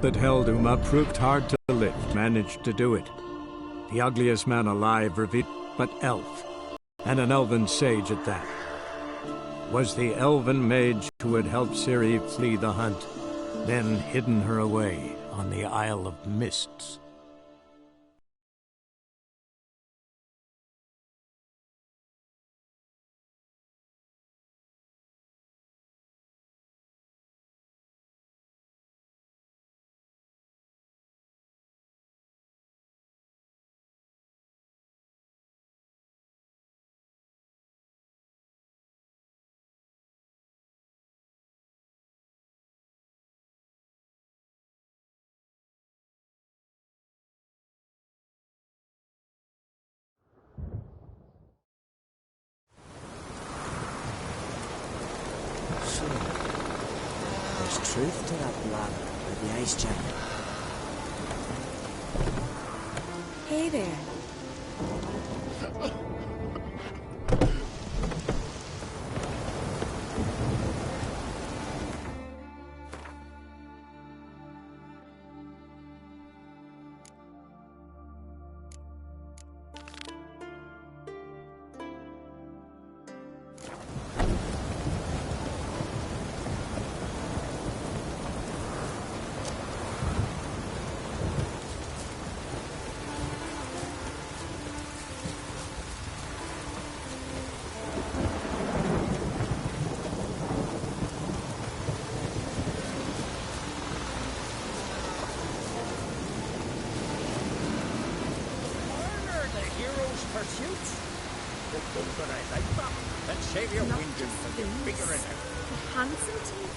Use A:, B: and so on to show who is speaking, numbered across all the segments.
A: that held Uma proved hard to lift, managed to do it. The ugliest man alive revealed, but elf, and an elven sage at that. Was the elven mage who had helped Ciri flee the hunt, then hidden her away on the Isle of Mists.
B: There's truth to that blather about the ice giant.
C: Hey there.
D: Pursuits? The I like that. And shave your
C: Not
D: wings
C: just
D: and you're
C: these.
D: figuring out.
C: The handsome teeth.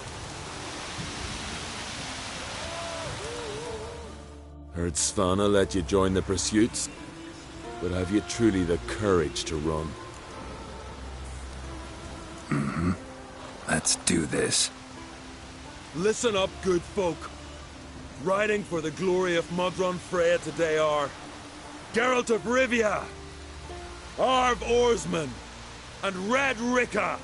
E: Heard Svanna let you join the pursuits, but have you truly the courage to run?
F: Let's do this.
E: Listen up, good folk. Riding for the glory of Modron Freya today are Geralt of Rivia, Arv Oarsman, and Red Ricka.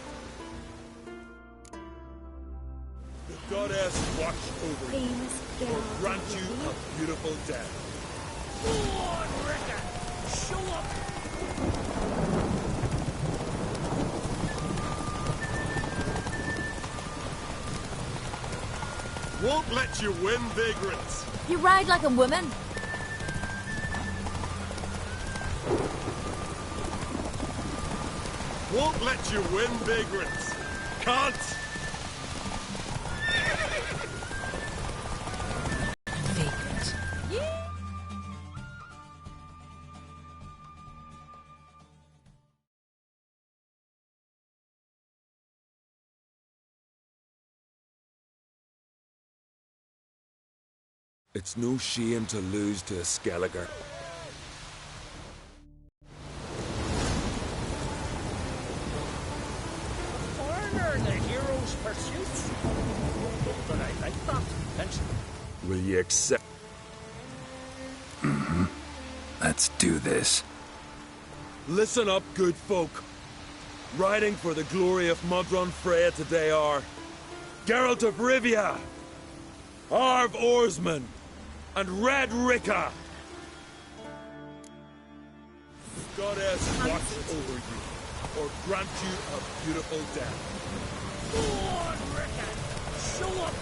E: The goddess watch over you,
C: Famous
E: or
C: girl.
E: grant you a beautiful death.
D: Go on, Ricka! Show up!
E: Won't let you win, vagrants.
C: You ride like a woman.
E: Won't let you win, vagrants. Can't.
C: Vagrant.
E: It's no shame to lose to a Skelliger.
D: Foreigner, the hero's pursuits? But I like that. And
E: Will you accept?
F: Let's do this.
E: Listen up, good folk. Riding for the glory of Modron Freya today are Geralt of Rivia, Arv Oarsman, and Red Ricka. Goddess watch over you, or grant you a beautiful death.
D: go on, Ricka! Show up!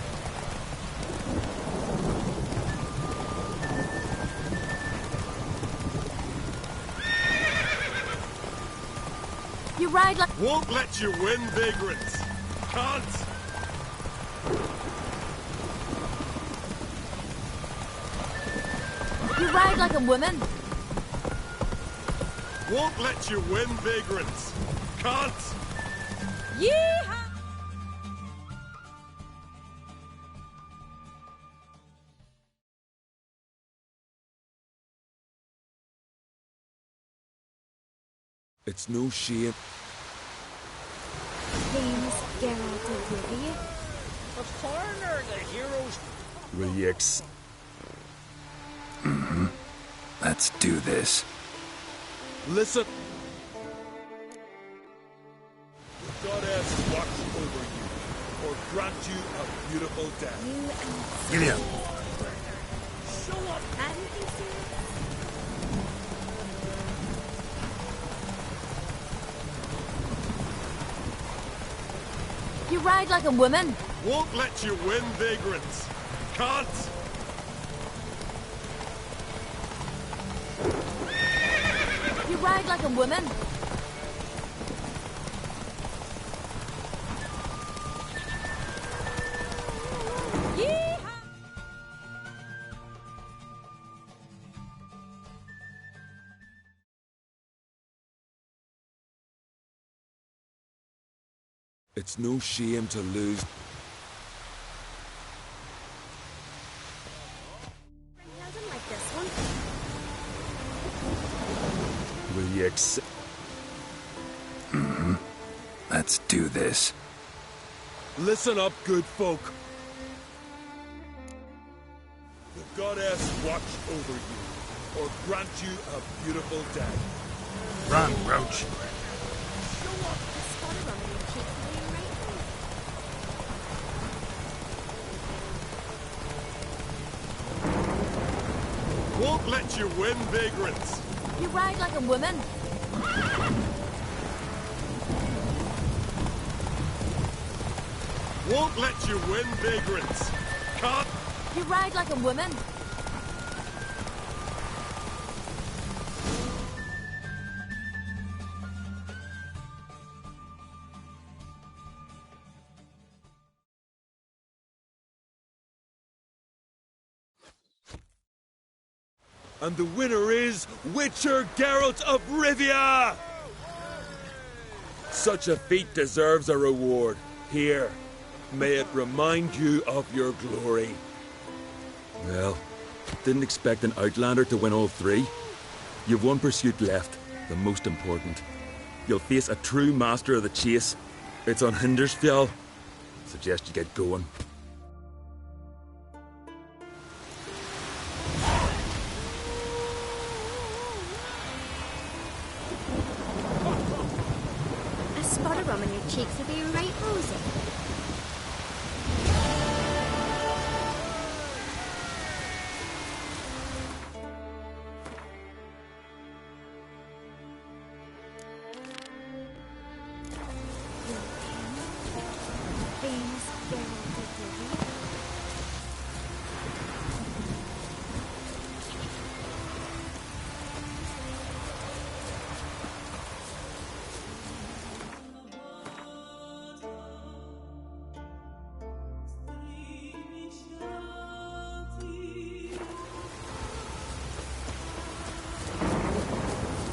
C: You ride like.
E: Won't let you win, vagrants. Can't.
C: You ride like a woman.
E: Won't let you win, vagrants. Can't.
C: Yeehaw!
E: It's no shame.
C: Famous Geralt of Rivia.
D: A foreigner, the hero's...
E: Will you accept?
F: Let's do this.
E: Listen. The goddess watch over you, or grant you a beautiful death.
C: You and
F: Give me up.
C: ride like a woman.
E: Won't let you win, vagrants. Can't.
C: You ride like a woman. Yeehaw!
E: It's no shame to lose.
C: Doesn't like this one.
E: Will you accept?
F: Let's do this.
E: Listen up, good folk. The goddess watch over you, or grant you a beautiful day.
A: Run, Roach.
E: Won't let you win, vagrants.
C: You ride like a woman.
E: Won't let you win, vagrants. Can't.
C: You ride like a woman.
E: And the winner is Witcher Geralt of Rivia! Such a feat deserves a reward. Here, may it remind you of your glory. Well, didn't expect an Outlander to win all three. You've one pursuit left, the most important. You'll face a true master of the chase. It's on Hindersfjall. Suggest you get going.
C: A spot of rum on your cheeks would be right rosy.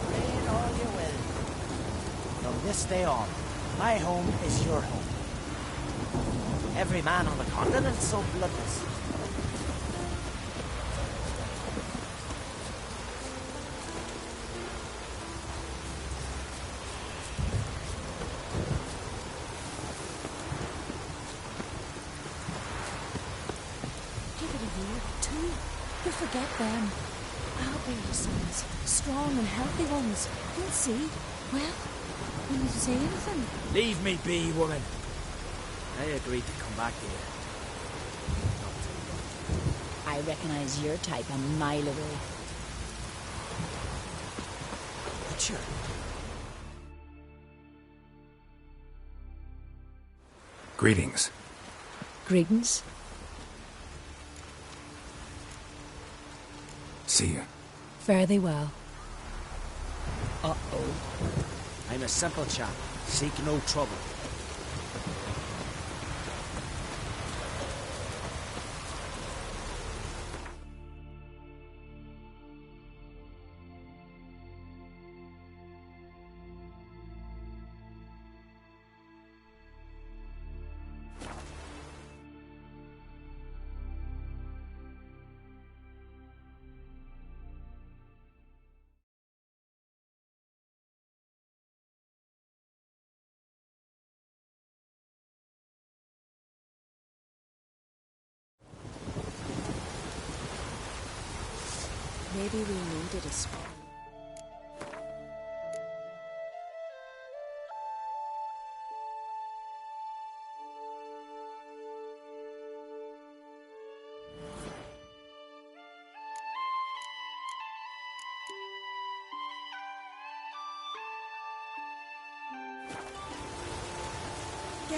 B: Pray all you will. From this day on, my home is your home. Every man on the continent so bloodless.
C: Give it a year, 2. You'll forget them. I'll be your sons, strong and healthy ones. You'll see. Well, will you say anything?
B: Leave me be, woman. I agreed to come back here.
G: I recognize your type a mile away.
B: Witcher.
F: Greetings.
G: Greetings.
F: See ya.
G: Fare thee well.
B: Uh-oh. I'm a simple chap. Seek no trouble.
C: Maybe we needed a spell.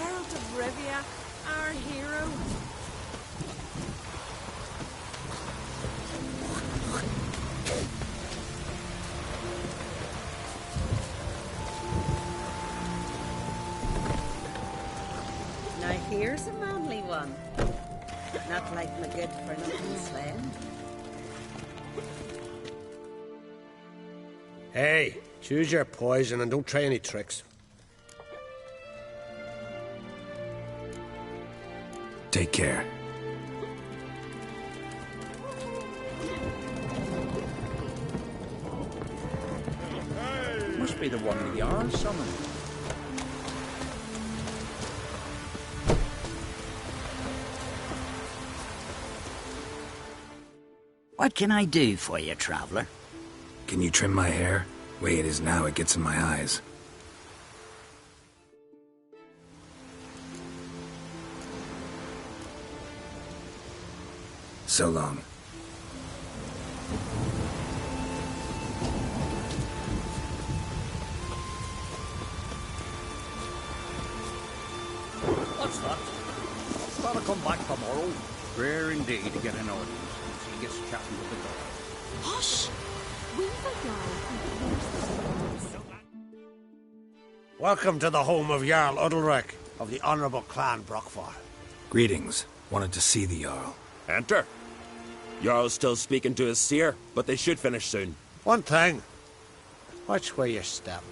C: Geralt of Rivia, our hero.
H: Now here's a manly one. Not like my good for nothing Sven.
I: Hey, choose your poison and don't try any tricks.
F: Take care.
D: Must be the one the Jarl summoned.
J: What can I do for you, traveler?
F: Can you trim my hair? Way it is now, it gets in my eyes. So long.
D: What's that? Gotta come back tomorrow. Rare indeed to get an audience once he gets chatting with the dog.
C: Hush! We've a guy.
I: Welcome to the home of Jarl Udalric of the Honourable Clan Brockfar.
F: Greetings. Wanted to see the Jarl.
E: Enter. Jarl's still speaking to his seer, but they should finish soon.
I: One thing. Watch where you step.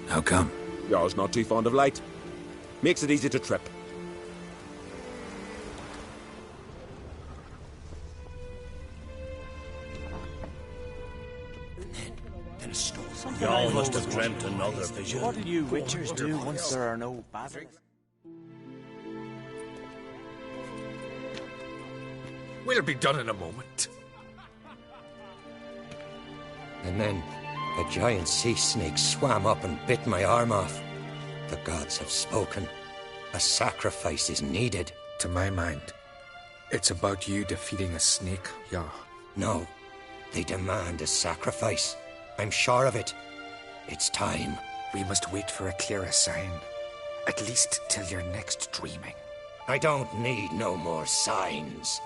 F: How come?
E: Jarl's not too fond of light. Makes it easy to trip.
I: Jarl must have dreamt another vision.
B: What'll you witchers do once there are no battles?
K: We'll be done in a moment.
L: And then a giant sea snake swam up and bit my arm off. The gods have spoken. A sacrifice is needed.
K: To my mind, it's about you defeating a snake, yeah.
L: No, they demand a sacrifice. I'm sure of it. It's time.
K: We must wait for a clearer sign. At least till your next dreaming.
L: I don't need no more signs.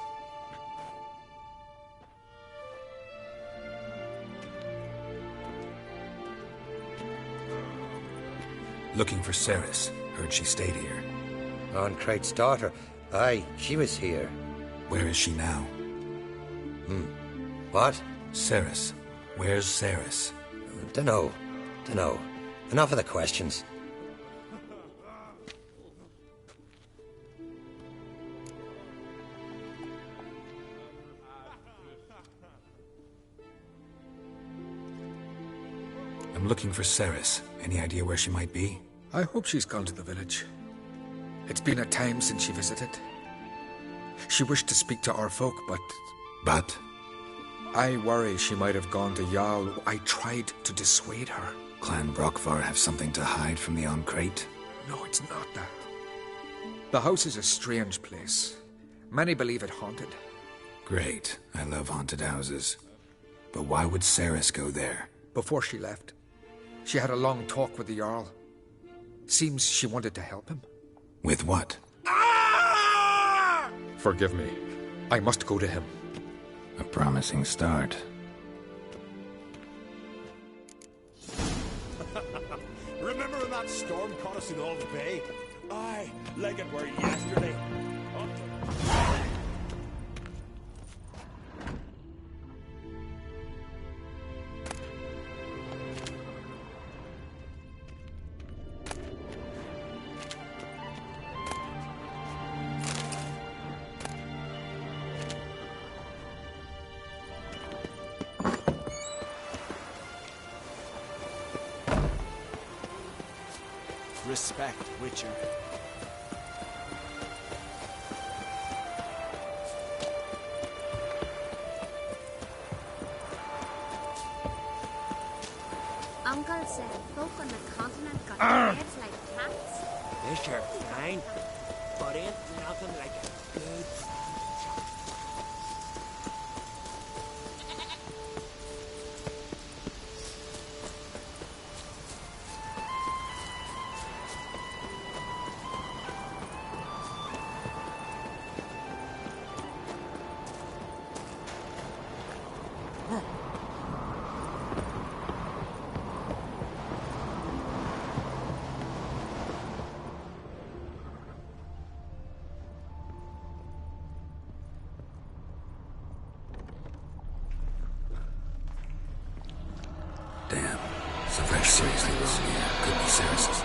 F: Looking for Ceres. Heard she stayed here.
L: Onkrate's daughter. Aye, she was here.
F: Where is she now?
L: What?
F: Ceres. Where's Ceres?
L: Dunno. Enough of the questions.
F: I'm looking for Ceres. Any idea where she might be?
K: I hope she's gone to the village. It's been a time since she visited. She wished to speak to our folk, but...
F: But?
K: I worry she might have gone to Jarl. I tried to dissuade her.
F: Clan Brockfar have something to hide from the Onkrate?
K: No, it's not that. The house is a strange place. Many believe it haunted.
F: Great. I love haunted houses. But why would Ceres go there?
K: Before she left, she had a long talk with the Jarl. Seems she wanted to help him.
F: With what?
K: Forgive me. I must go to him.
F: A promising start.
E: Remember when that storm caught us in Old Bay? Aye, like it were yesterday.
B: Respect, Witcher.
M: Uncle said folk on the continent got heads like cats.
B: This are fine, but ain't nothing like a good
F: Something seriously wrong here. Could be Ceres's.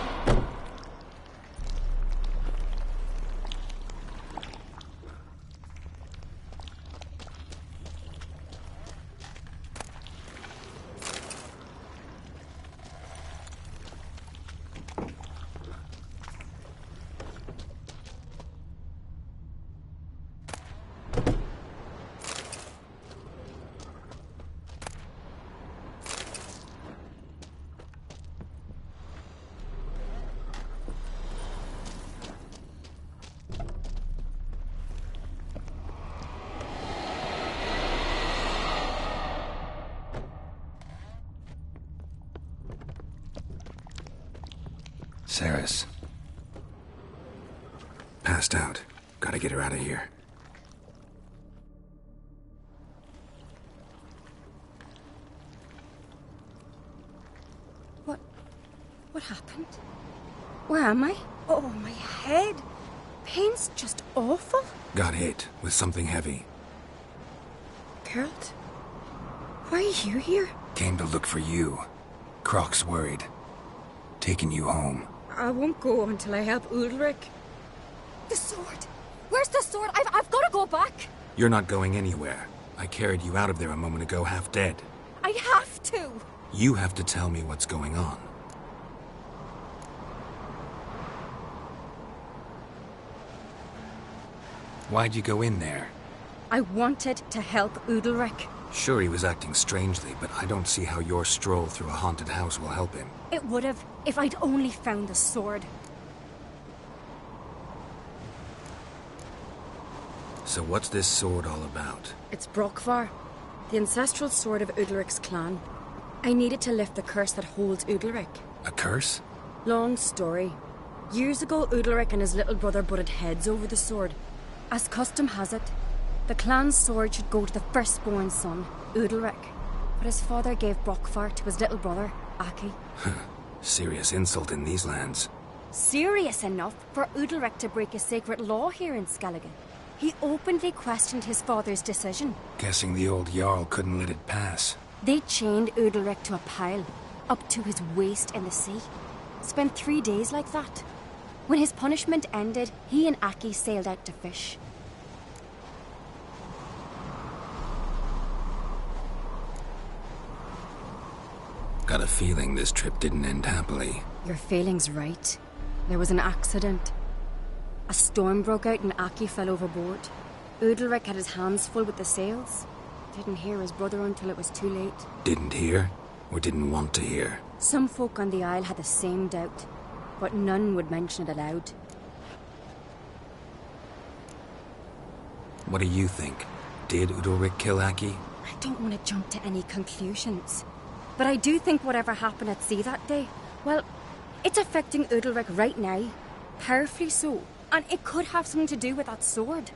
F: Ceres. Passed out. Gotta get her out of here.
N: What happened? Where am I? Oh, my head. Pain's just awful.
F: Got hit with something heavy.
N: Geralt? Why are you here?
F: Came to look for you. Croc's worried. Taking you home.
N: I won't go until I help Ulrich. The sword! Where's the sword? I've got to go back!
F: You're not going anywhere. I carried you out of there a moment ago, half dead.
N: I have to!
F: You have to tell me what's going on. Why'd you go in there?
N: I wanted to help Ulrich.
F: Sure, he was acting strangely, but I don't see how your stroll through a haunted house will help him.
N: It would have, if I'd only found the sword.
F: So what's this sword all about?
N: It's Brokvar, the ancestral sword of Udalric's clan. I needed to lift the curse that holds Udalric.
F: A curse?
N: Long story. Years ago, Udalric and his little brother butted heads over the sword. As custom has it, the clan's sword should go to the firstborn son, Udalric. But his father gave Brokvar to his little brother, Aki.
F: Serious insult in these lands.
N: Serious enough for Udalric to break a sacred law here in Skellige. He openly questioned his father's decision.
F: Guessing the old Jarl couldn't let it pass.
N: They chained Udalric to a pile, up to his waist in the sea. Spent 3 days like that. When his punishment ended, he and Aki sailed out to fish.
F: Got a feeling this trip didn't end happily.
N: Your feeling's right. There was an accident. A storm broke out and Aki fell overboard. Udalric had his hands full with the sails. Didn't hear his brother until it was too late.
F: Didn't hear? Or didn't want to hear?
N: Some folk on the Isle had the same doubt, but none would mention it aloud.
F: What do you think? Did Udalric kill Aki?
N: I don't want to jump to any conclusions. But I do think whatever happened at sea that day, well, it's affecting Udalric right now. Powerfully so. And it could have something to do with that sword.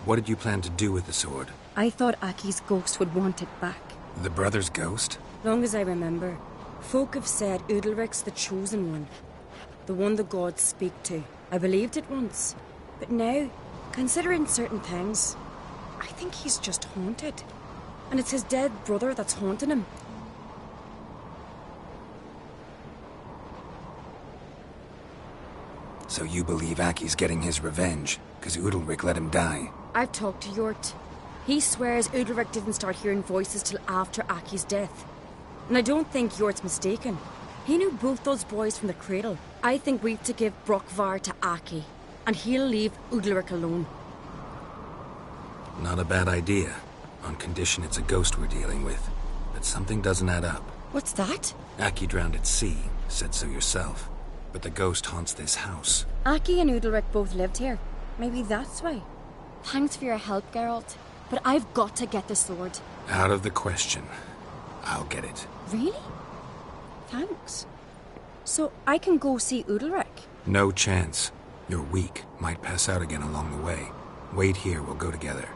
F: What did you plan to do with the sword?
N: I thought Aki's ghost would want it back.
F: The brother's ghost?
N: Long as I remember, folk have said Udalric's the chosen one. The one the gods speak to. I believed it once. But now, considering certain things, I think he's just haunted. And it's his dead brother that's haunting him.
F: So you believe Aki's getting his revenge, because Udalric let him die?
N: I've talked to Yort. He swears Udalric didn't start hearing voices till after Aki's death. And I don't think Yort's mistaken. He knew both those boys from the cradle. I think we've to give Brokvar to Aki, and he'll leave Udalric alone.
F: Not a bad idea, on condition it's a ghost we're dealing with. But something doesn't add up.
N: What's that?
F: Aki drowned at sea, said so yourself. But the ghost haunts this house.
N: Aki and Udalric both lived here. Maybe that's why. Thanks for your help, Geralt. But I've got to get the sword.
F: Out of the question. I'll get it.
N: Really? Thanks. So I can go see Udalric?
F: No chance. You're weak. Might pass out again along the way. Wait here, we'll go together.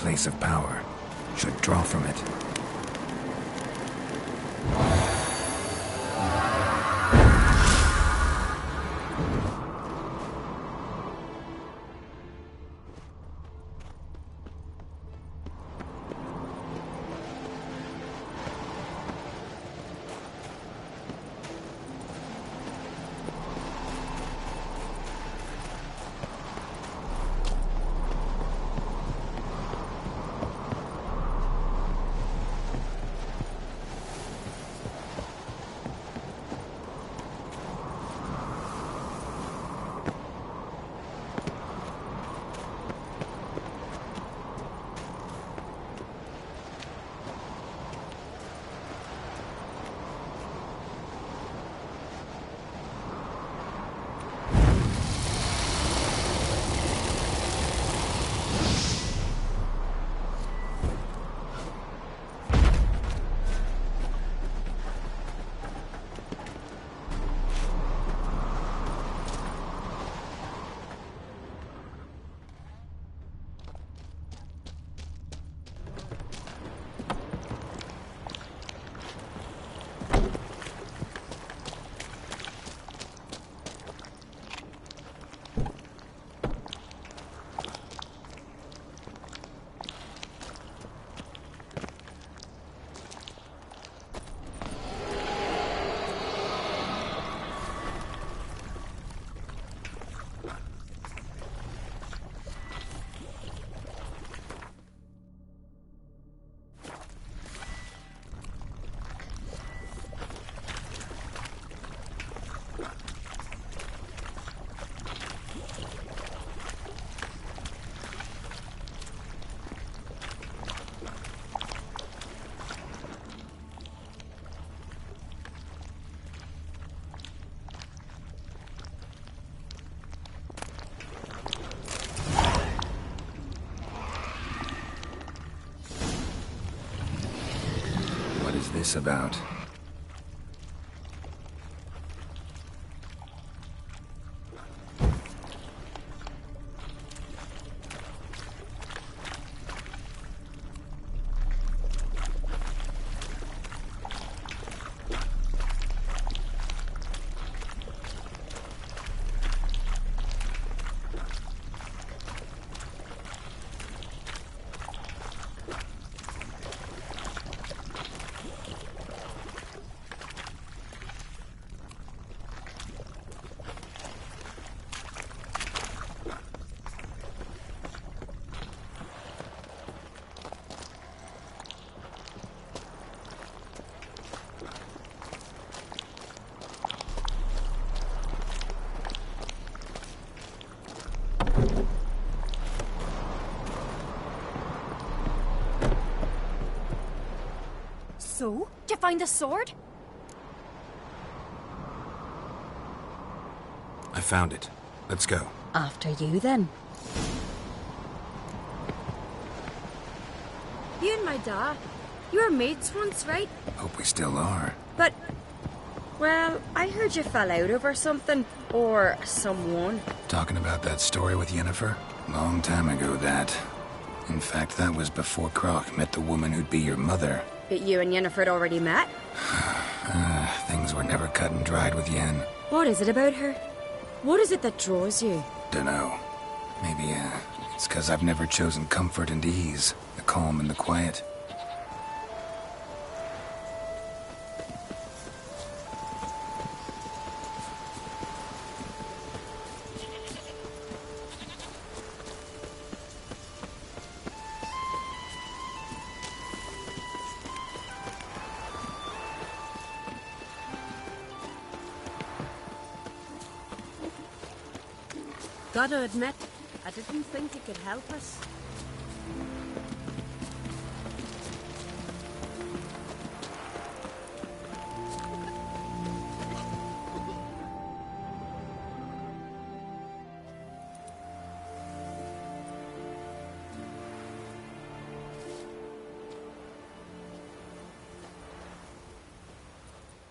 F: place of power, should draw from it. This about?
N: So, did you find the sword?
F: I found it. Let's go.
N: After you, then. You and my dad, you were mates once, right?
F: Hope we still are.
N: But, well, I heard you fell out over something. Or someone.
F: Talking about that story with Yennefer? Long time ago, that. In fact, that was before Croc met the woman who'd be your mother.
N: But you and Yennefer had already met?
F: Things were never cut and dried with Yen.
N: What is it about her? What is it that draws you?
F: Dunno. Maybe, it's 'cause I've never chosen comfort and ease, the calm and the quiet.
H: Gotta admit, I didn't think you could help us.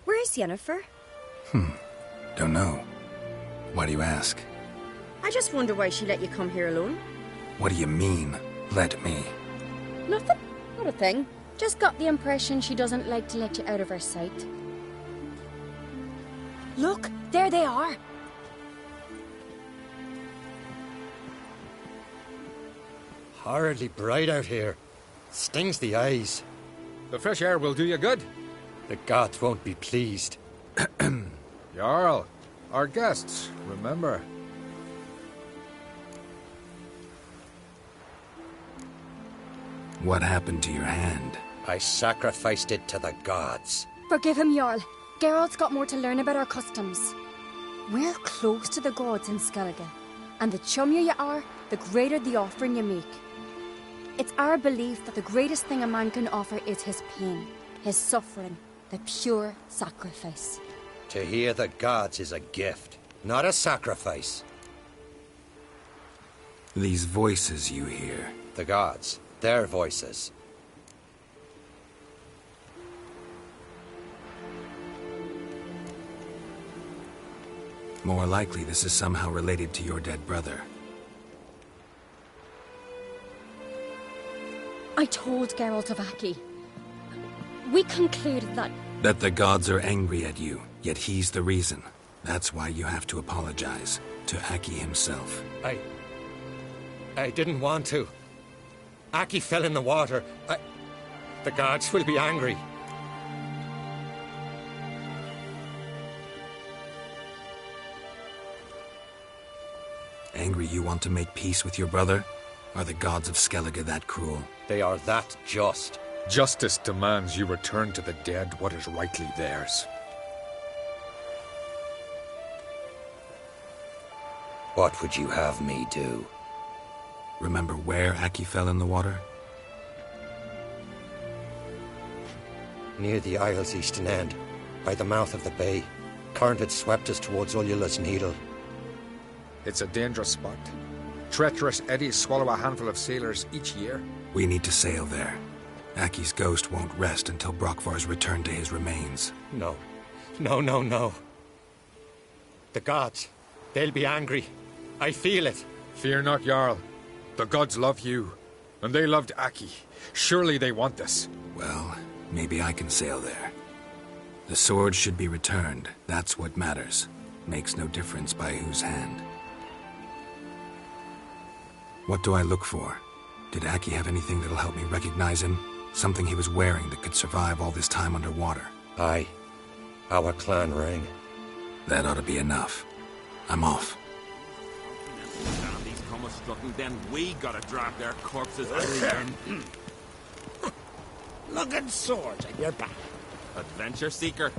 N: Where's Yennefer?
F: Don't know. Why do you ask?
N: I just wonder why she let you come here alone.
F: What do you mean, let me?
N: Nothing. Not a thing. Just got the impression she doesn't like to let you out of her sight. Look, there they are.
L: Horridly bright out here. Stings the eyes.
K: The fresh air will do you good.
L: The gods won't be pleased.
K: Jarl, our guests, remember.
F: What happened to your hand?
L: I sacrificed it to the gods.
N: Forgive him, Jarl. Geralt's got more to learn about our customs. We're close to the gods in Skellige, and the chummier you are, the greater the offering you make. It's our belief that the greatest thing a man can offer is his pain, his suffering, the pure sacrifice.
L: To hear the gods is a gift, not a sacrifice.
F: These voices you hear.
L: The gods, their voices.
F: More likely this is somehow related to your dead brother.
N: I told Geralt of Aki. We concluded that...
F: That the gods are angry at you, yet he's the reason. That's why you have to apologize to Aki himself.
L: I didn't want to. Aki fell in the water. The gods will be angry.
F: Angry you want to make peace with your brother? Are the gods of Skellige that cruel?
L: They are that just.
K: Justice demands you return to the dead what is rightly theirs.
L: What would you have me do?
F: Remember where Aki fell in the water?
L: Near the isle's eastern end, by the mouth of the bay. Current had swept us towards Ullula's Needle.
K: It's a dangerous spot. Treacherous eddies swallow a handful of sailors each year.
F: We need to sail there. Aki's ghost won't rest until Brokvar's returned to his remains.
L: No. No. The gods, they'll be angry. I feel it.
K: Fear not, Jarl. The gods love you, and they loved Aki. Surely they want this.
F: Well, maybe I can sail there. The sword should be returned. That's what matters. Makes no difference by whose hand. What do I look for? Did Aki have anything that'll help me recognize him? Something he was wearing that could survive all this time underwater?
L: Aye. Our clan ring.
F: That ought to be enough. I'm off.
E: These come struck, then we gotta drag their corpses out again.
I: Looking swords at your back.
E: Adventure seeker.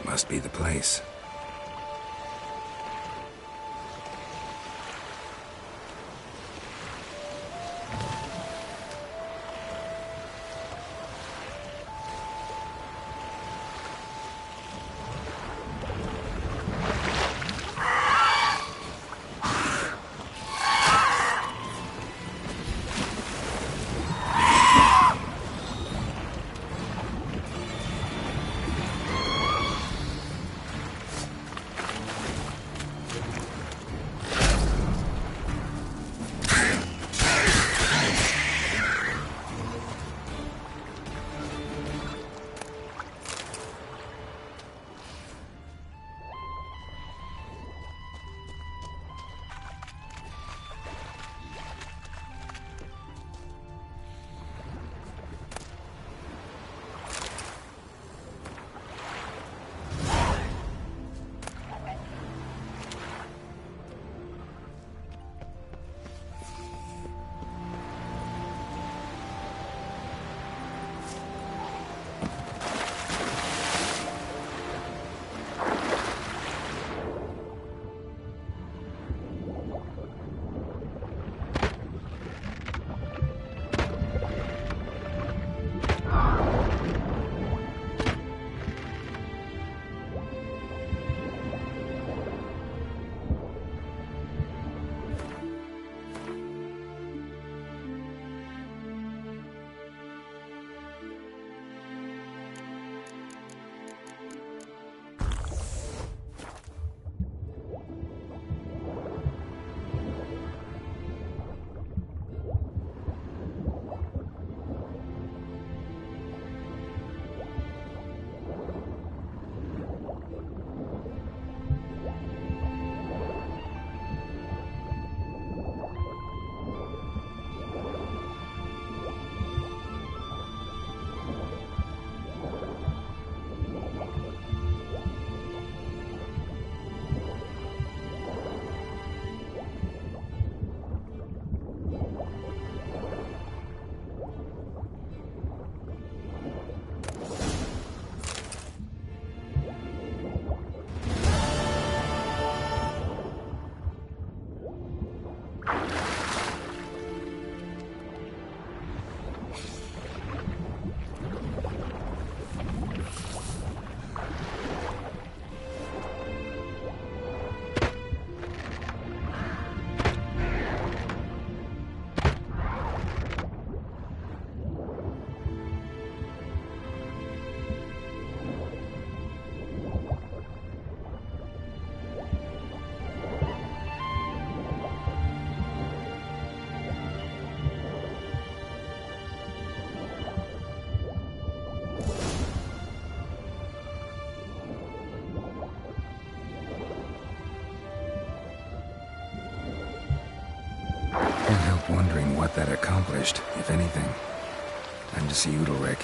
F: Must be the place. keep wondering what that accomplished, if anything. Time to see Udalric.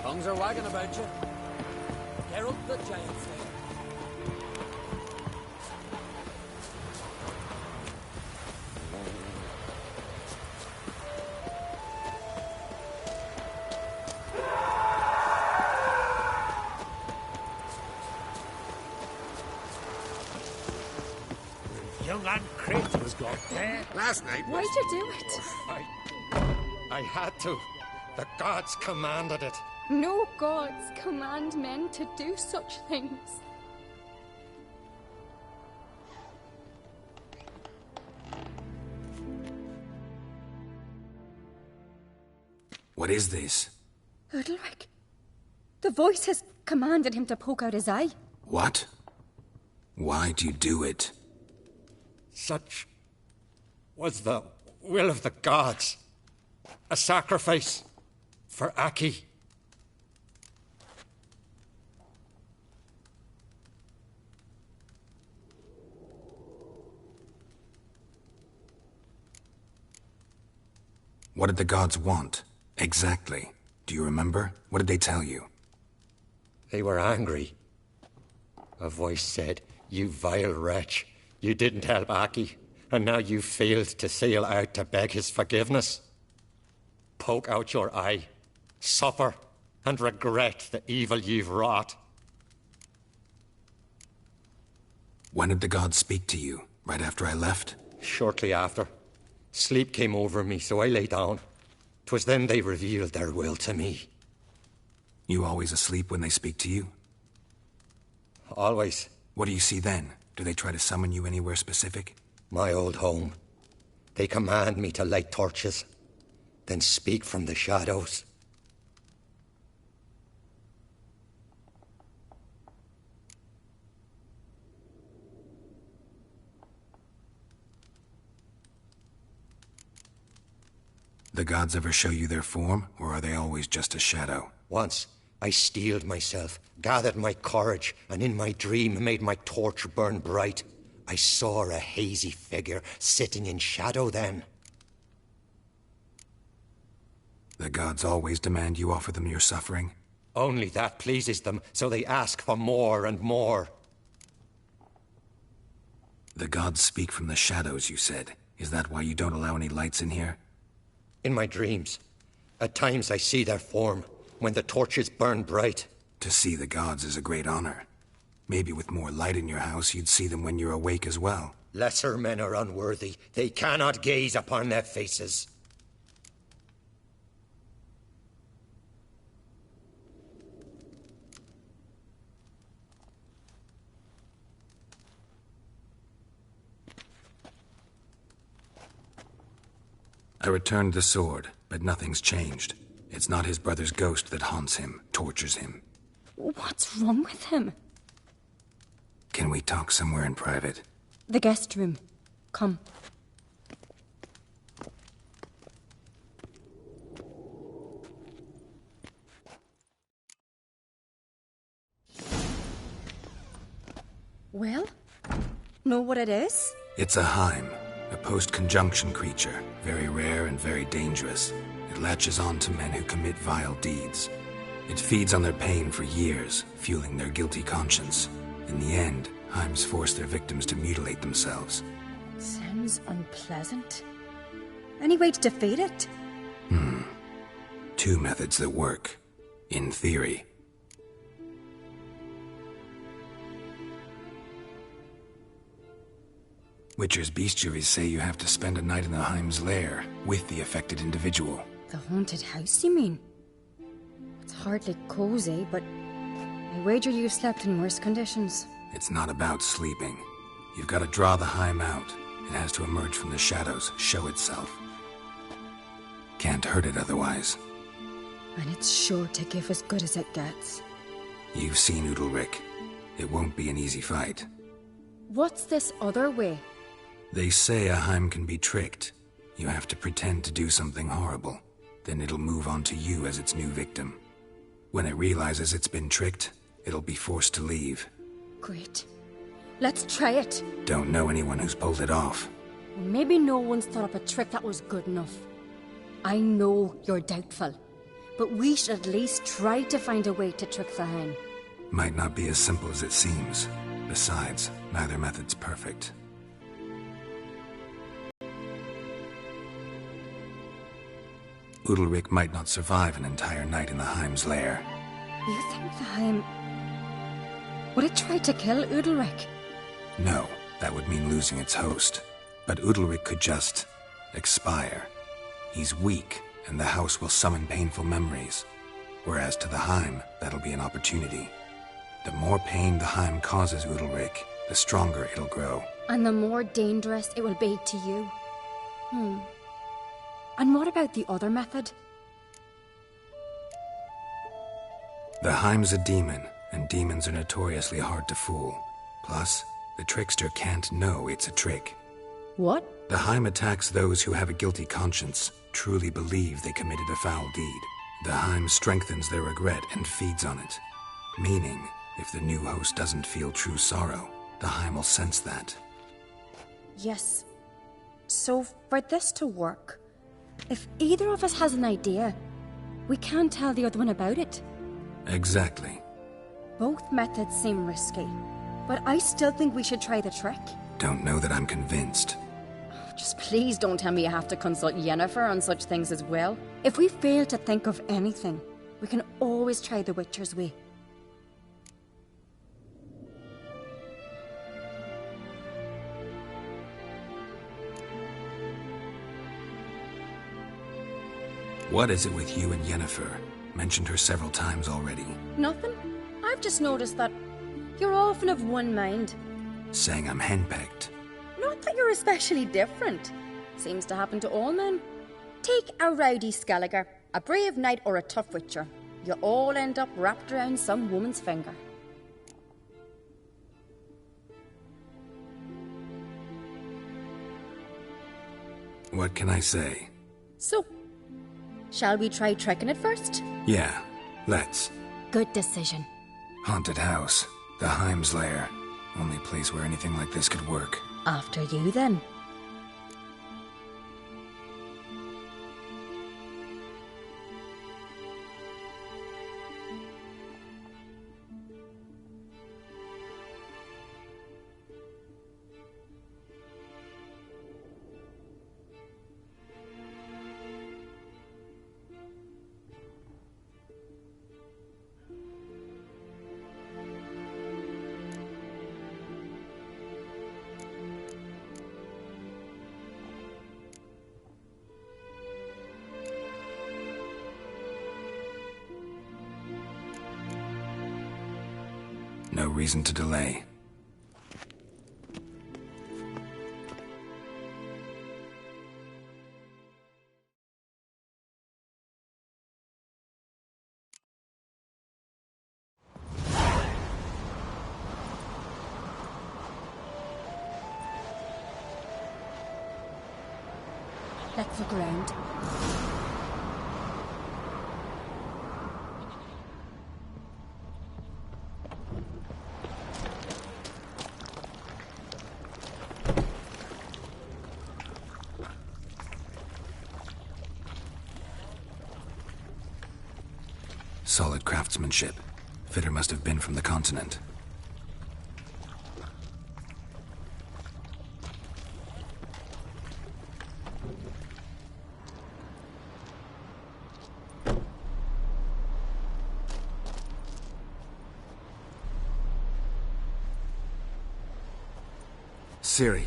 O: Tongues are wagging about you. Geralt the Giant Slayer.
I: Young Anne Creighton was got there.
L: Last night
C: Why'd
L: was...
C: you do it?
L: I had to. The gods commanded it.
C: No gods command men to do such things.
F: What is this?
C: Udalric. The voice has commanded him to poke out his eye.
F: What? Why'd you do it?
L: Such was the will of the gods. A sacrifice for Aki.
F: What did the gods want? Exactly. Do you remember? What did they tell you?
L: They were angry. A voice said, "You vile wretch. You didn't help Aki, and now you failed to sail out to beg his forgiveness. Poke out your eye, suffer, and regret the evil you've wrought."
F: When did the gods speak to you? Right after I left?
L: Shortly after. Sleep came over me, so I lay down. 'Twas then they revealed their will to me.
F: You always asleep when they speak to you?
L: Always.
F: What do you see then? Do they try to summon you anywhere specific?
L: My old home. They command me to light torches, then speak from the shadows.
F: The gods ever show you their form, or are they always just a shadow?
L: Once, I steeled myself, gathered my courage, and in my dream made my torch burn bright. I saw a hazy figure sitting in shadow then.
F: The gods always demand you offer them your suffering?
L: Only that pleases them, so they ask for more and more.
F: The gods speak from the shadows, you said. Is that why you don't allow any lights in here?
L: In my dreams. At times I see their form, when the torches burn bright.
F: To see the gods is a great honor. Maybe with more light in your house, you'd see them when you're awake as well.
L: Lesser men are unworthy. They cannot gaze upon their faces.
F: I returned the sword, but nothing's changed. It's not his brother's ghost that haunts him, tortures him.
C: What's wrong with him?
F: Can we talk somewhere in private?
N: The guest room. Come. Well, know what it is?
F: It's a Heim, a post-conjunction creature, very rare and very dangerous. It latches on to men who commit vile deeds. It feeds on their pain for years, fueling their guilty conscience. In the end, Heims force their victims to mutilate themselves.
N: Sounds unpleasant. Any way to defeat it?
F: Two methods that work. In theory. Witcher's bestiaries say you have to spend a night in the Heim's lair with the affected individual.
N: The haunted house, you mean? It's hardly cozy, but I wager you've slept in worse conditions.
F: It's not about sleeping. You've got to draw the Heim out. It has to emerge from the shadows, show itself. Can't hurt it otherwise.
N: And it's sure to give as good as it gets.
F: You've seen Udalric. It won't be an easy fight.
N: What's this other way?
F: They say a Heim can be tricked. You have to pretend to do something horrible. Then it'll move on to you as its new victim. When it realizes it's been tricked, it'll be forced to leave.
N: Great. Let's try it.
F: Don't know anyone who's pulled it off.
N: Maybe no one's thought up a trick that was good enough. I know you're doubtful, but we should at least try to find a way to trick the Heim.
F: Might not be as simple as it seems. Besides, neither method's perfect. Udalric might not survive an entire night in the Heim's lair.
N: You think the Heim... would it try to kill Udalric?
F: No, that would mean losing its host. But Udalric could just... expire. He's weak, and the house will summon painful memories. Whereas to the Heim, that'll be an opportunity. The more pain the Heim causes Udalric, the stronger it'll grow.
N: And the more dangerous it will be to you. And what about the other method?
F: The Heim's a demon, and demons are notoriously hard to fool. Plus, the trickster can't know it's a trick.
N: What?
F: The Heim attacks those who have a guilty conscience, truly believe they committed a foul deed. The Heim strengthens their regret and feeds on it. Meaning, if the new host doesn't feel true sorrow, the Heim will sense that.
N: Yes. So, for this to work, if either of us has an idea, we can tell the other one about it.
F: Exactly.
N: Both methods seem risky, but I still think we should try the trick.
F: Don't know that I'm convinced.
N: Just please don't tell me you have to consult Yennefer on such things as well. If we fail to think of anything, we can always try the Witcher's way.
F: What is it with you and Yennefer? Mentioned her several times already.
N: Nothing. I've just noticed that you're often of one mind.
F: Saying I'm henpecked.
N: Not that you're especially different. Seems to happen to all men. Take a rowdy Skelliger, a brave knight or a tough witcher. You all end up wrapped around some woman's finger.
F: What can I say?
N: So, shall we try tricking it first?
F: Yeah, let's.
N: Good decision.
F: Haunted house. The Heim's lair. Only place where anything like this could work.
N: After you, then.
F: No reason to delay.
N: Let's look around.
F: Solid craftsmanship. Fitter must have been from the continent. Siri.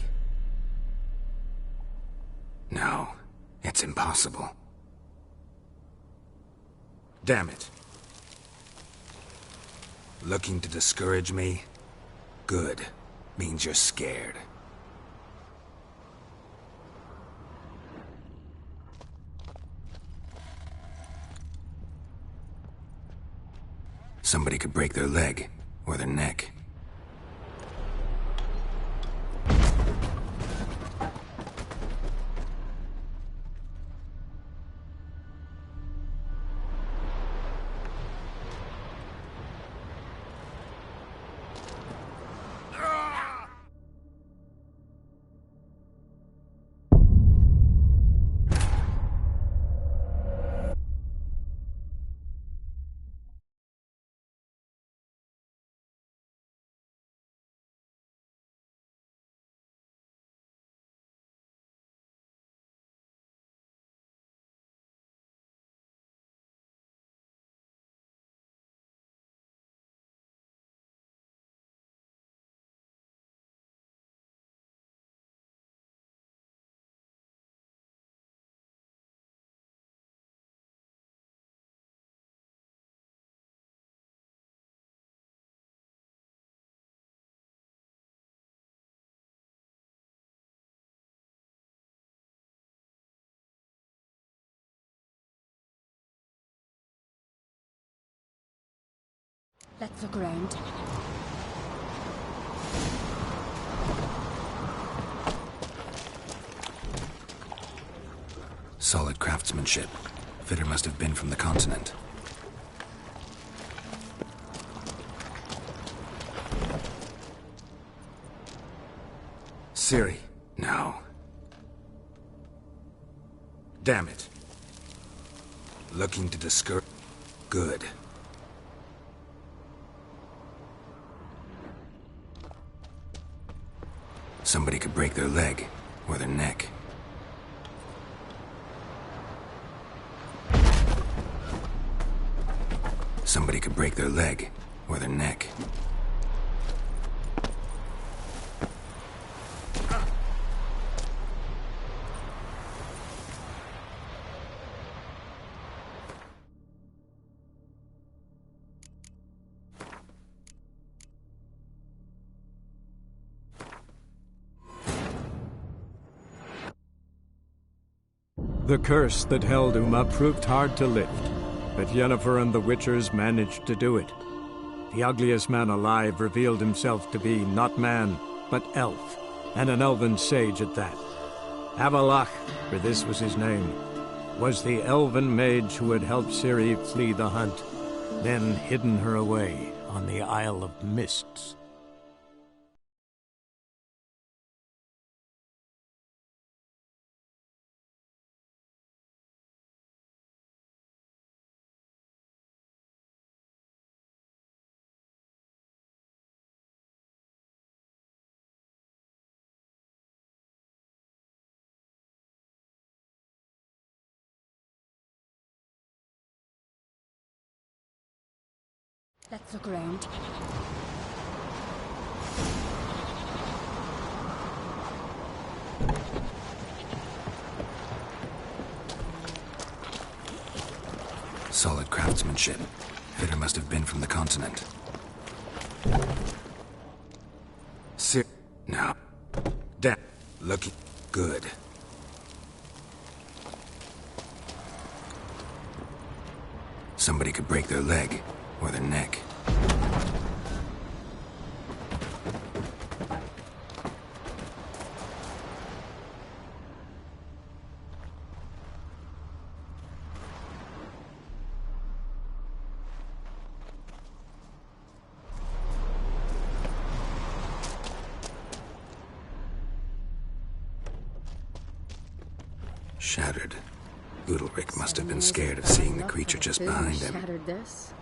F: No, it's impossible. Damn it. Looking to discourage me? Good. Means you're scared. Somebody could break their leg, or their neck.
N: Let's look around.
F: Solid craftsmanship. Fitter must have been from the continent. Siri. No. Damn it. Looking to discourage. Good. Somebody could break their leg, or their neck. Somebody could break their leg, or their neck.
A: The curse that held Uma proved hard to lift, but Yennefer and the Witchers managed to do it. The ugliest man alive revealed himself to be not man, but elf, and an elven sage at that. Avalach, for this was his name, was the elven mage who had helped Ciri flee the hunt, then hidden her away on the Isle of Mists.
N: Let's look around.
F: Solid craftsmanship. Fitter must have been from the continent. No. Damn. Looking good. Somebody could break their leg, or their neck. Shattered. Udalric must have been scared of seeing the creature just behind him.
N: Shattered this.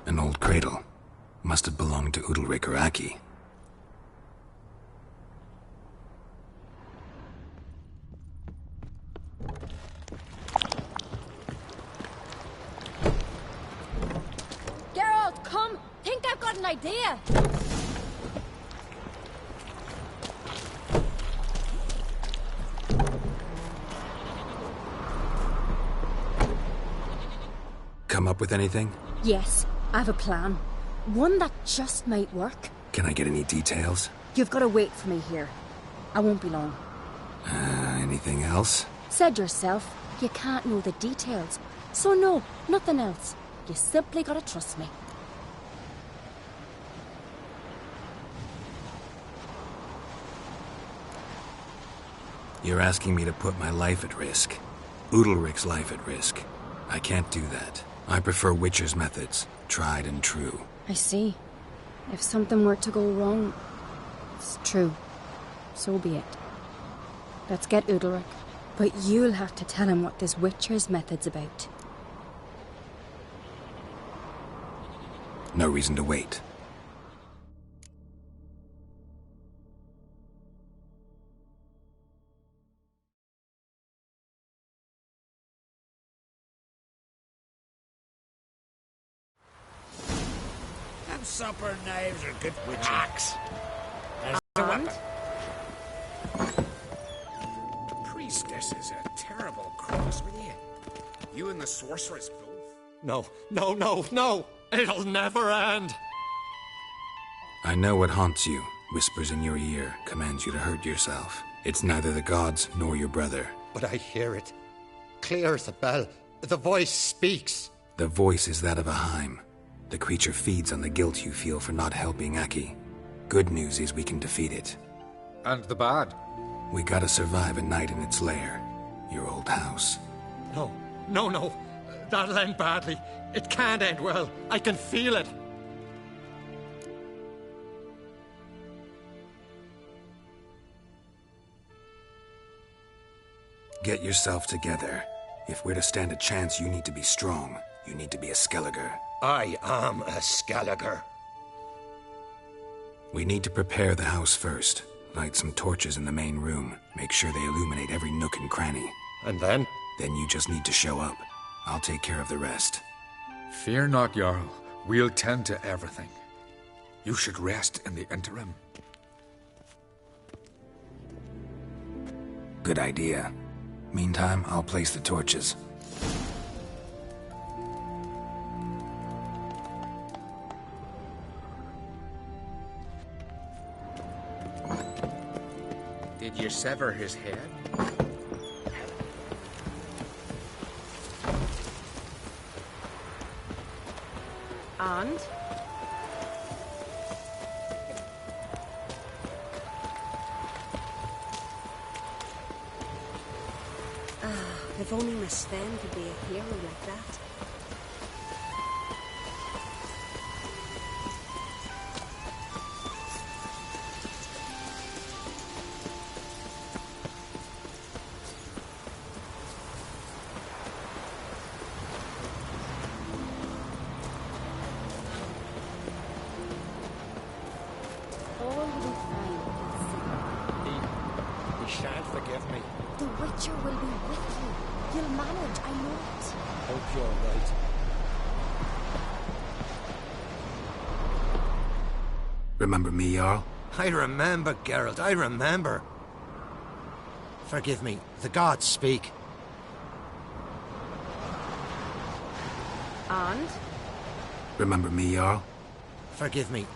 F: An old cradle. Must have belonged to Udalric or Aki.
N: Geralt, come! Think I've got an idea!
F: Come up with anything?
N: Yes, I have a plan. One that just might work.
F: Can I get any details?
N: You've got to wait for me here. I won't be long.
F: Anything else?
N: Said yourself, you can't know the details. So no, nothing else. You simply gotta trust me.
F: You're asking me to put my life at risk. Udalric's life at risk. I can't do that. I prefer Witcher's methods, tried and true.
N: I see. If something were to go wrong, it's true. So be it. Let's get Udalric. But you'll have to tell him what this Witcher's method's about.
F: No reason to wait.
I: And supper knives are good with axe. There's the weapon.
K: Priestess is a terrible cross with you. You and the sorceress both.
L: No, no, no, no! It'll never end!
F: I know what haunts you, whispers in your ear, commands you to hurt yourself. It's neither the gods nor your brother.
L: But I hear it. Clear as a bell. The voice speaks.
F: The voice is that of a Heim. The creature feeds on the guilt you feel for not helping Aki. Good news is we can defeat it.
K: And the bad?
F: We gotta survive a night in its lair. Your old house.
L: No, no, no. That'll end badly. It can't end well. I can feel it.
F: Get yourself together. If we're to stand a chance, you need to be strong. You need to be a Skelliger.
L: I am a Skelliger.
F: We need to prepare the house first. Light some torches in the main room. Make sure they illuminate every nook and cranny.
L: And then?
F: Then you just need to show up. I'll take care of the rest.
K: Fear not, Jarl. We'll tend to everything. You should rest in the interim.
F: Good idea. Meantime, I'll place the torches.
K: Did you sever his head?
N: And?
H: If only Miss Sven could be a hero like that.
M: All will be fine,
L: He shan't forgive me.
M: The Witcher will be with you. You'll manage, I know it.
L: Hope you're right.
F: Remember me, Jarl?
I: I remember, Geralt, I remember. Forgive me, the gods speak.
N: And?
F: Remember me, Jarl?
I: Forgive me.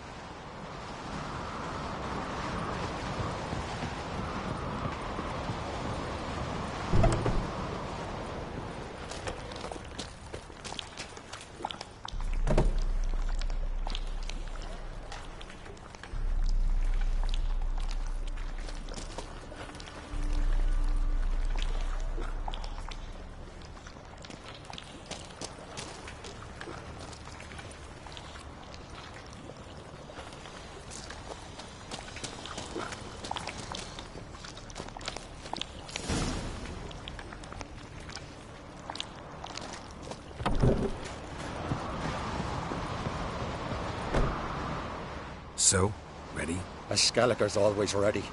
F: So, ready?
L: A Skelliger's always ready.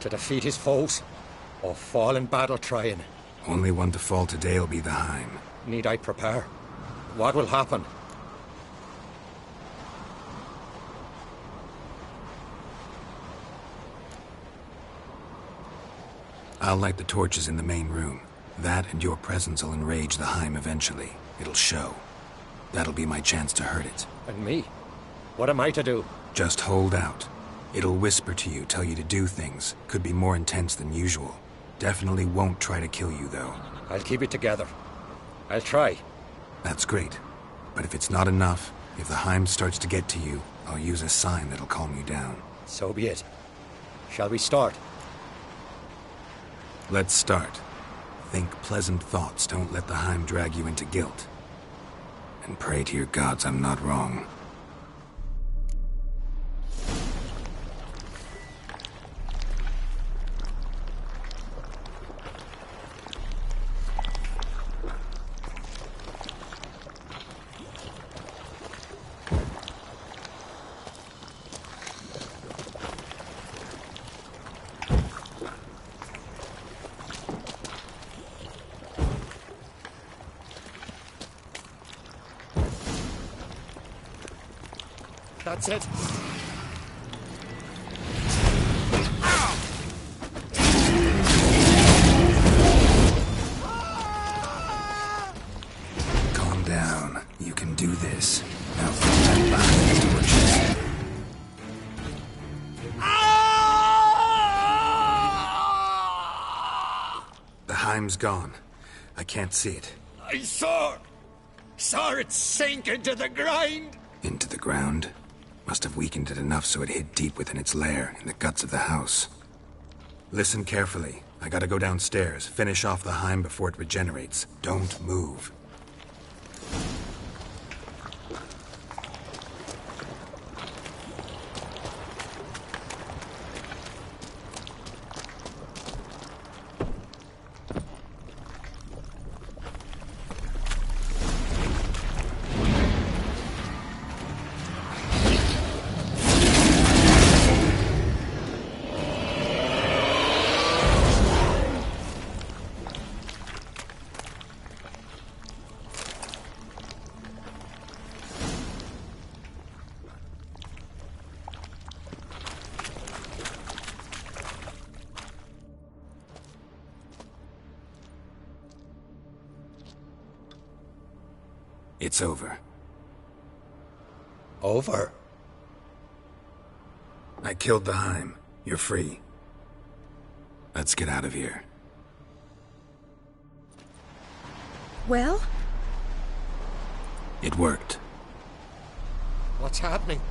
L: To defeat his foes, or fall in battle trying.
F: Only one to fall today will be the Heim.
L: Need I prepare? What will happen?
F: I'll light the torches in the main room. That and your presence will enrage the Heim eventually. It'll show. That'll be my chance to hurt it.
L: And me? What am I to do?
F: Just hold out. It'll whisper to you, tell you to do things. Could be more intense than usual. Definitely won't try to kill you, though.
L: I'll keep it together. I'll try.
F: That's great. But if it's not enough, if the Heim starts to get to you, I'll use a sign that'll calm you down.
L: So be it. Shall we start?
F: Let's start. Think pleasant thoughts. Don't let the Heim drag you into guilt. And pray to your gods I'm not wrong.
L: That's it.
F: Calm down. You can do this. Now throw that behind the torches. The Heim's gone. I can't see it.
L: I saw it sink into the ground.
F: Into the ground? Must have weakened it enough so it hid deep within its lair, in the guts of the house. Listen carefully. I gotta go downstairs, finish off the Heim before it regenerates. Don't move. It's over.
L: Over?
F: I killed the Heim. You're free. Let's get out of here.
N: Well?
F: It worked.
L: What's happening?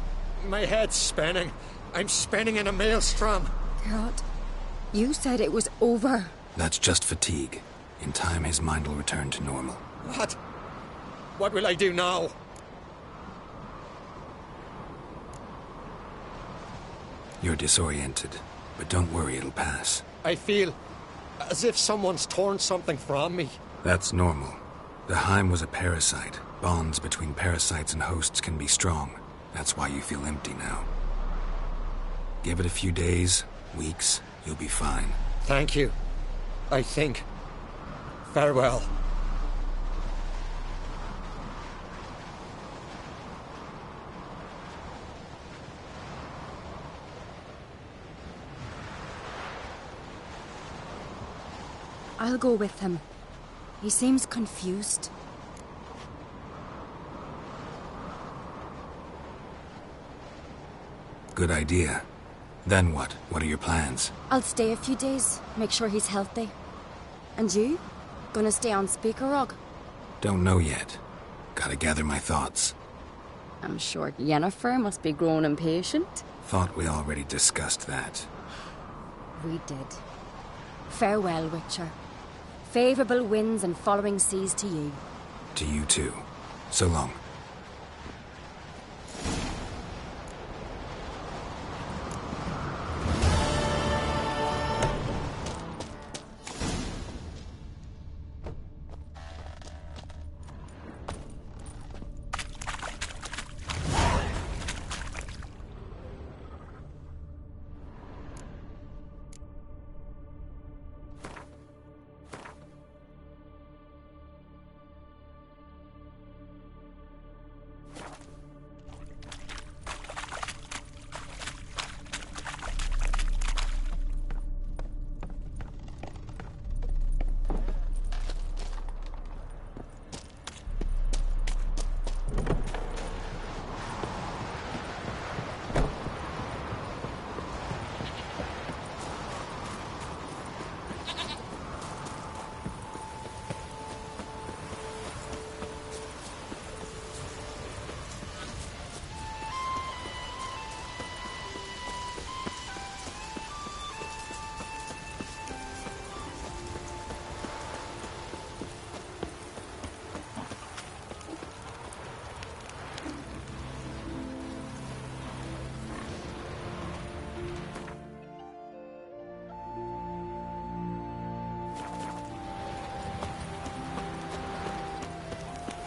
L: My head's spinning. I'm spinning in a maelstrom.
N: Geralt, you said it was over.
F: That's just fatigue. In time, his mind will return to normal.
L: What? What will I do now?
F: You're disoriented, but don't worry, it'll pass.
L: I feel as if someone's torn something from me.
F: That's normal. The Heim was a parasite. Bonds between parasites and hosts can be strong. That's why you feel empty now. Give it a few days, weeks, you'll be fine.
L: Thank you. I think. Farewell.
N: I'll go with him. He seems confused.
F: Good idea. Then what? What are your plans?
N: I'll stay a few days, make sure he's healthy. And you? Gonna stay on Speaker Rog?
F: Don't know yet. Gotta gather my thoughts.
N: I'm sure Yennefer must be grown impatient.
F: Thought we already discussed that.
N: We did. Farewell, Witcher. Favourable winds and following seas to you.
F: To you too. So long.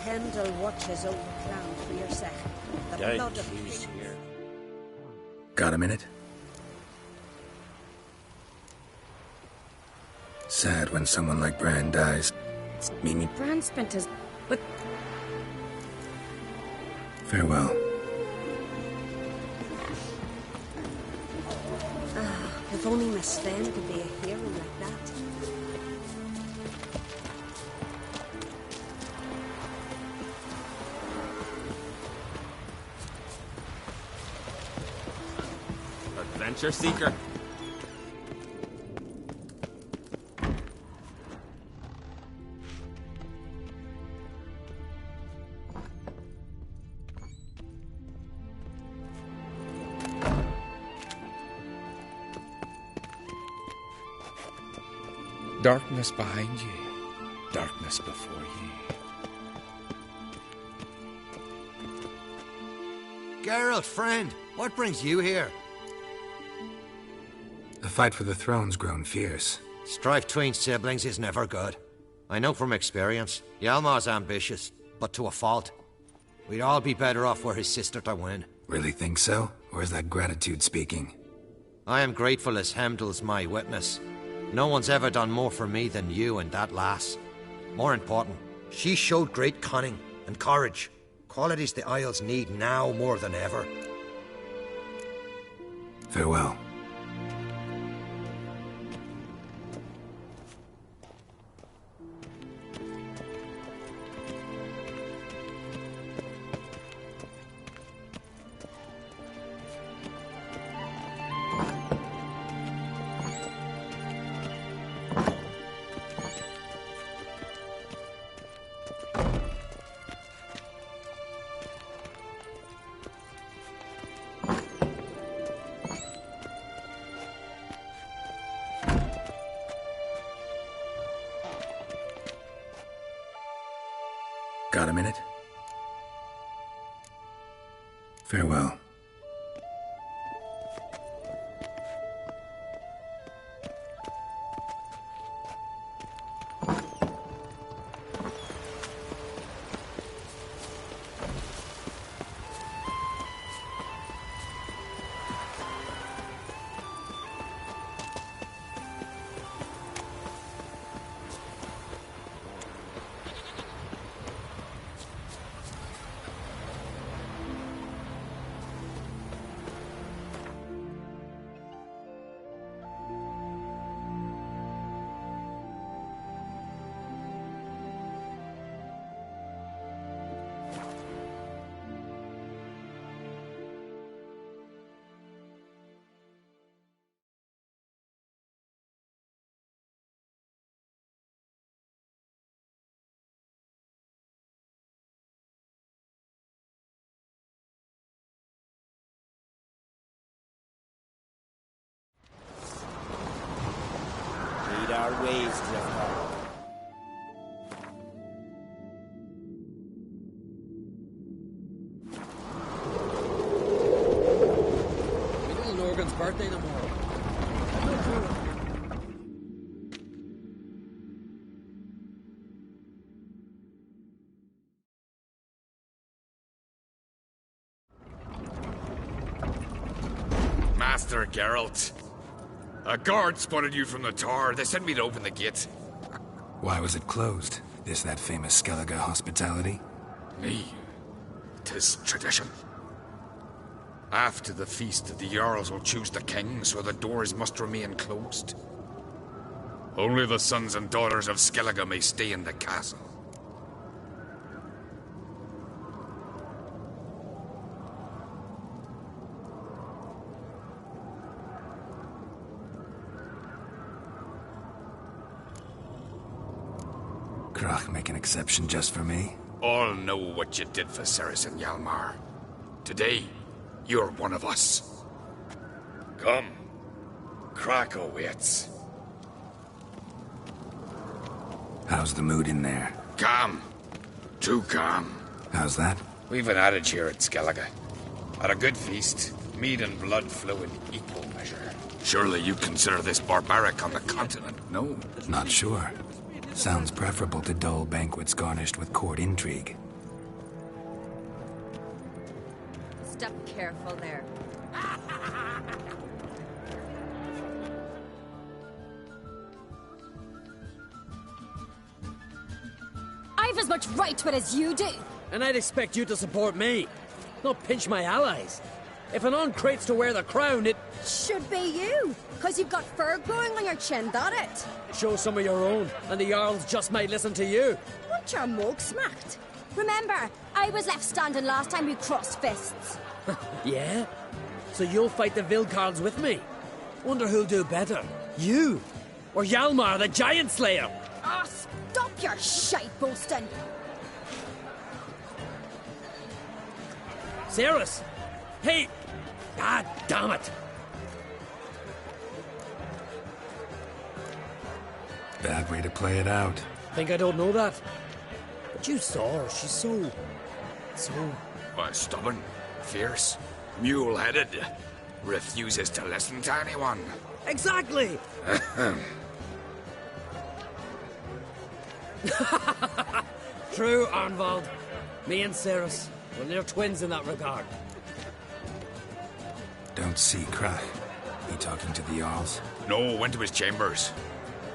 H: Pendle watches over Clown for your second. The blood of kings.
F: Here. Got a minute? Sad when someone like Bran dies. Mimi.
N: Bran spent his... But...
F: Farewell.
H: If only Miss Sven could be a hero like that.
P: Adventure seeker.
K: Darkness behind you, darkness before you.
I: Geralt, friend, what brings you here?
F: The fight for the throne's grown fierce.
I: Strife between siblings is never good. I know from experience. Hjalmar's ambitious, but to a fault. We'd all be better off were his sister to win.
F: Really think so? Or is that gratitude speaking?
I: I am grateful as Hemdall's my witness. No one's ever done more for me than you and that lass. More important, she showed great cunning and courage. Qualities the Isles need now more than ever.
F: Farewell. Got a minute? Farewell.
B: Lead our ways, Drifter.
O: Little Norgan's birthday tomorrow.
K: Master Geralt. A guard spotted you from the tower. They sent me to open the gate.
F: Why was it closed? Is that famous Skellige hospitality?
K: Me. 'Tis tradition. After the feast, the Jarls will choose the king, so the doors must remain closed. Only the sons and daughters of Skellige may stay in the castle.
F: Krach make an exception just for me?
K: All know what you did for Ceres and Hjalmar. Today, you're one of us. Come. Krach awaits.
F: How's the mood in there?
K: Calm. Too calm.
F: How's that?
K: We've an adage here at Skellige. At a good feast, mead and blood flow in equal measure. Surely you consider this barbaric on the continent, no?
F: Not sure. Sounds preferable to dull banquets garnished with court intrigue.
H: Step careful there.
C: I've as much right to it as you do.
O: And I'd expect you to support me, not pinch my allies. If an uncrate's to wear the crown, it
C: Should be you, because you've got fur growing on your chin, that it?
O: show some of your own, and the Jarls just might listen to you.
C: Want your mug smacked? Remember, I was left standing last time we crossed fists.
O: Yeah? So you'll fight the Vilcards with me? Wonder who'll do better, you or Hjalmar the Giant Slayer?
C: Ah, stop your shite boasting.
O: Ceres! Hey! God damn it!
F: Bad way to play it out.
O: Think I don't know that? But you saw her. She's so...
K: Why, stubborn, fierce, mule-headed. Refuses to listen to anyone.
O: Exactly! True, Arnvald. Me and Ceres, well, they're twins in that regard.
F: Don't see Krach. He talking to the Jarls?
K: No, went to his chambers.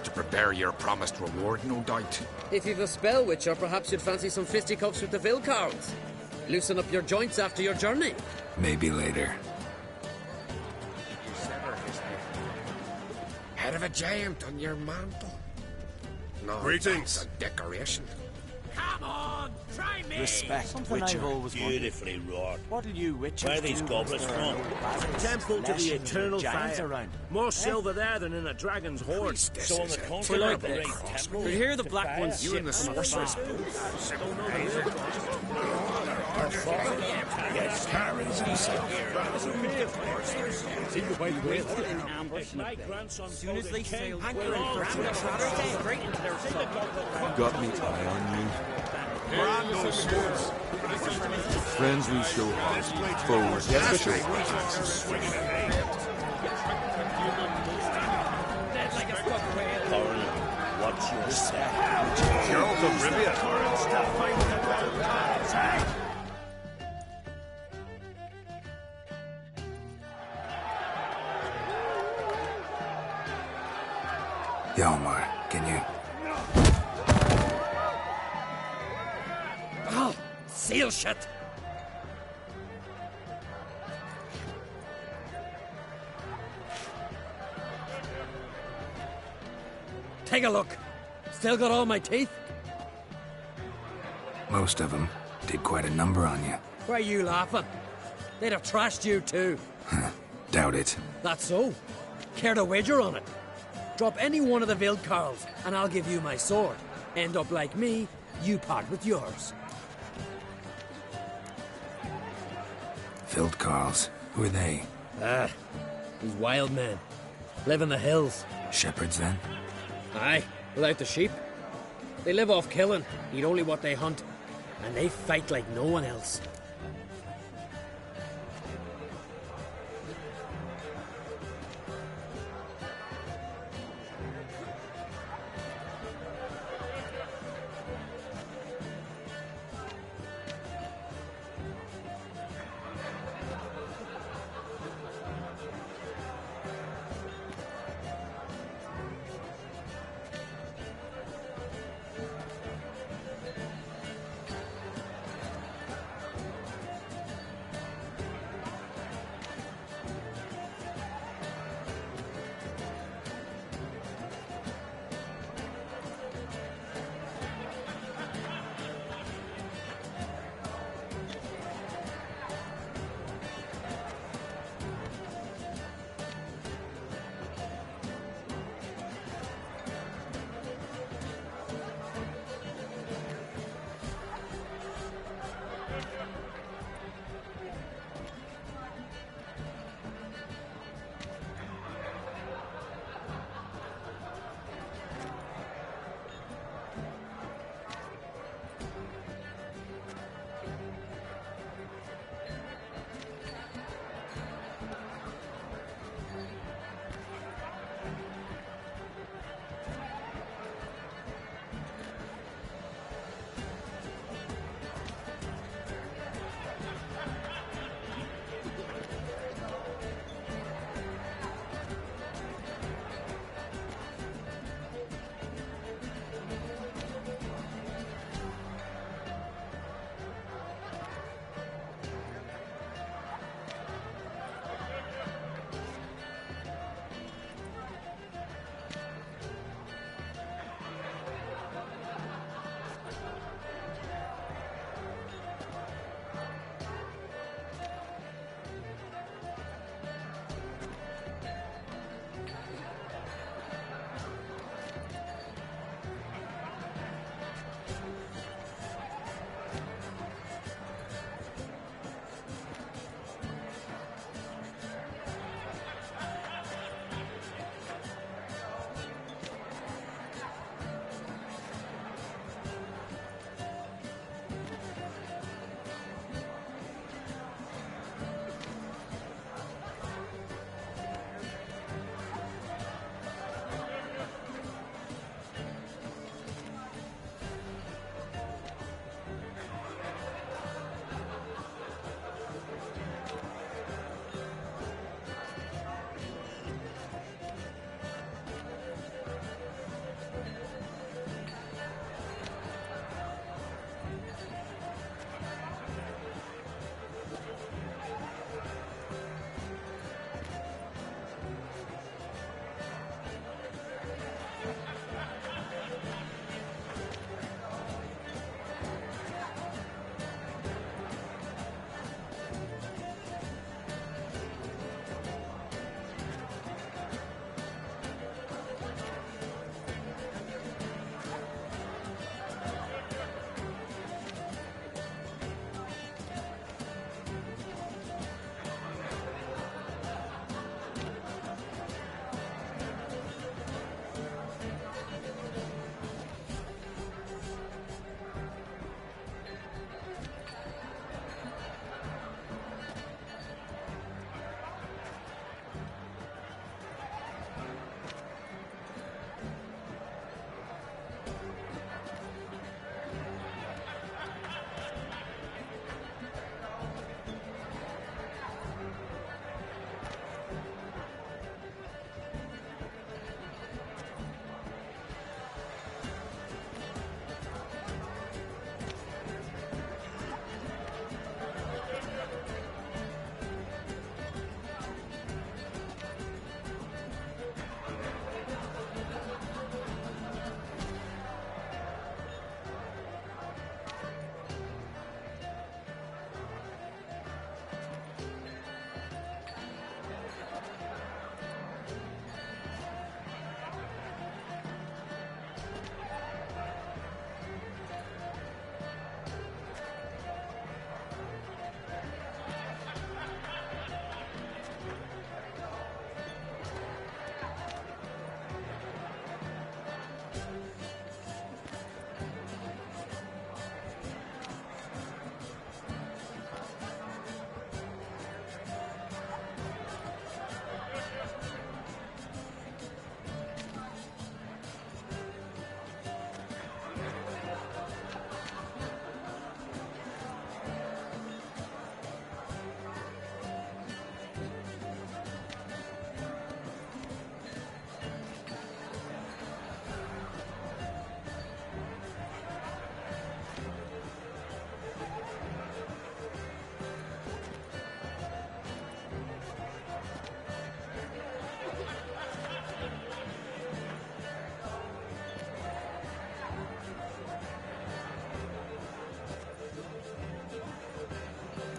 K: To prepare your promised reward, no doubt.
O: If you've a spell witcher, perhaps you'd fancy some fisticuffs with the Vilcards. Loosen up your joints after your journey.
F: Maybe later.
K: Head of a giant on your mantle. No,
E: Greetings.
K: that's a decoration.
O: Come on, try me!
B: Respect,
Q: Something
B: Witcher.
Q: I've always wondered. Beautifully wrought.
B: What'll you Witchers
Q: Where are these
B: do
Q: goblets
B: if there are
Q: from?
B: no basilisk,
Q: Temple to the
B: fleshing
Q: eternal
B: giants
Q: fire.
B: around?
Q: More silver there than in a dragon's hoard. So on the continent, the great temple.
O: We hear the Black Ones
K: You and the
O: ship from
K: sorceress
O: afar.
Q: Yes, carries himself. My grandson soon as they sail,
B: Got me eye on you.
E: Friends we show heart, foes we show
Q: What's your step? Geralt of Rivia. Stop fighting the battle cards, eh?
F: Hjalmar, can you...
O: Oh, seal shut! Take a look. Still got all my teeth?
F: Most of them did quite a number on you.
O: Why are you laughing? They'd have trashed you too.
F: Doubt it.
O: That's so. Care to wager on it? Drop any one of the Vildkarls, and I'll give you my sword. End up like me, you part with yours.
F: Vildkarls, who are they?
O: Ah, these wild men. Live in the hills.
F: Shepherds, then?
O: Aye, without the sheep. They live off killing, eat only what they hunt, and they fight like no one else.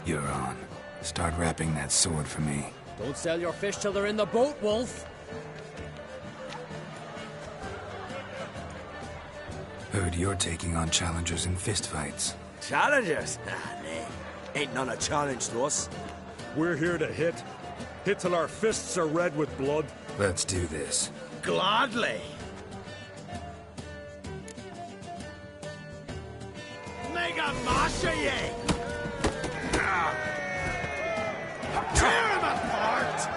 F: You're on. Start wrapping that sword for me.
O: Don't sell your fish till they're in the boat, Wolf.
F: Heard you're taking on challengers in fistfights.
Q: Challengers? Ah, nay. Ain't none a challenge to us.
E: We're here to hit. Hit till our fists are red with blood.
F: Let's do this.
Q: Gladly. Mega Masha ye! Tear him apart!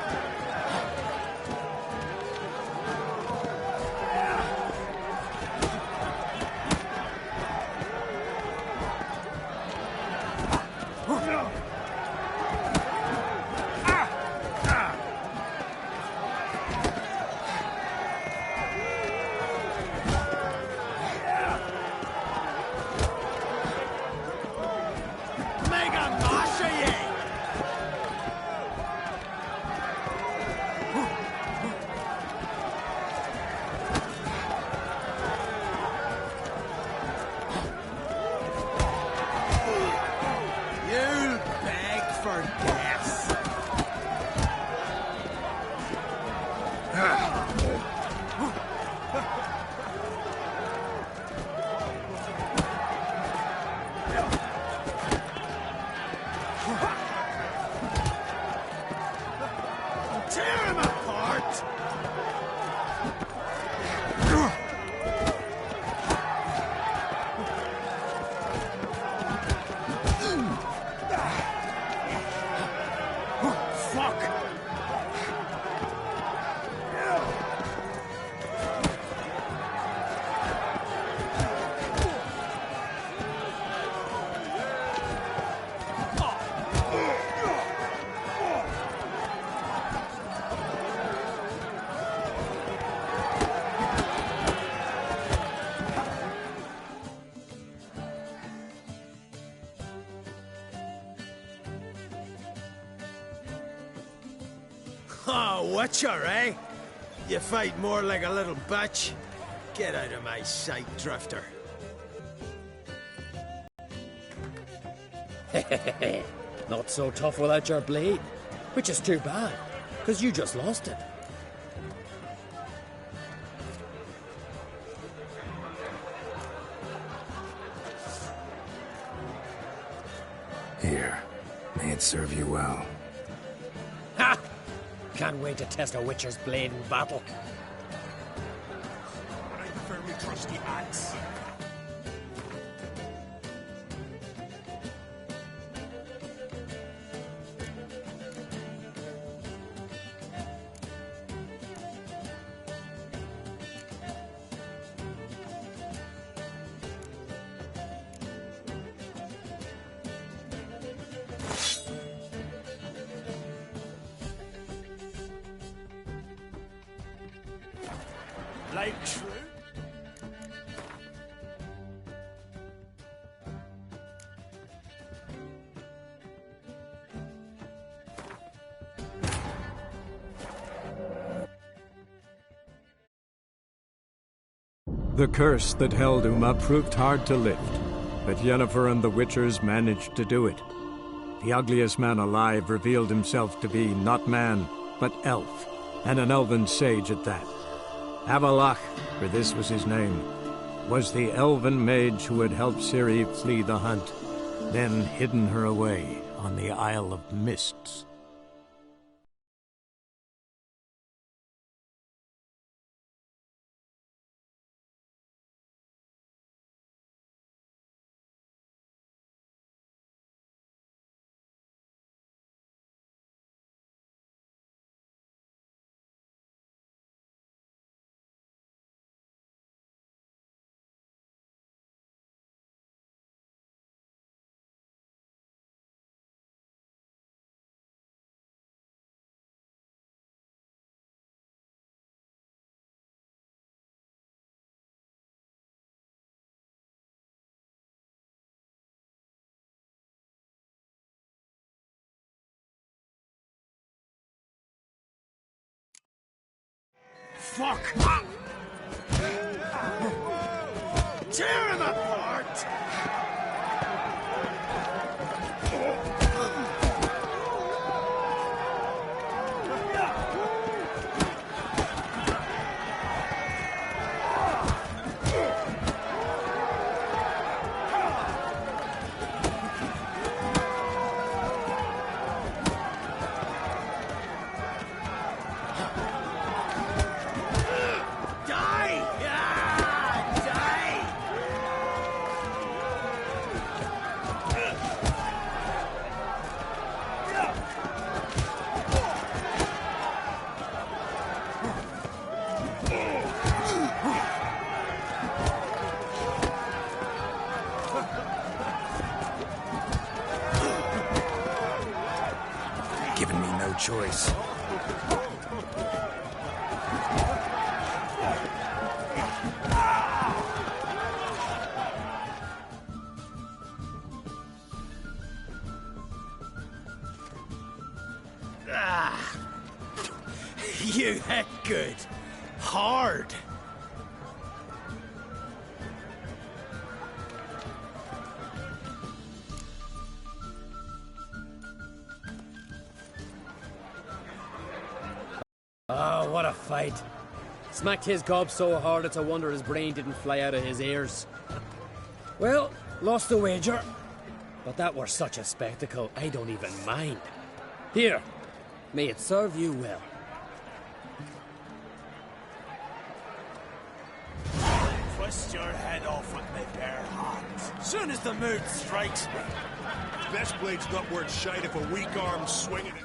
Q: Mega Masha ye! You'll beg for death. Tear him apart! Fuck! Oh, Witcher, eh? You fight more like a little bitch. Get out of my sight, Drifter.
O: Not so tough without your blade. Which is too bad, because you just lost it.
F: Here. May it serve you well.
O: Ha! Can't wait to test a Witcher's blade in battle.
Q: I prefer me trusty axe. Like true?
A: The curse that held Uma proved hard to lift, but Yennefer and the Witchers managed to do it. The ugliest man alive revealed himself to be not man, but elf, and an elven sage at that. Avalach, for this was his name, was the elven mage who had helped Ciri flee the hunt, then hidden her away on the Isle of Mists.
Q: Fuck! Tear him apart!
F: choice.
Q: You hit good. Hard.
O: Oh, what a fight. Smacked his gob so hard it's a wonder his brain didn't fly out of his ears. Well, lost the wager. But that were such a spectacle, I don't even mind. Here, may it serve you well.
Q: Twist your head off with my bare hands. Soon as the mood strikes me.
R: Best blade's not worth shite if a weak arm's swinging it.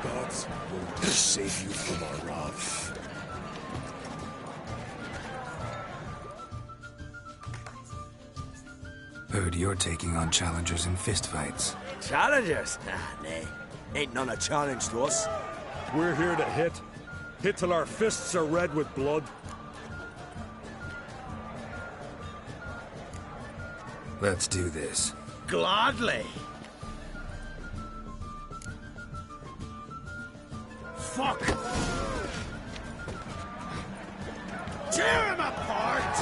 R: Gods will save you from our wrath.
F: Heard you're taking on challengers in fistfights.
Q: Challengers? Ah, nay. Ain't none a challenge to us.
E: We're here to hit. Hit till our fists are red with blood.
F: Let's do this.
Q: Gladly. Fuck! Tear him apart!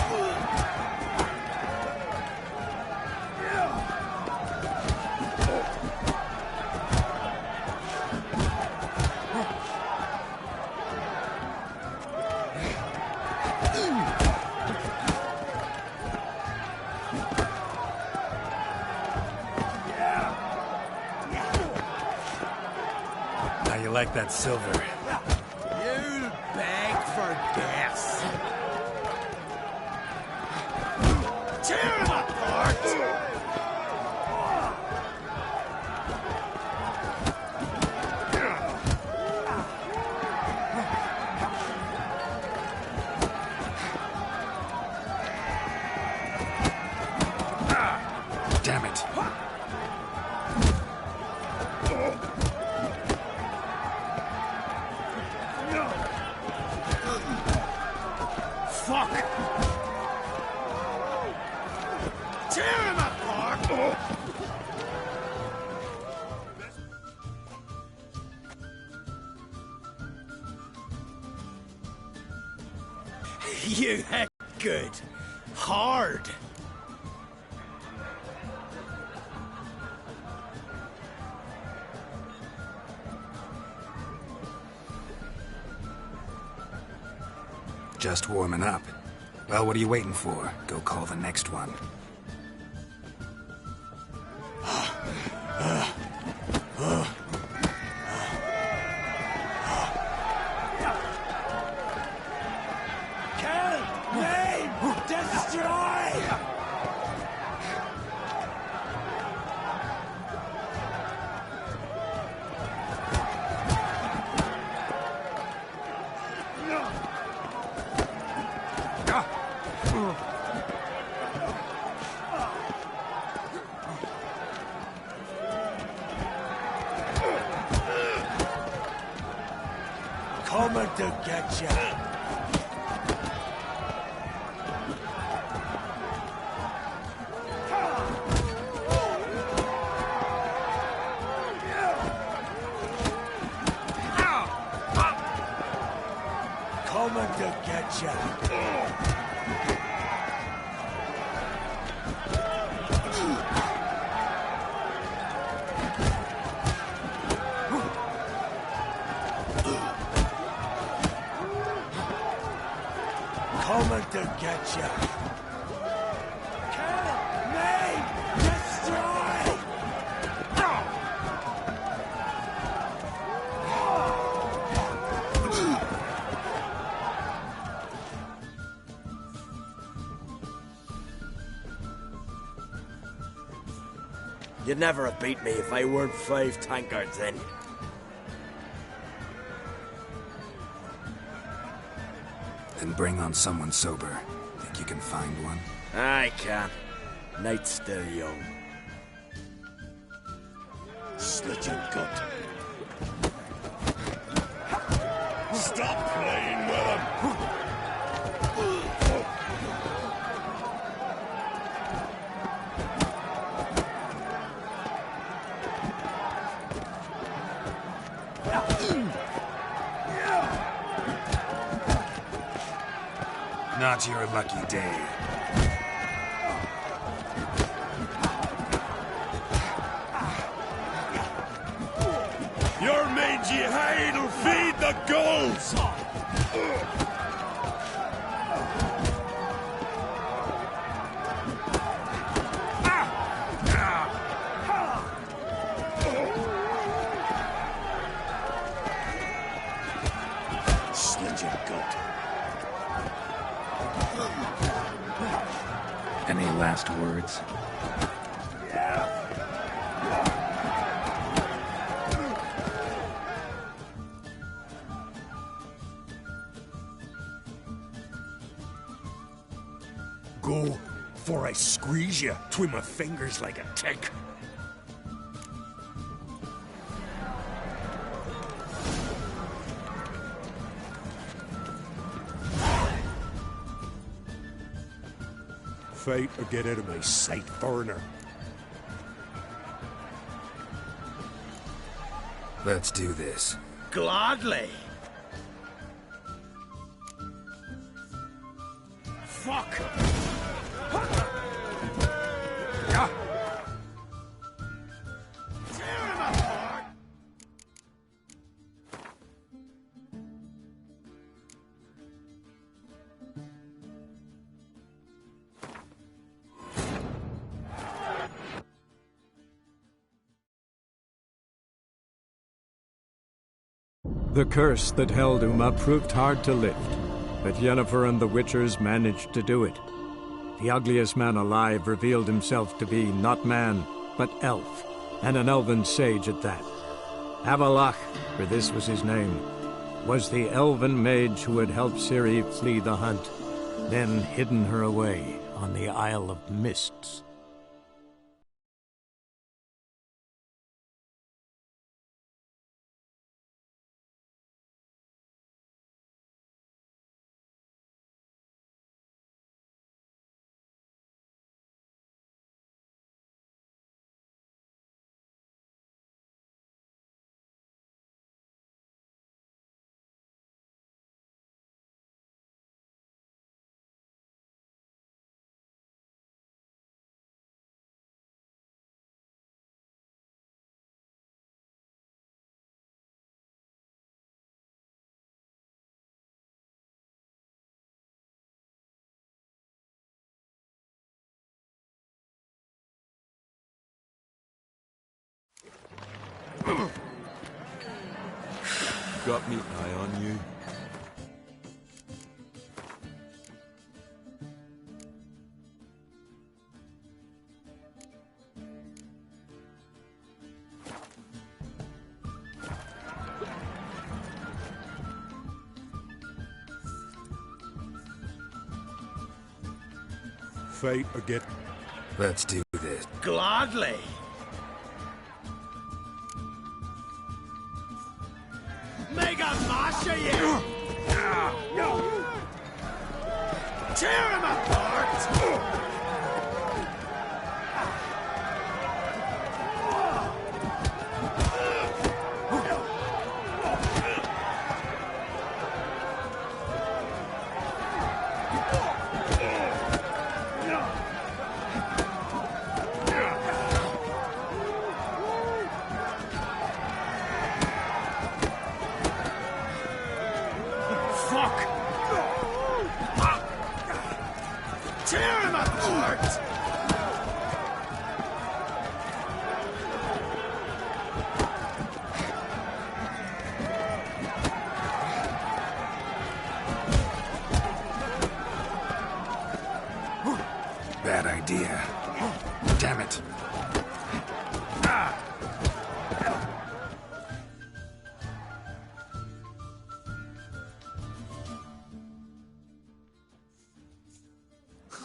F: How you like that silver?
Q: You'll beg for gas. Tear him apart!
F: Damn it.
Q: Fuck! Tear him apart! You hit good. Hard.
F: Just warming up. Well, what are you waiting for? Go call the next one.
Q: Kill! Maim! Destroy! Coming to get ya. Coming to get ya. Coming to get ya. Kill! Maim! Destroy! You'd never have beat me if I weren't 5 tankards in.
F: Then bring on someone sober. Think you can find one?
Q: I can. Night's still young.
R: Slit your gut. Stop playing with him!
F: Not your lucky day.
R: Your mangy hide'll feed the gulls! Slit your gut.
F: Any last words?
R: Go, for I squeeze you between my fingers like a tick. Fight or get out of my sight, foreigner.
F: Let's do this.
Q: Gladly.
R: Fuck!
A: The curse that held Uma proved hard to lift, but Yennefer and the Witchers managed to do it. The ugliest man alive revealed himself to be not man, but elf, and an elven sage at that. Avalach, for this was his name, was the elven mage who had helped Ciri flee the hunt, then hidden her away on the Isle of Mists.
E: Got me eye on you.
R: Fight or get...
F: Let's do this.
Q: Gladly. Make a mash of you! Tear him apart! Tear him apart!
F: Bad idea. Damn it.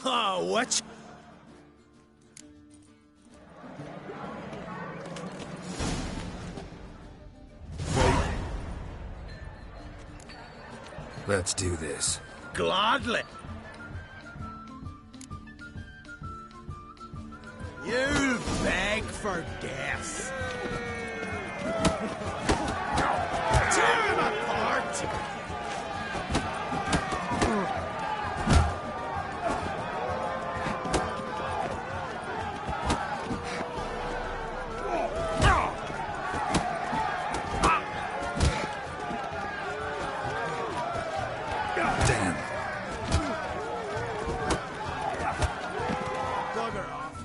Q: Oh, what?
F: Let's do this.
Q: Gladly. You'll beg for death. Tear him apart!
F: Damn.
Q: Bugger off.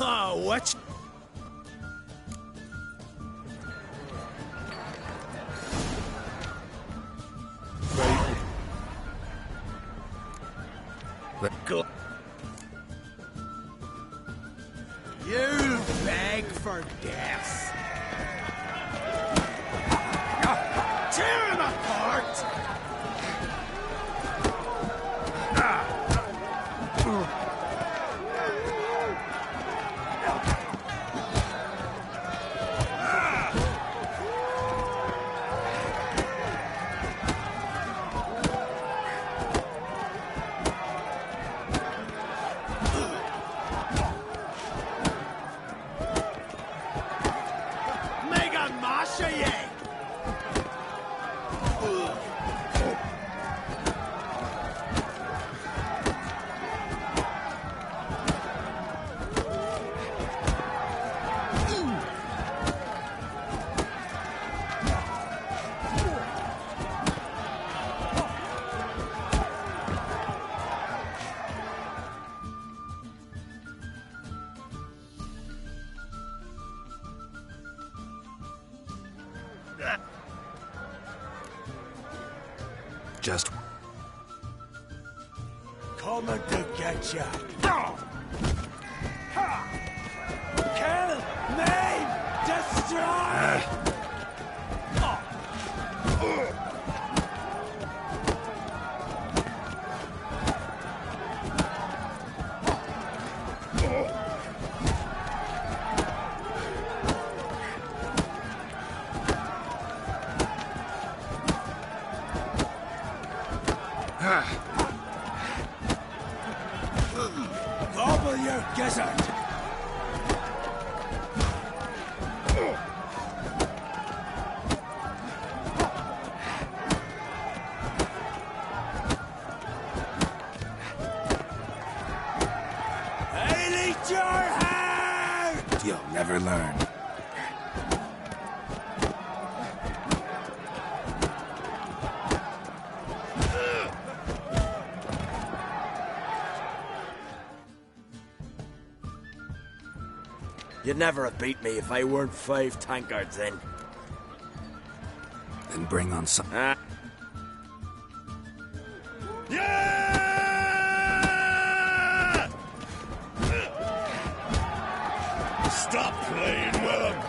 Q: Oh, what?
F: Go.
Q: You'll beg for death. Tear him apart! Mega Masha ye!
F: Just
Q: Coming to get ya. Kill, maim, destroy! Gobble your gizzard! I'll eat your heart!
F: you'll never learn.
B: You'd never have beat me if I weren't 5 tankards in.
F: Then bring on some.
R: Stop playing with him!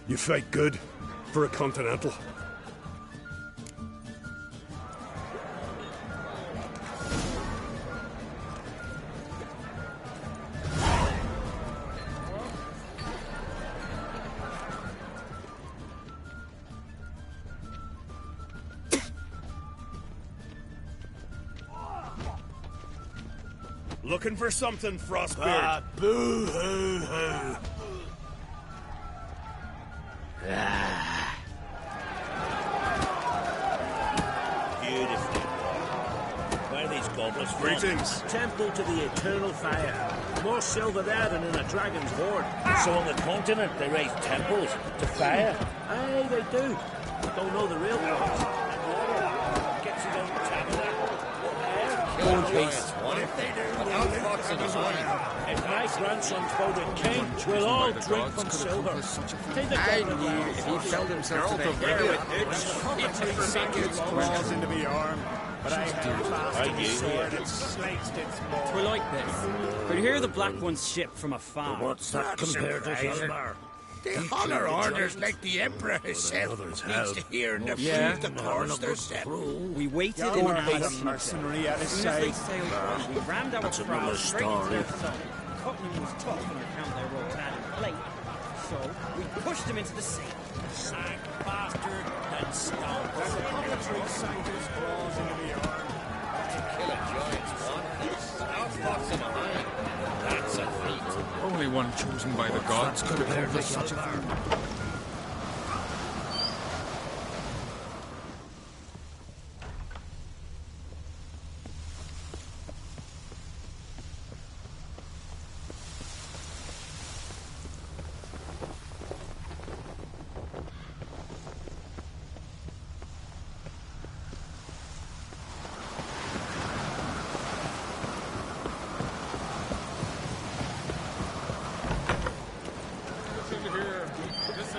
R: You fight good for a continental. Looking for something, Frostbeard?
Q: Boo-hoo-hoo.
S: Beautifully. Where are these goblets from?
R: Greetings.
S: Temple to the eternal fire. More silver there than in a dragon's hoard. So on the continent they raise temples to fire? Aye, they do. Don't know the real ones. Gets his own tabernacle.
O: own peace.
S: If my grandson's voted king, we'll all drink from silver.
D: I knew if he felt himself to the hair,
T: It sank its claws into the arm, but I held fast to the sword and sliced its maw.
U: We're like this. Could hear the Black One's ship from afar.
S: What's that compared to Hjalmar?
K: They holler orders like the Emperor himself needs to hear and approve the course they're set.
U: We waited in
T: Hjalmar
U: our
T: had a
U: base.
T: mercenary at his
U: As soon as they
T: side.
U: sailed on, we rammed our
S: That's
U: prows
S: another
U: straight into their
S: story.
U: sun. Cutting was tough on account they were bad and plate. So we pushed them into the sea.
T: Sank faster than stones. The cockatrice sank its claws into the arm.
L: Kill a giant's one. Our fox in a mine. That's a feat.
K: Only one chosen by the gods could have accomplished such a thing.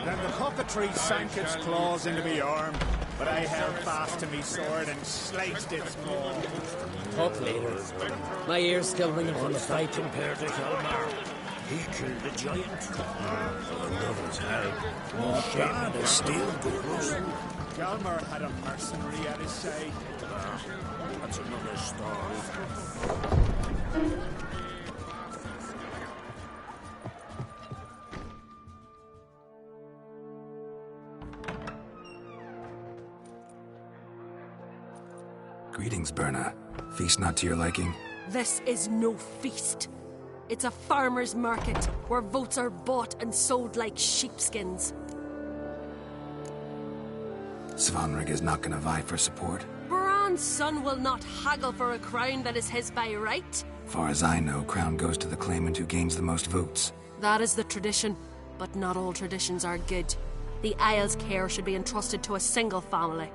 T: Then the cockatrice sank its claws into me arm, but I held fast to me sword and sliced its maw.
O: Talk later. My ears still ringing from the fight.
S: Compared to Hjalmar, he killed the giant. For another's help. More bad as steel doors.
T: Hjalmar had a mercenary at his side.
S: That's another story.
F: Greetings, Berna. Feast not to your liking?
V: This is no feast. It's a farmer's market where votes are bought and sold like sheepskins.
F: Svanrig is not gonna vie for support.
V: Bran's son will not haggle for a crown that is his by right.
F: Far as I know, crown goes to the claimant who gains the most votes.
V: That is the tradition, but not all traditions are good. The Isle's care should be entrusted to a single family.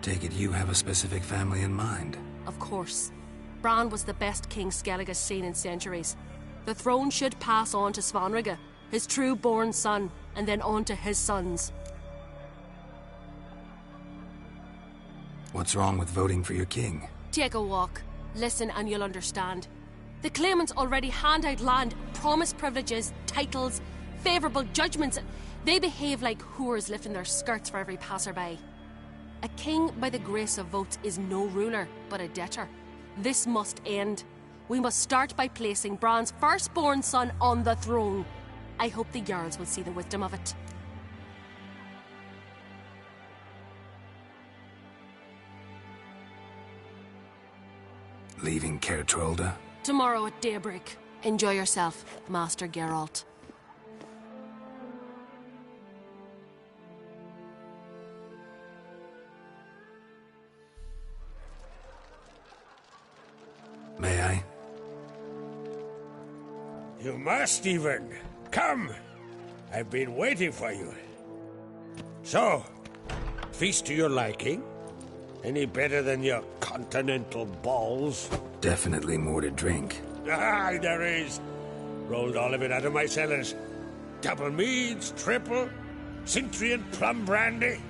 F: Take it you have a specific family in mind.
V: Of course. Bran was the best king Skellig has seen in centuries. The throne should pass on to Svanrige, his true-born son, and then on to his sons.
F: What's wrong with voting for your king?
V: Take a walk. Listen and you'll understand. The claimants already hand out land, promise privileges, titles, favourable judgments. They behave like whores lifting their skirts for every passerby. A king by the grace of votes is no ruler, but a debtor. This must end. We must start by placing Bran's firstborn son on the throne. I hope the Jarls will see the wisdom of it.
F: Leaving Caer Trolda?
V: Tomorrow at daybreak. Enjoy yourself, Master Geralt.
F: May I?
S: You must even. Come! I've been waiting for you. So, feast to your liking? Any better than your continental balls?
F: Definitely more to drink.
S: Aye, there is. Rolled all of it out of my cellars. Double meads, triple, Cintrian plum brandy,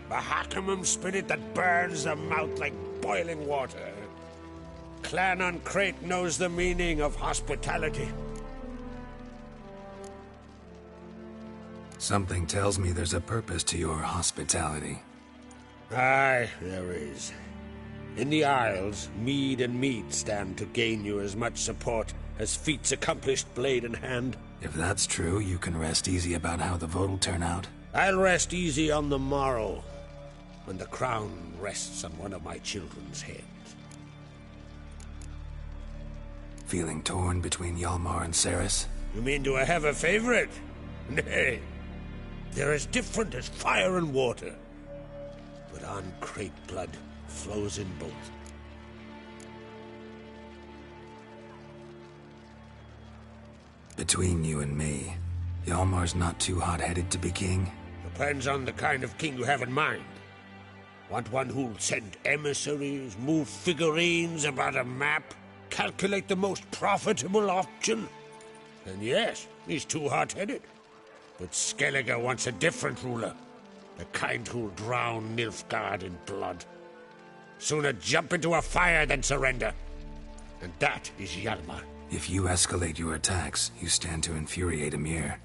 S: Mahakimum spirit that burns the mouth like boiling water. Clan on Crate knows the meaning of hospitality.
F: Something tells me there's a purpose to your hospitality.
S: Aye, there is. In the Isles, mead and meat stand to gain you as much support as feats accomplished blade in hand.
F: If that's true, you can rest easy about how the vote'll turn out.
S: I'll rest easy on the morrow, when the crown rests on one of my children's heads.
F: Feeling torn between Hjalmar and Cerys?
S: You mean do I have a favorite? Nay. They're as different as fire and water. But on Crate blood flows in both.
F: Between you and me, Hjalmar's not too hot-headed to be king.
S: Depends on the kind of king you have in mind. Want one who'll send emissaries, move figurines about a map, calculate the most profitable option? Then yes, he's too hot-headed. But Skellige wants a different ruler. The kind who'll drown Nilfgaard in blood. Sooner jump into a fire than surrender. And that is Hjalmar.
F: If you escalate your attacks, you stand to infuriate Emir.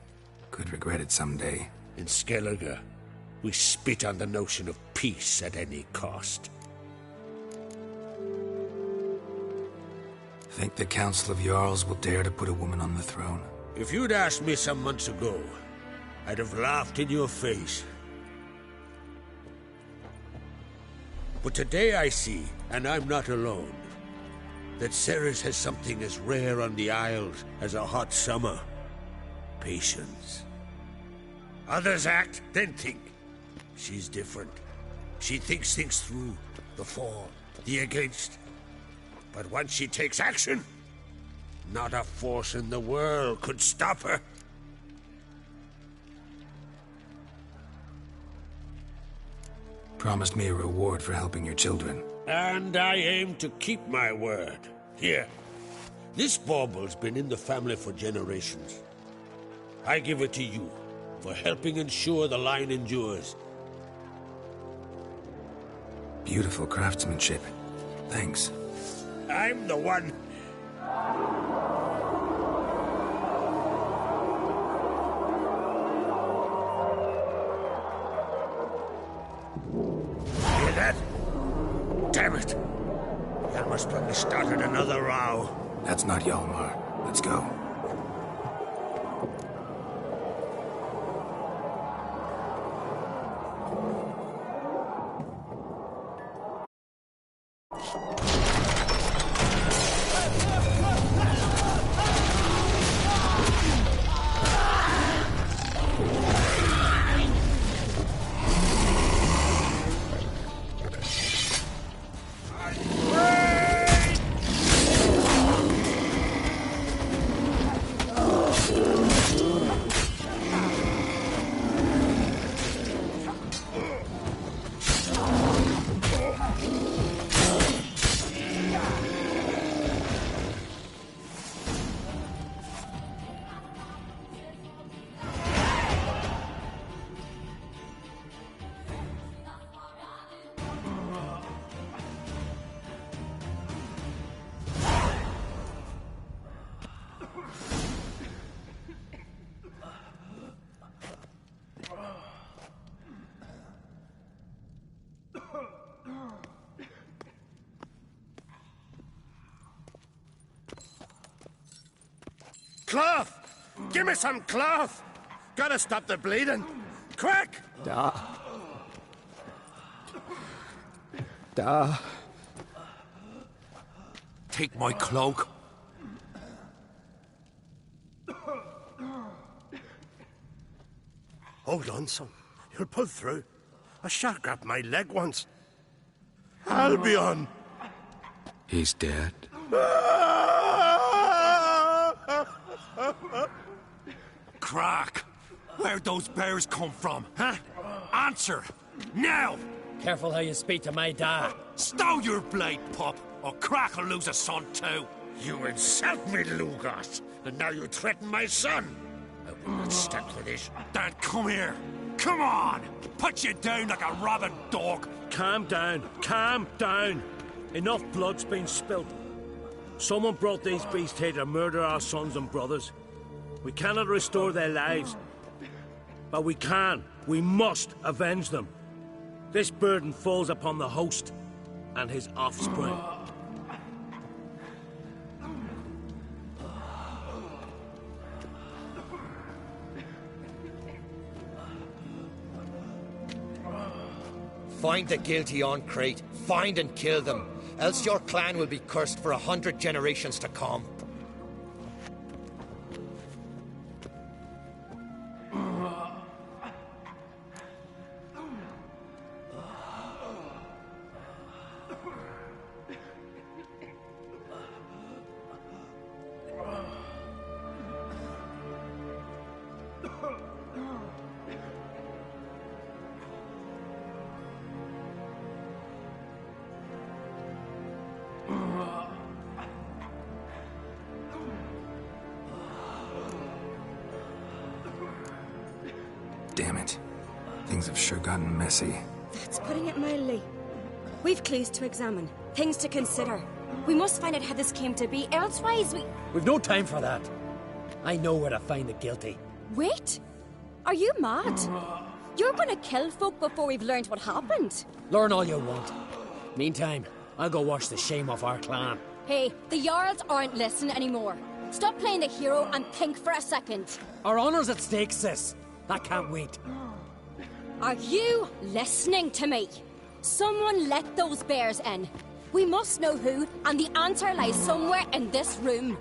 F: Could regret it someday.
S: In Skellige, we spit on the notion of peace at any cost.
F: Think the Council of Jarls will dare to put a woman on the throne?
S: If you'd asked me some months ago, I'd have laughed in your face. But today I see, and I'm not alone, that Ceres has something as rare on the Isles as a hot summer. Patience. Others act, then think. She's different. She thinks things through. The for, the against. But once she takes action, not a force in the world could stop her.
F: Promised me a reward for helping your children.
S: And I aim to keep my word. Here. This bauble's been in the family for generations. I give it to you for helping ensure the line endures.
F: Beautiful craftsmanship. Thanks.
S: I'm the one. Hear that? Damn it! Hjalmar's probably started another row.
F: That's not Hjalmar. Let's go.
R: Cloth! Give me some cloth! Gotta stop the bleeding. Quick!
G: Da.
R: Take my cloak. Hold on, son. You'll pull through. A shark grabbed my leg once. Albion!
F: He's dead.
R: Crack! Where'd those bears come from, huh? Answer! Now!
O: Careful how you speak to my dad.
R: Stow your blade, pup, or Crack'll lose a son too.
S: You insult me, Lugas, and now you threaten my son. I will not stand for this.
R: Dan, come here. Come on! Put you down like a rabid dog.
J: Calm down. Calm down. Enough blood's been spilt. Someone brought these beasts here to murder our sons and brothers. We cannot restore their lives. But we can. We must avenge them. This burden falls upon the host and his offspring.
I: Find the guilty on Crate. Find and kill them. Else your clan will be cursed for 100 generations to come.
F: Damn it. Things have sure gotten messy.
N: That's putting it mildly. We've clues to examine, things to consider. We must find out how this came to be, elsewise
O: We've no time for that. I know where to find the guilty.
N: Wait! Are you mad? You're gonna kill folk before we've learned what happened.
O: Learn all you want. Meantime, I'll go wash the shame off our clan.
N: Hey, the Jarls aren't listening anymore. Stop playing the hero and think for a second.
O: Our honour's at stake, sis. That can't wait.
N: Are you listening to me? Someone let those bears in. We must know who, and the answer lies somewhere in this room.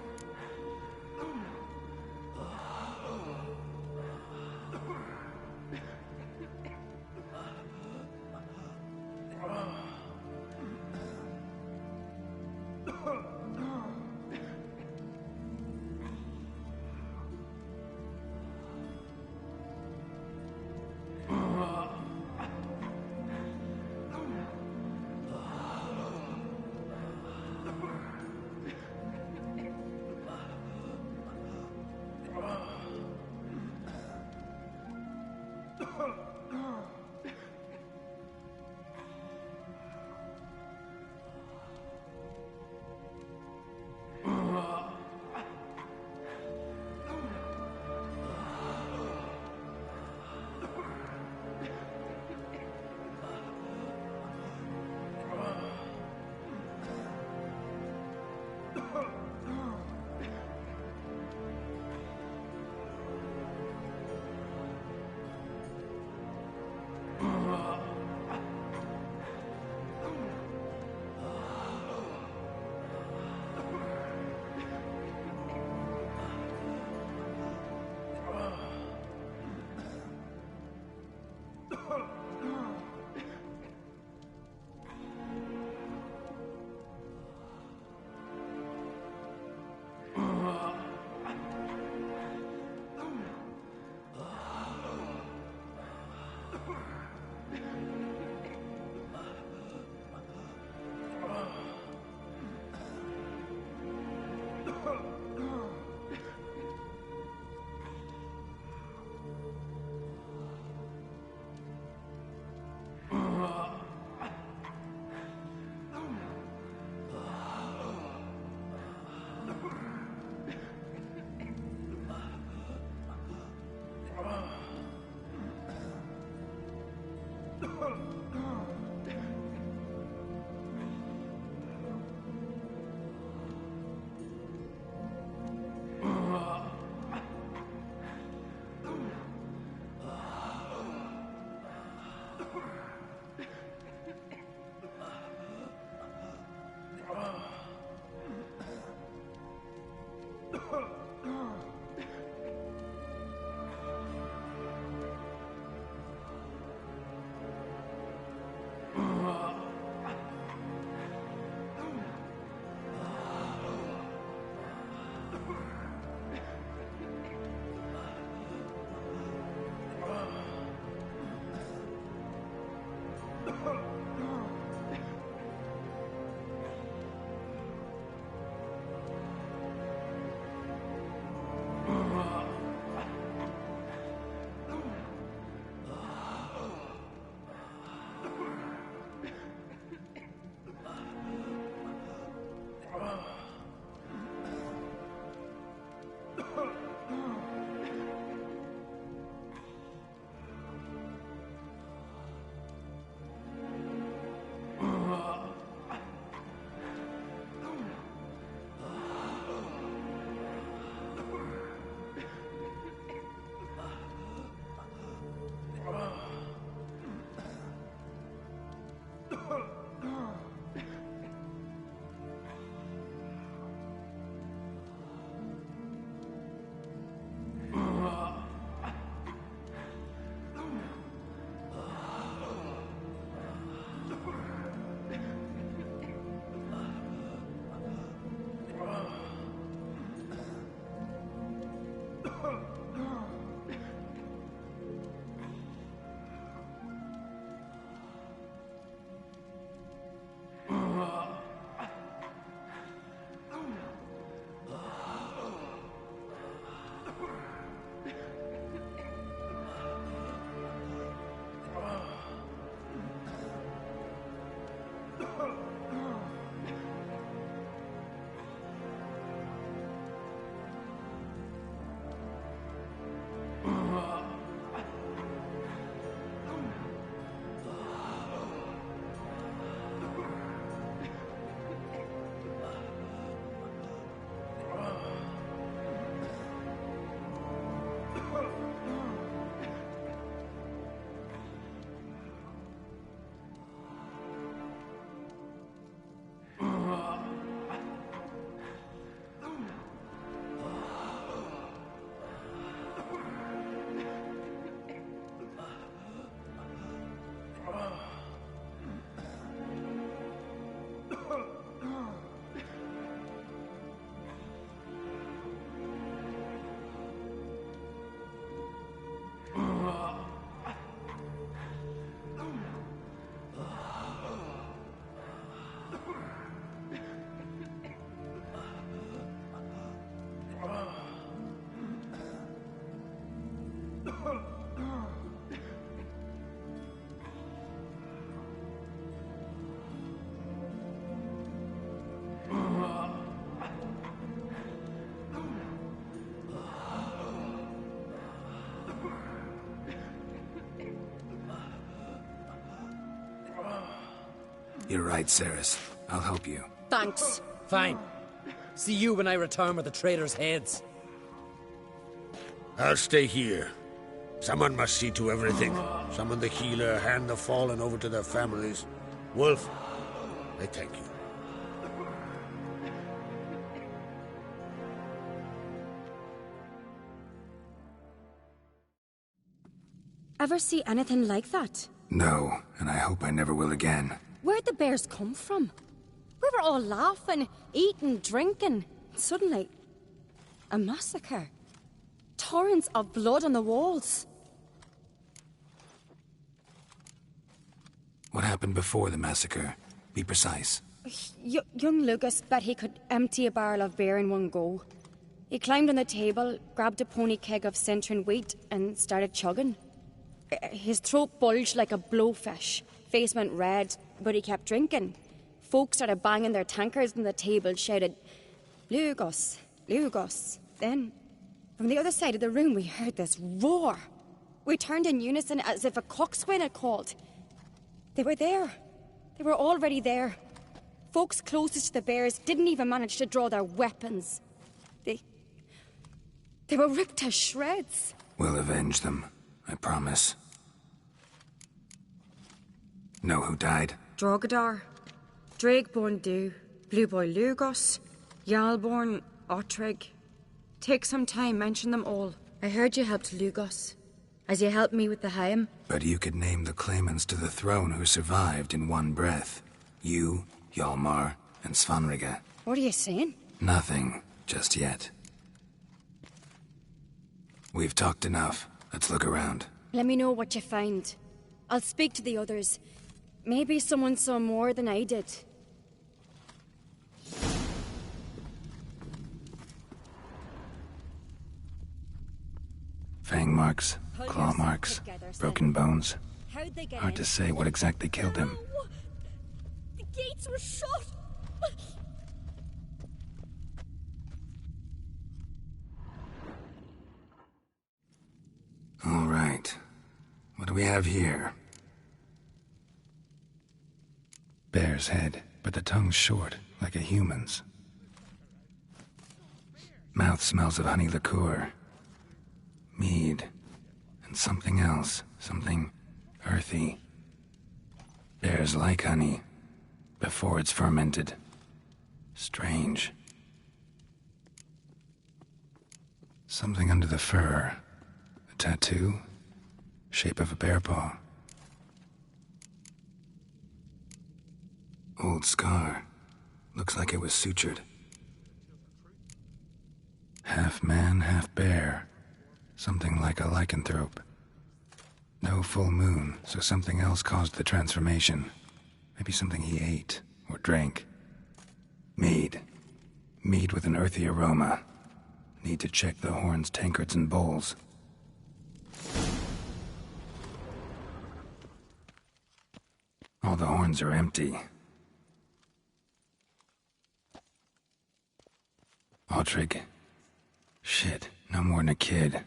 F: You're right, Ceres. I'll help you.
N: Thanks.
O: Fine. See you when I return with the traitors' heads.
S: I'll stay here. Someone must see to everything. Summon the healer, hand the fallen over to their families. Wolf, I thank you.
N: Ever see anything like that?
F: No, and I hope I never will again.
N: Where'd the bears come from? We were all laughing, eating, drinking. Suddenly, a massacre. Torrents of blood on the walls.
F: What happened before the massacre? Be precise.
N: Young Lucas bet he could empty a barrel of beer in one go. He climbed on the table, grabbed a pony keg of centurion wheat, and started chugging. His throat bulged like a blowfish. Face went red, but he kept drinking. Folks started banging their tankards on the table, shouted, "Lugos, Lugos." Then, from the other side of the room, we heard this roar. We turned in unison as if a coxswain had called. They were there. They were already there. Folks closest to the bears didn't even manage to draw their weapons. They were ripped to shreds.
F: We'll avenge them, I promise. Know who died?
N: Drogadar, Drakeborn Du, Blue Boy Lugos, Jarlborn, Ottrig. Take some time, mention them all. I heard you helped Lugos, as you helped me with the Haim.
F: But you could name the claimants to the throne who survived in one breath. You, Hjalmar, and Svanrige.
N: What are you saying?
F: Nothing, just yet. We've talked enough. Let's look around.
N: Let me know what you find. I'll speak to the others. Maybe someone saw more than I did.
F: Fang marks, claw marks, broken bones.
N: How'd they get
F: Hard to say what exactly killed him.
C: The gates were shut.
F: All right. What do we have here? Bear's head, but the tongue's short, like a human's. Mouth smells of honey liqueur. Mead. And something else. Something earthy. Bears like honey. Before it's fermented. Strange. Something under the fur. A tattoo? Shape of a bear paw. Old scar. Looks like it was sutured. Half man, half bear. Something like a lycanthrope. No full moon, so something else caused the transformation. Maybe something he ate or drank. Mead. Mead with an earthy aroma. Need to check the horns, tankards, and bowls. All the horns are empty. Ottrig. Shit, no more than a kid.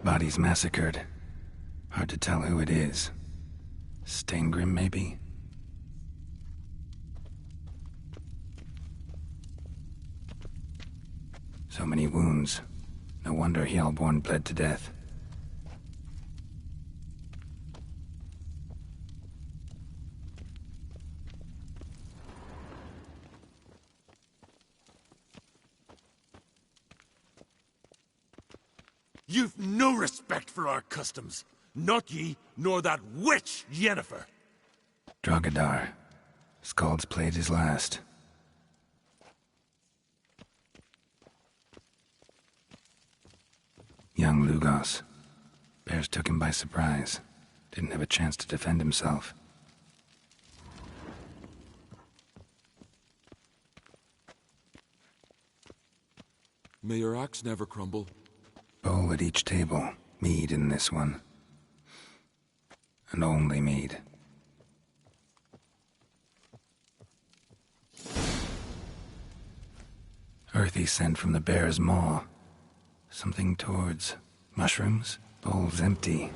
F: Bodies massacred. Hard to tell who it is. Steingrim, maybe? So many wounds. No wonder Hjalborn bled to death.
E: You've no respect for our customs. Not ye, nor that witch, Yennefer.
F: Drogadar. Skald's played his last. Young Lugos. Bears took him by surprise. Didn't have a chance to defend himself.
E: May your axe never crumble.
F: Bowl at each table. Mead in this one. And only mead. Earthy scent from the bear's maw. Something towards mushrooms. Bowl's empty.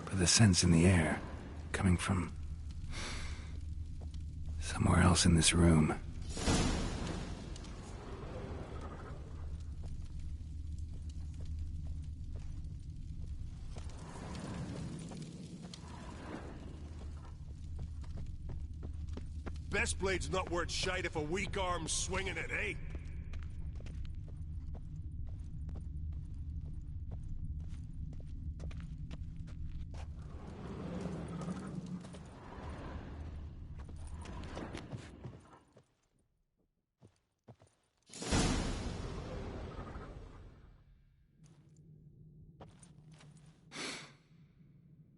F: but the scent's in the air, coming from somewhere else in this room.
R: Best blade's not worth shite if a weak arm's swinging it, eh?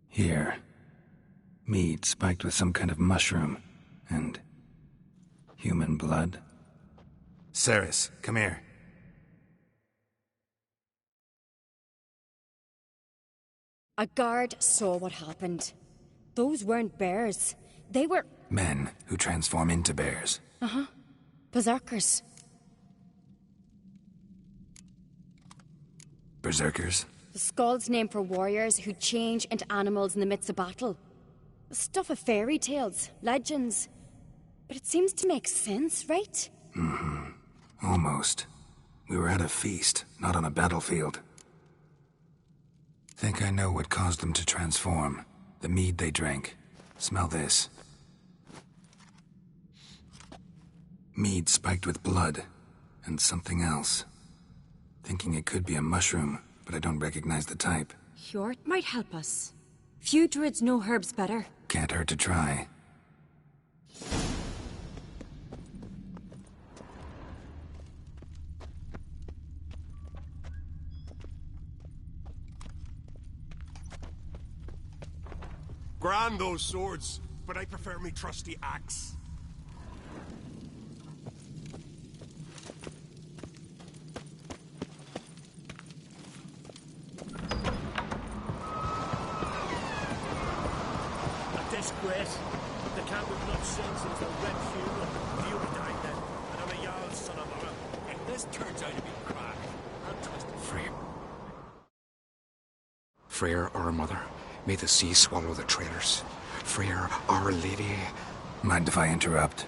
F: Here. Mead spiked with some kind of mushroom. And human blood. Ceres, come here.
N: A guard saw what happened. Those weren't bears. They were...
F: Men who transform into bears.
N: Uh-huh. Berserkers.
F: Berserkers?
N: The Skald's name for warriors who change into animals in the midst of battle. The stuff of fairy tales, legends. But it seems to make sense, right?
F: Mm-hmm. Almost. We were at a feast, not on a battlefield. Think I know what caused them to transform. The mead they drank. Smell this. Mead spiked with blood. And something else. Thinking it could be a mushroom, but I don't recognize the type.
N: Hjort might help us. Few druids know herbs better.
F: Can't hurt to try.
R: Grand those swords, but I prefer me trusty axe.
J: A disgrace. The camp would not sing since the Red Funeral. Fury died then, and I'm a Jarl's son of honor.
K: If this turns out to be crack, I'll trust Freyr. Freyr, our mother. May the sea swallow the traitors. Freyr, Our Lady.
F: Mind if I interrupt?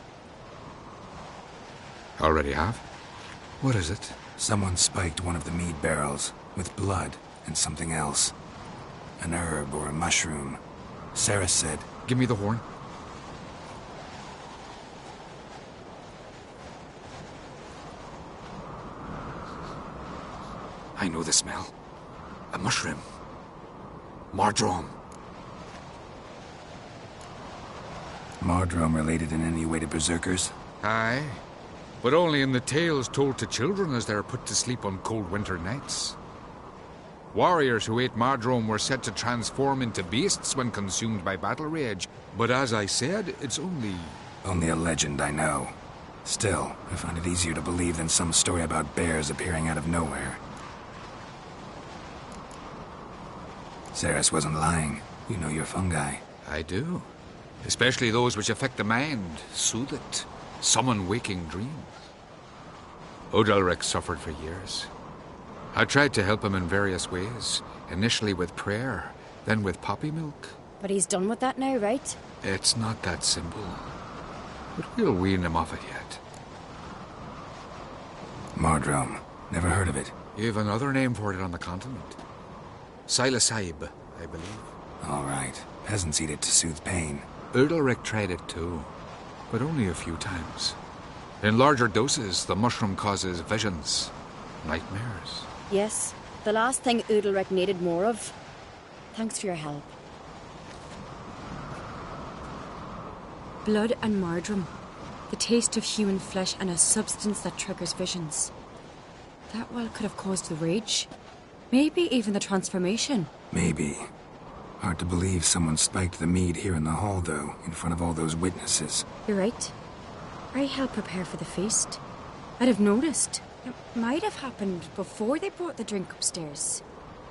K: Already have? What is it?
F: Someone spiked one of the mead barrels with blood and something else. An herb or a mushroom. Ceres said...
K: Give me the horn. I know the smell. A mushroom. Mardrome.
F: Mardrome related in any way to berserkers?
K: Aye, but only in the tales told to children as they're put to sleep on cold winter nights. Warriors who ate Mardrome were said to transform into beasts when consumed by battle rage, but as I said, it's only...
F: Only a legend, I know. Still, I find it easier to believe than some story about bears appearing out of nowhere. Ceres wasn't lying. You know your fungi.
K: I do. Especially those which affect the mind, soothe it, summon waking dreams. Odalric suffered for years. I tried to help him in various ways, initially with prayer, then with poppy milk.
N: But he's done with that now, right?
K: It's not that simple. But we'll wean him off it yet.
F: Mardrome. Never heard of it.
K: You've another name for it on the continent. Silasaib, I believe.
F: All right. Peasants eat it to soothe pain.
K: Udalric tried it too, but only a few times. In larger doses, the mushroom causes visions, nightmares.
N: Yes, the last thing Udalric needed more of. Thanks for your help. Blood and Mardrome. The taste of human flesh and a substance that triggers visions. That well could have caused the rage. Maybe even the transformation.
F: Maybe. Hard to believe someone spiked the mead here in the hall, though, in front of all those witnesses.
N: You're right. I helped prepare for the feast. I'd have noticed. It might have happened before they brought the drink upstairs.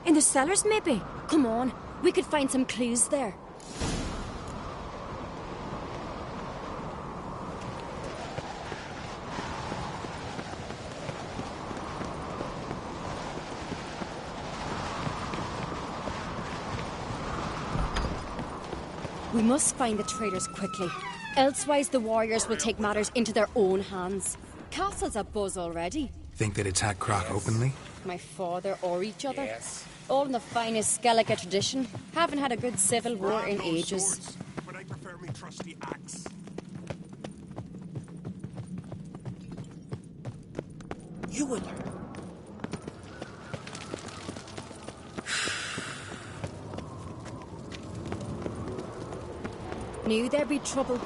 N: In the cellars, maybe. Come on, we could find some clues there. We must find the traitors quickly. Elsewise, the warriors will take matters into their own hands. Castle's a buzz already.
F: Think they'd attack Croc openly?
N: My father or each other. All in the finest Skellige tradition. Haven't had a good civil war in ages.
R: Swords, but I prefer me trusty axe.
B: You would.
N: Knew there'd be trouble.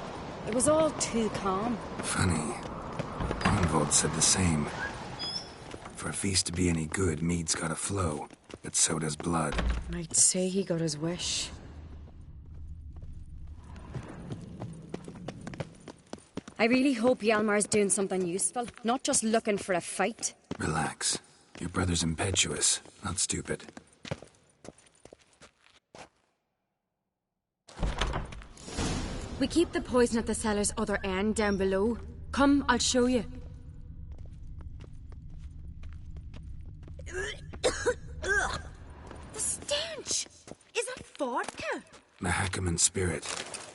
N: It was all too calm.
F: Funny. Arnvold said the same. For a feast to be any good, mead's gotta flow, but so does blood.
N: I'd say he got his wish. I really hope Hjalmar's doing something useful, not just looking for a fight.
F: Relax. Your brother's impetuous, not stupid.
N: We keep the poison at the cellar's other end, down below. Come, I'll show you.
C: The stench! Is that vodka?
F: Mahakaman spirit.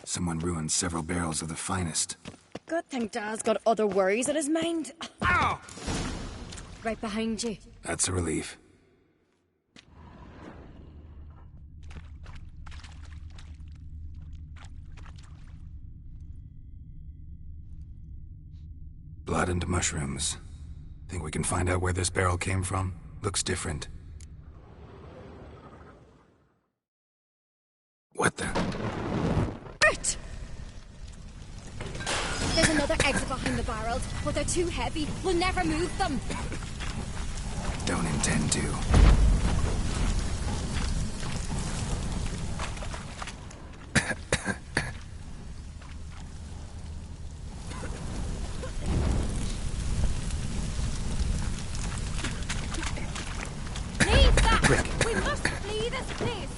F: Someone ruined several barrels of the finest.
N: Good thing Dad's got other worries on his mind. Ow! Right behind you.
F: That's a relief. Blood and mushrooms. Think we can find out where this barrel came from? Looks different. What the?
N: Bert! There's another exit behind the barrels, but they're too heavy. We'll never move them.
F: Don't intend to.
C: Leave that! We must flee this place!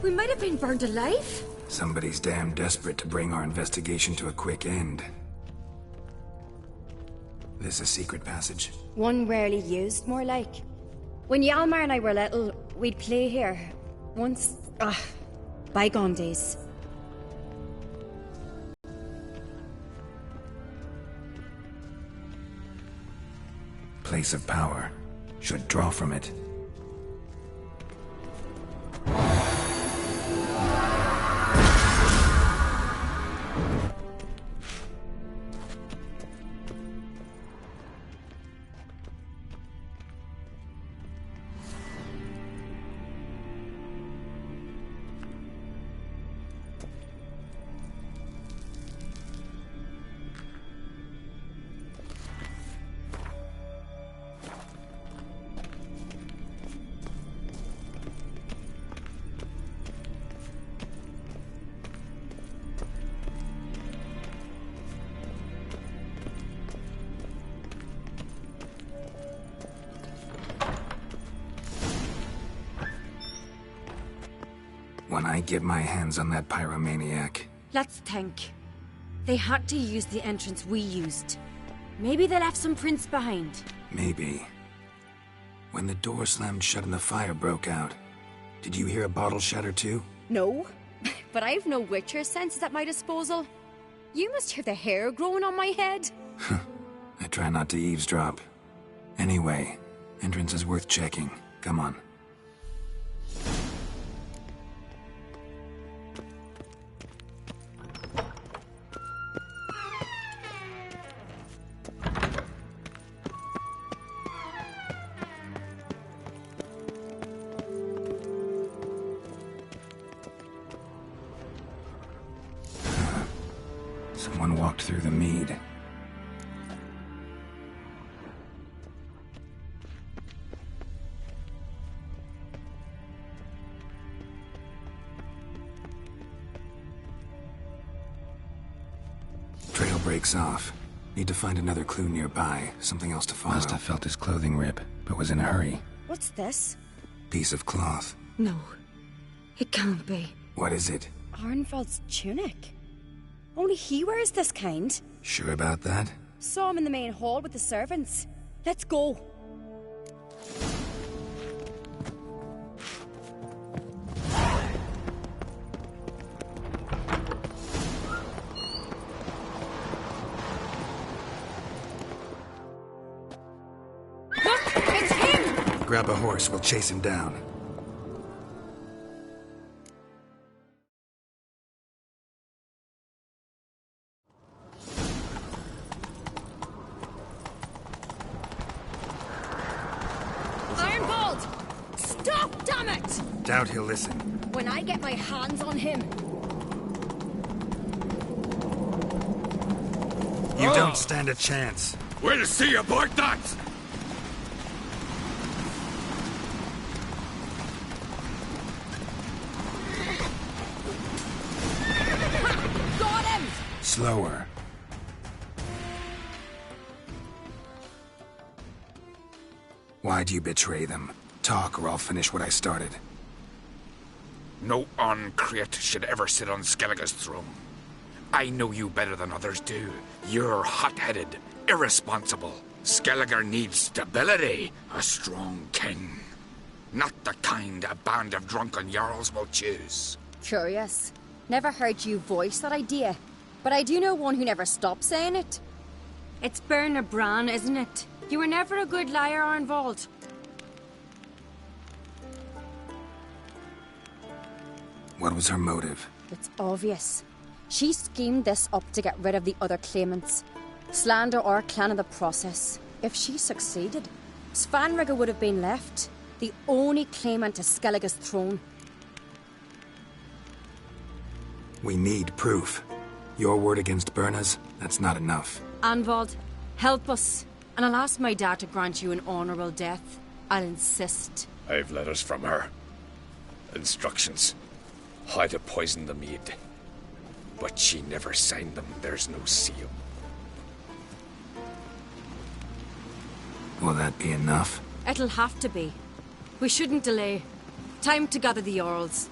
N: We might have been burned alive.
F: Somebody's damn desperate to bring our investigation to a quick end. This a secret passage?
N: One rarely used, more like. When Hjalmar and I were little, we'd play here. Once... bygone days.
F: Place of power. Should draw from it. When I get my hands on that pyromaniac.
N: Let's think. They had to use the entrance we used. Maybe they left some prints behind.
F: Maybe. When the door slammed shut and the fire broke out, did you hear a bottle shatter too?
N: No, but I've no Witcher senses at my disposal. You must hear the hair growing on my head.
F: I try not to eavesdrop. Anyway, entrance is worth checking. Come on. Someone walked through the mead. Trail breaks off. Need to find another clue nearby. Something else to follow. Must have felt his clothing rip, but was in a hurry.
N: What's this?
F: Piece of cloth.
N: No, it can't be.
F: What is it?
N: Arnvald's tunic. Only he wears this kind.
F: Sure about that?
N: Saw him in the main hall with the servants. Let's go.
F: Look, it's him! Grab a horse, we'll chase him down.
N: Stop, damn it!
F: Doubt he'll listen.
N: When I get my hands on him.
F: You don't stand a chance.
S: We'll see about that!
N: Ha! Got him!
F: Slower. Why'd you betray them? Talk, or I'll finish what I started.
K: No Uncreate should ever sit on Skellige's throne. I know you better than others do. You're hot-headed, irresponsible. Skellige needs stability, a strong king. Not the kind a band of drunken jarls will choose.
N: Curious. Never heard you voice that idea. But I do know one who never stops saying it. It's Bernard Bran, isn't it? You were never a good liar, Arnvald.
F: What was her motive?
N: It's obvious. She schemed this up to get rid of the other claimants. Slander our clan in the process. If she succeeded, Svanrige would have been left, the only claimant to Skellige's throne.
F: We need proof. Your word against Berna's, that's not enough.
N: Arnvald, help us, and I'll ask my dad to grant you an honourable death. I'll insist.
G: I've letters from her. Instructions. How to poison the mead. But she never signed them. There's no seal.
F: Will that be enough?
N: It'll have to be. We shouldn't delay. Time to gather the Jarls.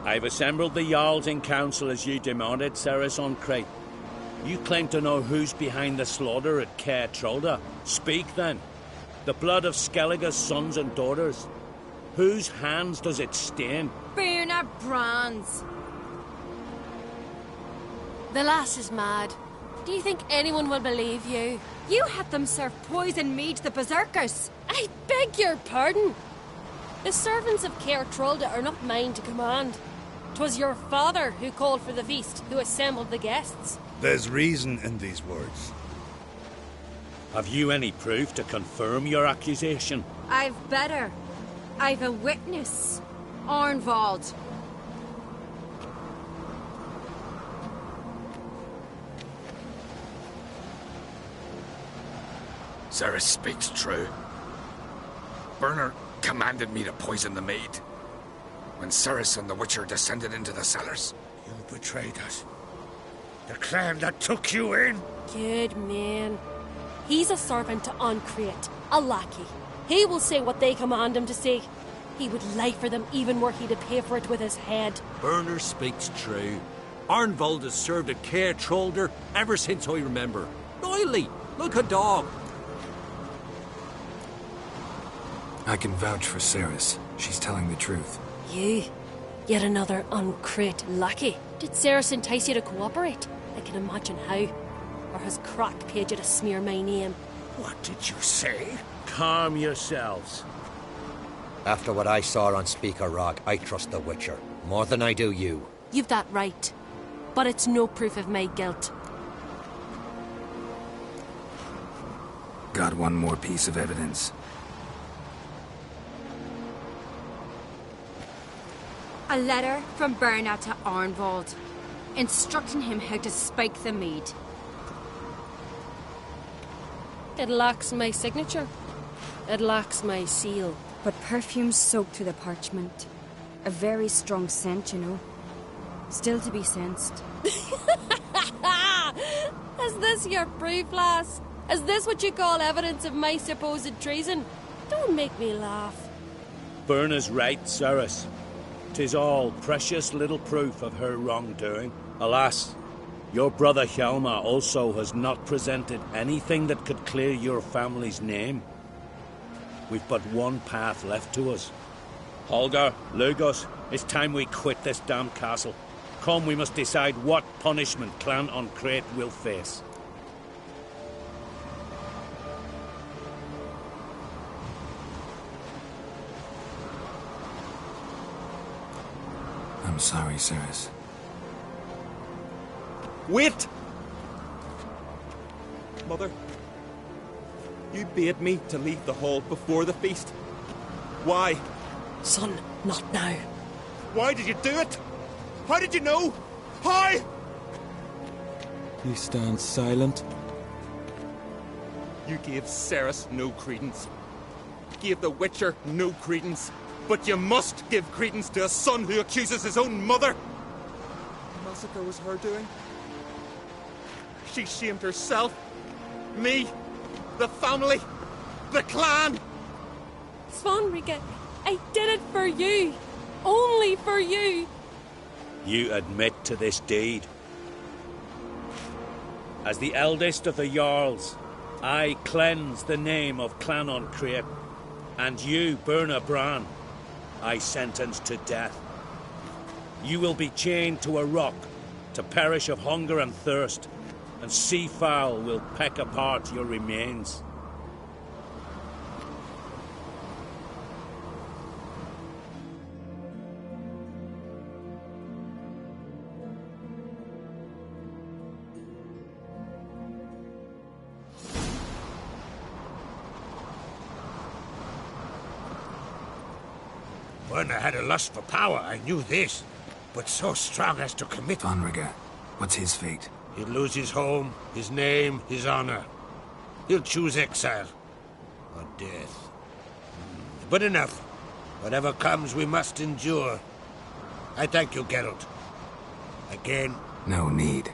J: I've assembled the Jarls in council as you demanded, Ceres Uncreate. You claim to know who's behind the slaughter at Caer Trolda. Speak then. The blood of Skellige's sons and daughters. Whose hands does it stain?
N: Bernard Bran's.
V: The lass is mad. Do you think anyone will believe you?
N: You had them serve poison mead to the berserkers.
V: I beg your pardon. The servants of Caer Trolda are not mine to command. 'Twas your father who called for the feast, who assembled the guests.
S: There's reason in these words.
J: Have you any proof to confirm your accusation?
N: I've better. I've a witness. Arnvald.
K: Ceres speaks true. Bernard commanded me to poison the mead. When Ceres and the Witcher descended into the cellars.
S: You betrayed us. The clan that took you in.
V: Good man. He's a servant to Uncreate, a lackey. He will say what they command him to say. He would lie for them even were he to pay for it with his head.
M: Bernard speaks true. Arnvald has served at Caer Trolder ever since I remember. Loyally, like a dog.
F: I can vouch for Ceres. She's telling the truth.
V: You? Yet another Uncreate lackey. Did Ceres entice you to cooperate? I can imagine how. Or has Crack paid you to smear my name?
S: What did you say?
J: Calm yourselves.
I: After what I saw on Speaker Rock, I trust the Witcher. More than I do you.
V: You've that right. But it's no proof of my guilt.
F: Got one more piece of evidence.
N: A letter from Bernard to Arnvald, instructing him how to spike the mead.
V: It lacks my signature. It lacks my seal.
N: But perfume soaked through the parchment. A very strong scent, you know. Still to be sensed.
V: Is this your proof, lass? Is this what you call evidence of my supposed treason? Don't make me laugh.
J: Berna's right, Cyrus. 'Tis all precious little proof of her wrongdoing. Alas, your brother Hjalmar also has not presented anything that could clear your family's name. We've but one path left to us. Holger, Lugos, it's time we quit this damn castle. Come, we must decide what punishment Clan on Crete will face.
F: I'm sorry, Cyrus.
H: Wait! Mother, you bade me to leave the hall before the feast. Why?
P: Son, not now.
H: Why did you do it? How did you know? How?
E: You stand silent.
H: You gave Ceres no credence. Gave the Witcher no credence. But you must give credence to a son who accuses his own mother. The massacre was her doing. She shamed herself, me, the family, the clan.
V: Svanrika, I did it for you. Only for you.
J: You admit to this deed. As the eldest of the Jarls, I cleanse the name of Clan on Crete, and you, Berna Bran, I sentence to death. You will be chained to a rock to perish of hunger and thirst, and sea fowl will peck apart your remains.
S: Berna had a lust for power, I knew this. But so strong as to commit...
F: Vonrega, what's his fate?
S: He'll lose his home, his name, his honor. He'll choose exile. Or death. But enough. Whatever comes, we must endure. I thank you, Geralt. Again.
F: No need.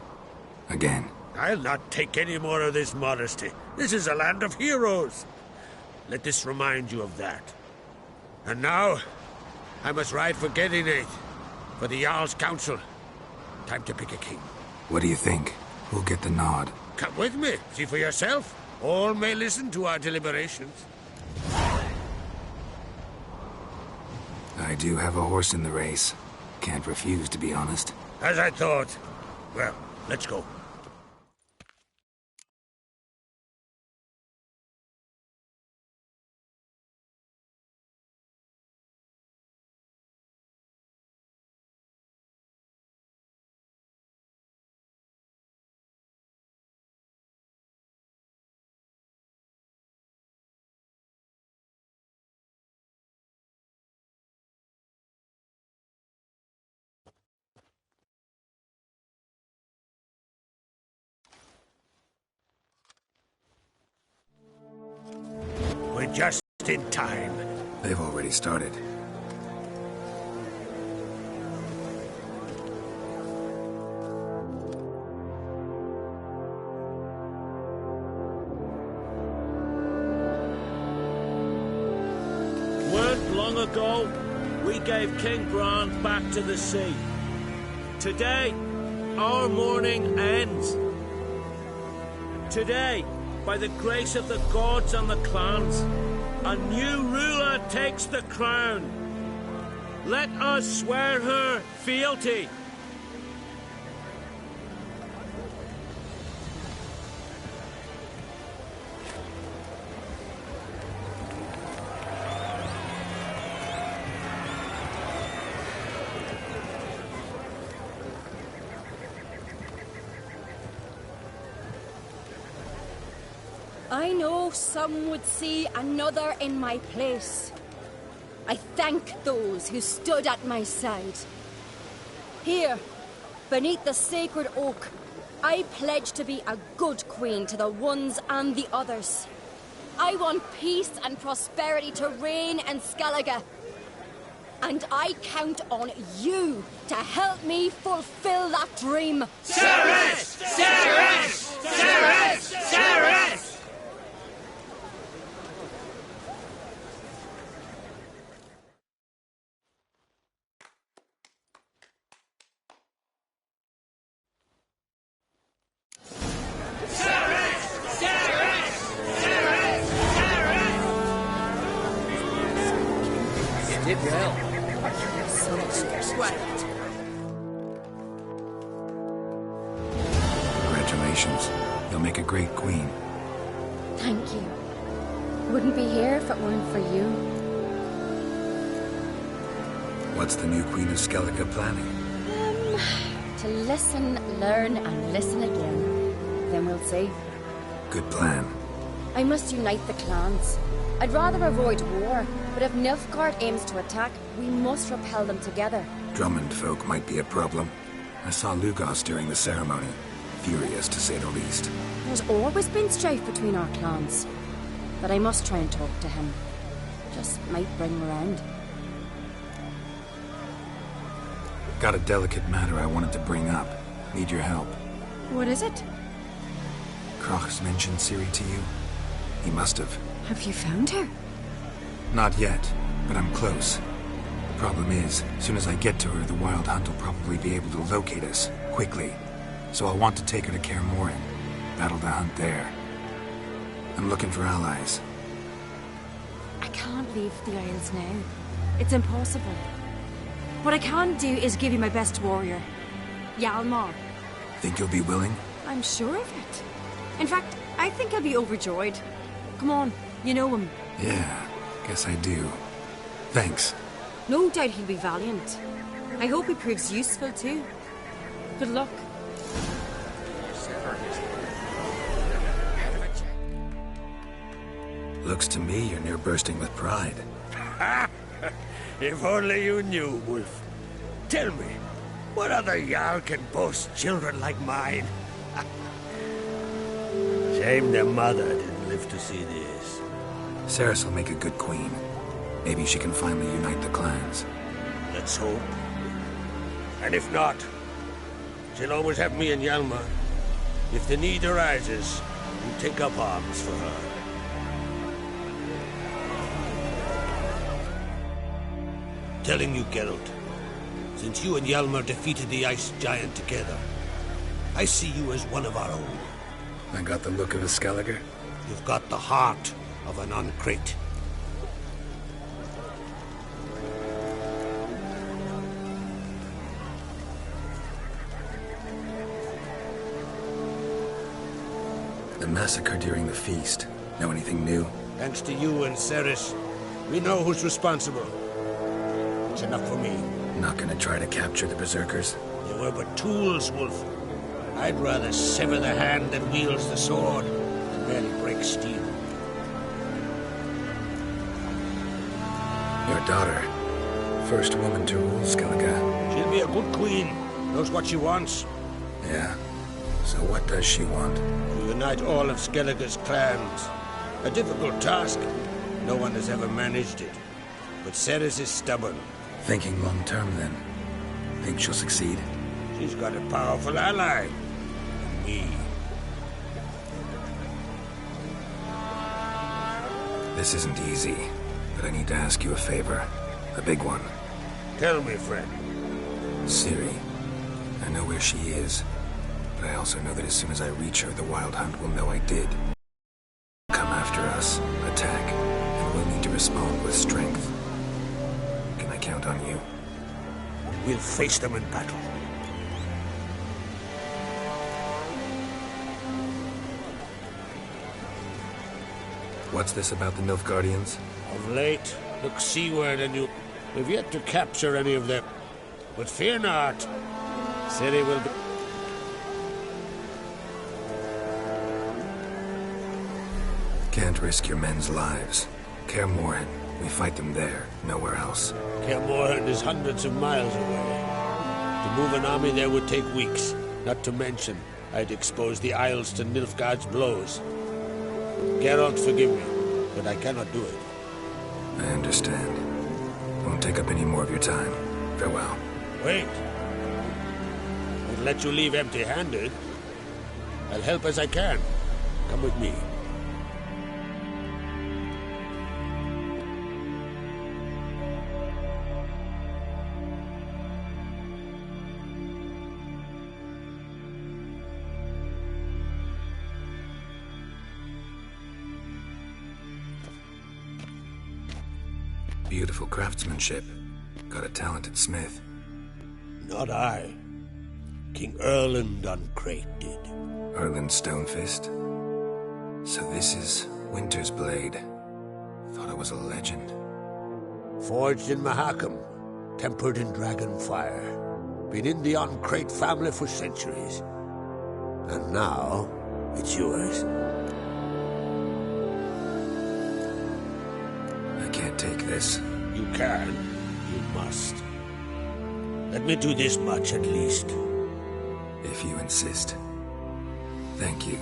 F: Again.
S: I'll not take any more of this modesty. This is a land of heroes. Let this remind you of that. And now... I must ride for Gedinate, for the Jarl's Council. Time to pick a king.
F: What do you think? Who'll get the nod?
S: Come with me, see for yourself. All may listen to our deliberations.
F: I do have a horse in the race. Can't refuse, to be honest.
S: As I thought. Well, let's go. We're just in time.
F: They've already started.
J: Weren't long ago, we gave King Bran back to the sea. Today, our mourning ends. Today, by the grace of the gods and the clans, a new ruler takes the crown. Let us swear her fealty.
N: I know some would see another in my place. I thank those who stood at my side. Here, beneath the sacred oak, I pledge to be a good queen to the ones and the others. I want peace and prosperity to reign in Skellige. And I count on you to help me fulfill that dream.
S: Ceres! Ceres! Ceres! Ceres!
O: Did well.
F: Congratulations. You'll make a great queen.
N: Thank you. Wouldn't be here if it weren't for you.
F: What's the new Queen of Skellige planning?
N: To listen, learn, and listen again. Then we'll see.
F: Good plan.
N: I must unite the clans. I'd rather avoid war, but if Nilfgaard aims to attack, we must repel them together.
F: Drummond folk might be a problem. I saw Lugos during the ceremony. Furious, to say the least.
N: There's always been strife between our clans. But I must try and talk to him. Just might bring him around.
F: Got a delicate matter I wanted to bring up. Need your help.
N: What is it?
F: Kroch's mentioned Ciri to you? He must have.
N: Have you found her?
F: Not yet, but I'm close. The problem is, as soon as I get to her, the Wild Hunt will probably be able to locate us, quickly. So I'll want to take her to Kaer Morhen. Battle the hunt there. I'm looking for allies.
N: I can't leave the Isles now. It's impossible. What I can do is give you my best warrior, Hjalmar.
F: Think you'll be willing?
N: I'm sure of it. In fact, I think I'll be overjoyed. Come on, you know him.
F: Yeah, guess I do. Thanks.
N: No doubt he'll be valiant. I hope he proves useful too. Good luck.
F: Looks to me you're near bursting with pride.
S: If only you knew, Wolf. Tell me, what other Jarl can boast children like mine? Shame their mother didn't live to see this.
F: Ceres will make a good queen. Maybe she can finally unite the clans.
S: Let's hope. And if not, she'll always have me and Hjalmar. If the need arises, we'll take up arms for her. Telling you, Geralt, since you and Hjalmar defeated the Ice Giant together, I see you as one of our own.
F: I got the look of a Skellige?
S: You've got the heart of an Uncrate.
F: The massacre during the feast. Know anything new?
S: Thanks to you and Ceres, we know who's responsible. It's enough for me.
F: Not gonna try to capture the berserkers?
S: They were but tools, Wolf. I'd rather sever the hand that wields the sword than merely break steel.
F: Your daughter. First woman to rule Skellige.
S: She'll be a good queen. Knows what she wants.
F: Yeah. So what does she want?
S: To unite all of Skellige's clans. A difficult task. No one has ever managed it. But Ceres is stubborn.
F: Thinking long term, then. Think she'll succeed?
S: She's got a powerful ally. Me.
F: This isn't easy, but I need to ask you a favor. A big one.
S: Tell me, friend.
F: Ciri. I know where she is, but I also know that as soon as I reach her, the Wild Hunt will know I did. Come after us, attack, and we'll need to respond with strength. Can I count on you?
S: We'll face them in battle.
F: What's this about the Nilfgaardians?
S: Of late, look seaward and we've yet to capture any of them. But fear not. Ciri will be...
F: Can't risk your men's lives. Kaer Morhen. We fight them there, nowhere else.
S: Kaer Morhen is hundreds of miles away. To move an army there would take weeks. Not to mention, I'd expose the Isles to Nilfgaard's blows. Geralt, forgive me, but I cannot do it.
F: I understand. Won't won't take up any more of your time. Farewell.
S: Wait. Won't let you leave empty-handed. I'll help as I can. Come with me.
F: Beautiful craftsmanship. Got a talented smith.
S: Not I. King Erland Uncrate did.
F: Erland Stonefist? So this is Winter's Blade. Thought it was a legend.
S: Forged in Mahakam, tempered in dragon fire. Been in the Uncrate family for centuries. And now, it's yours.
F: I can't take this.
S: You can. You must. Let me do this much at least.
F: If you insist. Thank you.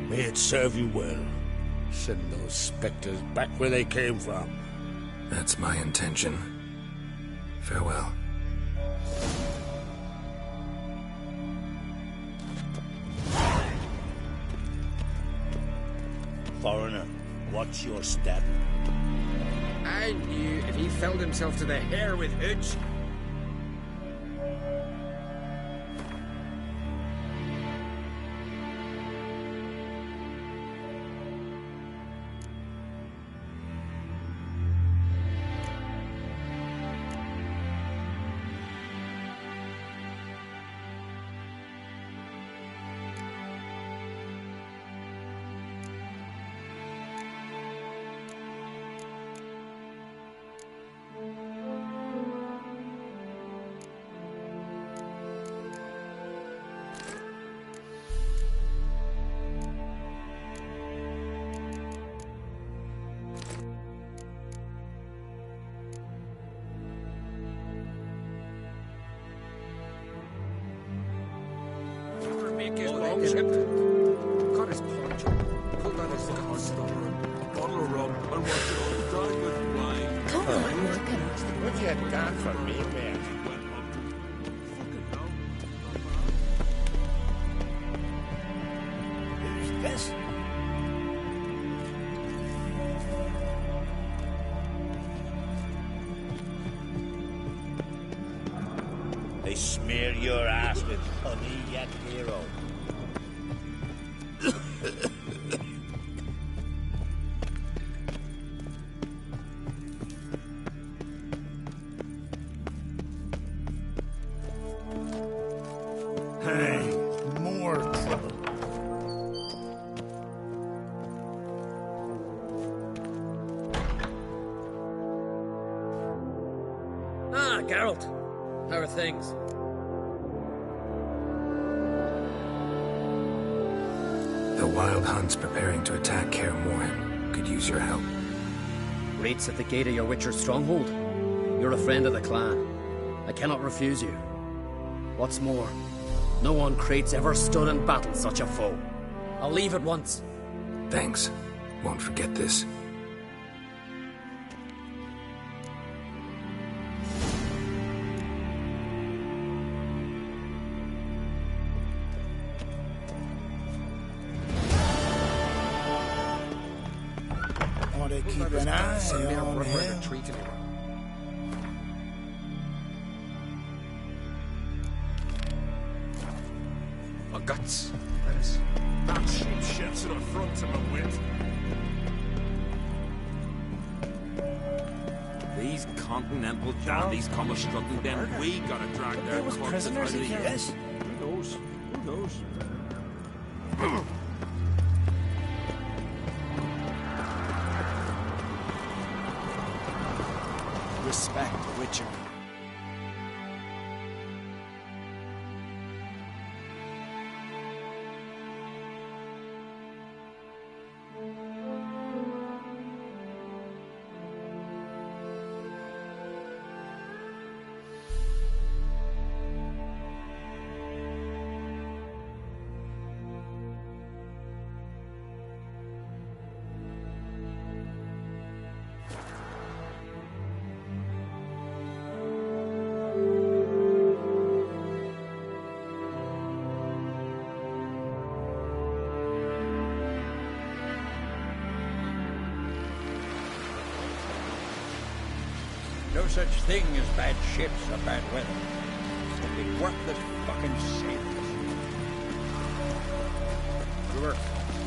S: May it serve you well. Send those specters back where they came from.
F: That's my intention. Farewell.
S: Foreigner, what's your step?
K: I knew if he filled himself to the hair with hooch. Got his punch. Pulled out his gun star. A bottle of rum. And watch it all done with wine.
P: Come on, look at us.
R: What you had done for me, man? Who's this? They smear your ass with honey, yet hero. Hey, more trouble.
O: Ah, Geralt. How are things?
F: The Wild Hunt's preparing to attack Kaer Morhen. Could use your help.
O: Rates at the gate of your Witcher stronghold. You're a friend of the clan. I cannot refuse you. What's more, no one Crate's ever stood and battled such a foe. I'll leave at once.
F: Thanks. Won't forget this.
R: Want to keep an eye on him.
K: My guts. That is.
R: That sheep shits in the front of my wit.
M: These continental dandies come a struggling, then we gotta drag their corpses out of the
R: Yes.
M: Who knows? Who knows?
B: Respect, Witcher.
D: such thing as bad ships or bad weather. It's only worthless fucking sailors. Brewer,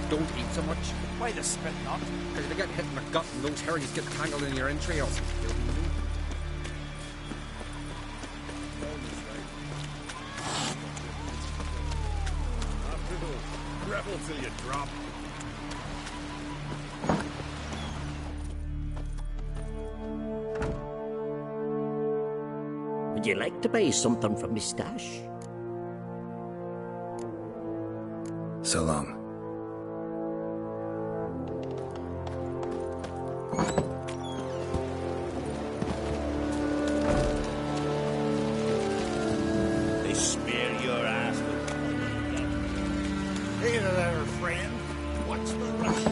D: don't eat so much.
U: Why the spit not?
D: Because if you get hit in the gut and those herrings get tangled in your entrails, you'll be new.
R: Rebel till you drop.
A: Would you like to buy something from me stash?
F: So long.
S: They smear your ass with honey.
R: Hey there, friend. What's the rush?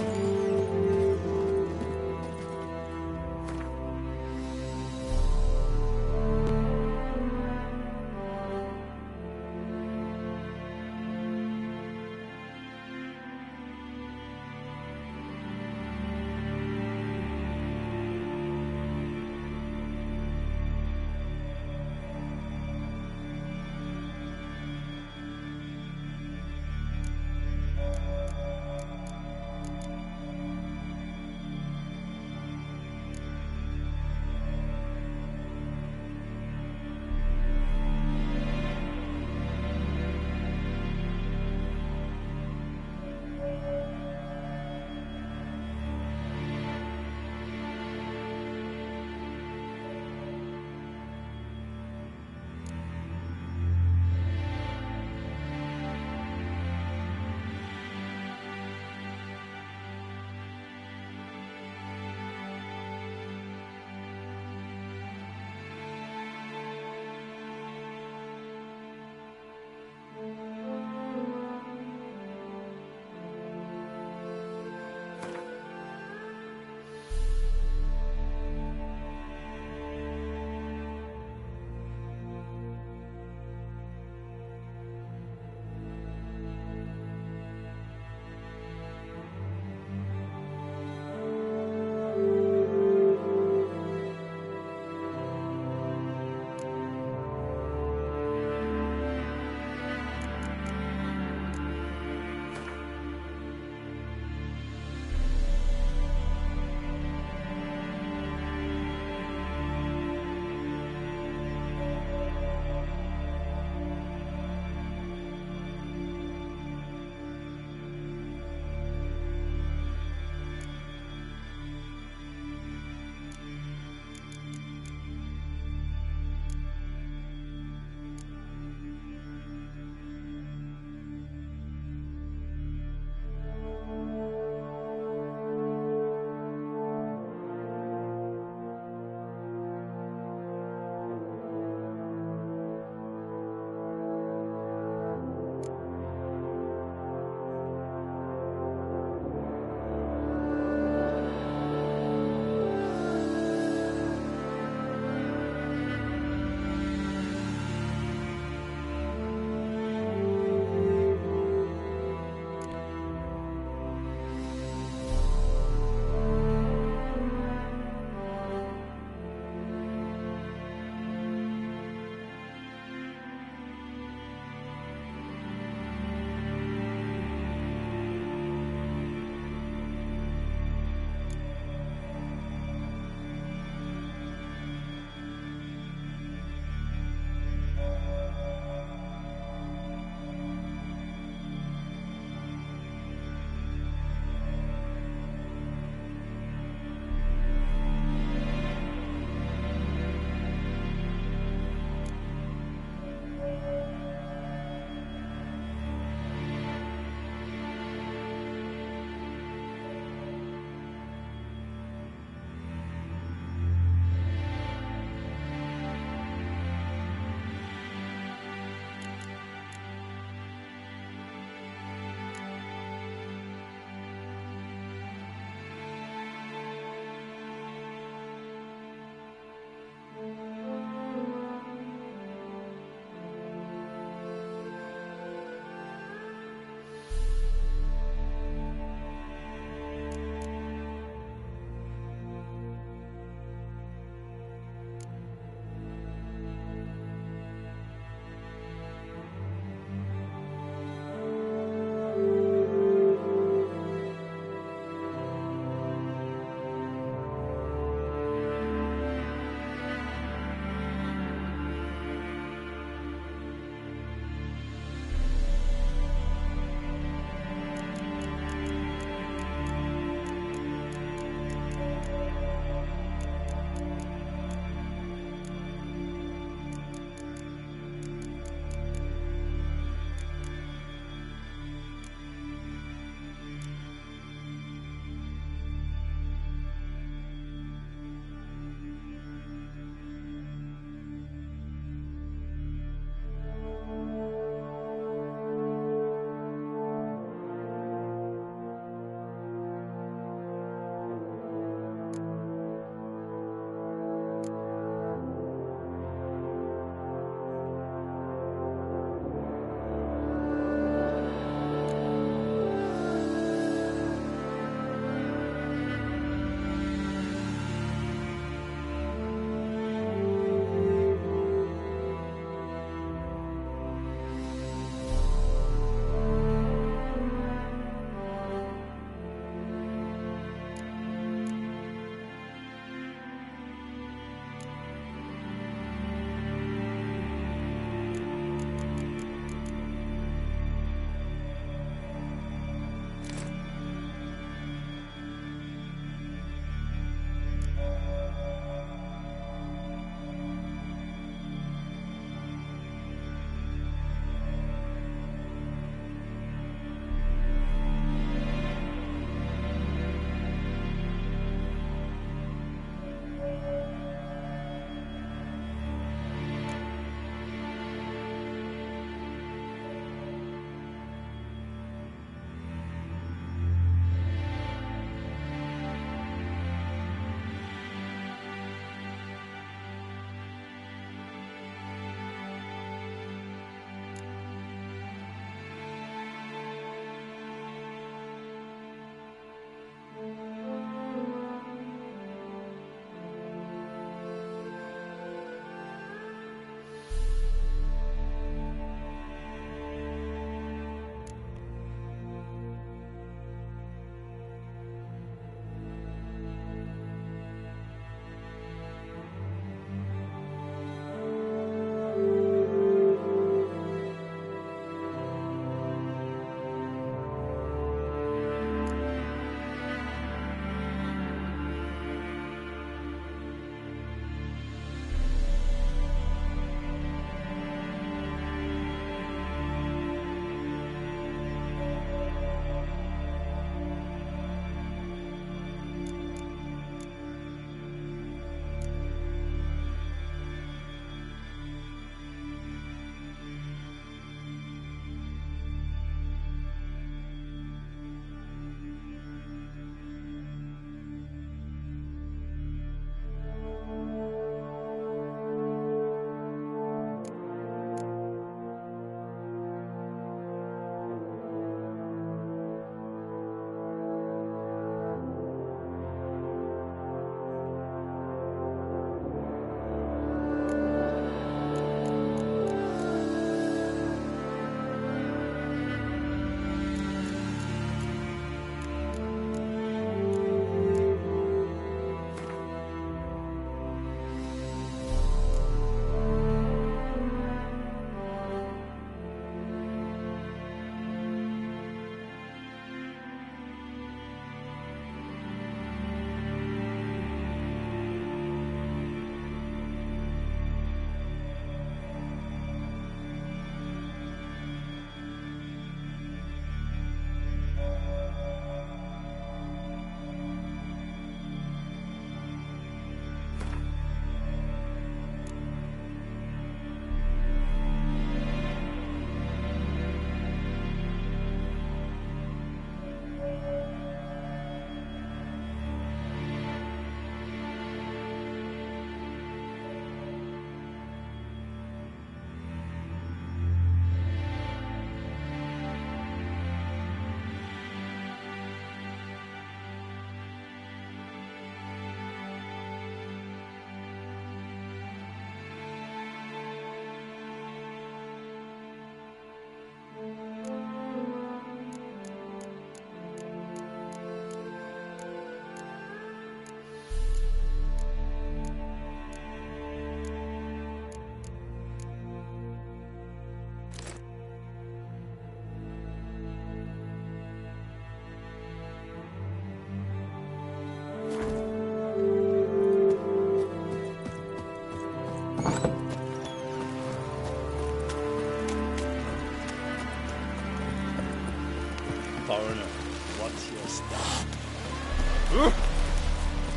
S: foreigner. What's your style?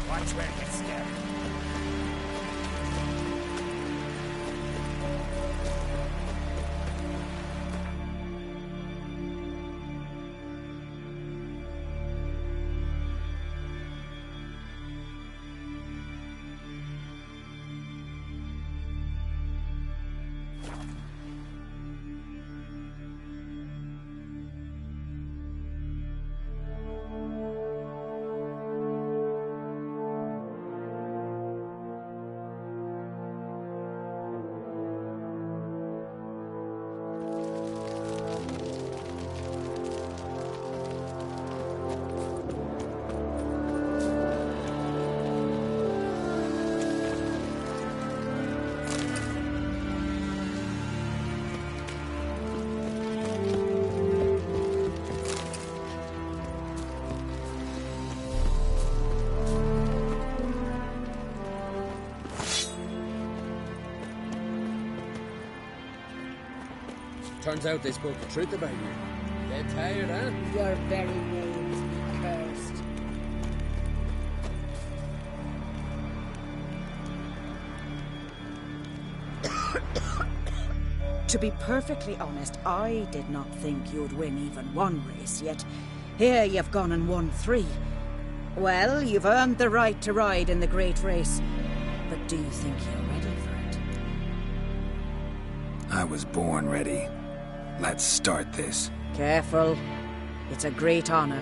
T: Watch where you step.
O: Turns out they spoke the truth about you. Dead tired, huh?
C: Your very names be cursed.
L: To be perfectly honest, I did not think you'd win even one race, yet here you've gone and won 3. Well, you've earned the right to ride in the great race, but do you think you're ready for it?
F: I was born ready. Let's start this.
L: Careful. It's a great honor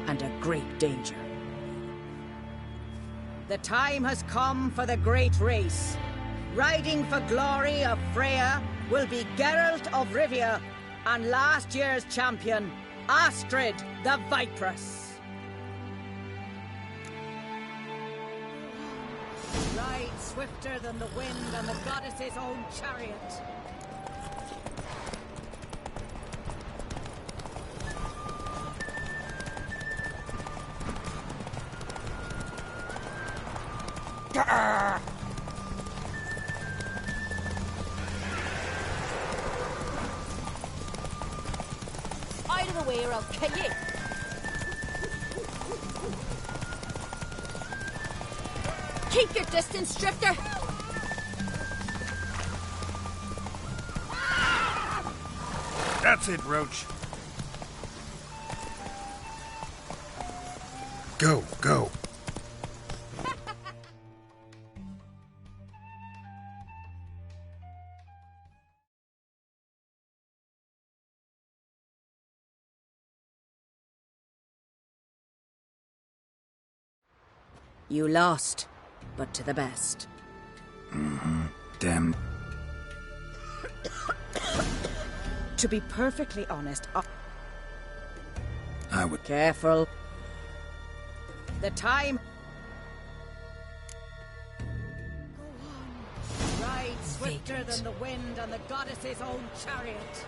L: and a great danger. The time has come for the great race. Riding for glory of Freya will be Geralt of Rivia and last year's champion, Astrid the Vipress. Ride swifter than the wind and the goddess's own chariot.
C: Out of the way or I'll kill you. Keep your distance, Drifter.
R: That's it, Roach.
F: Go, go.
L: You lost, but to the best.
F: Damn.
L: To be perfectly honest,
F: I would...
L: Careful. The time... Ride swifter than the wind and the goddess's own chariot.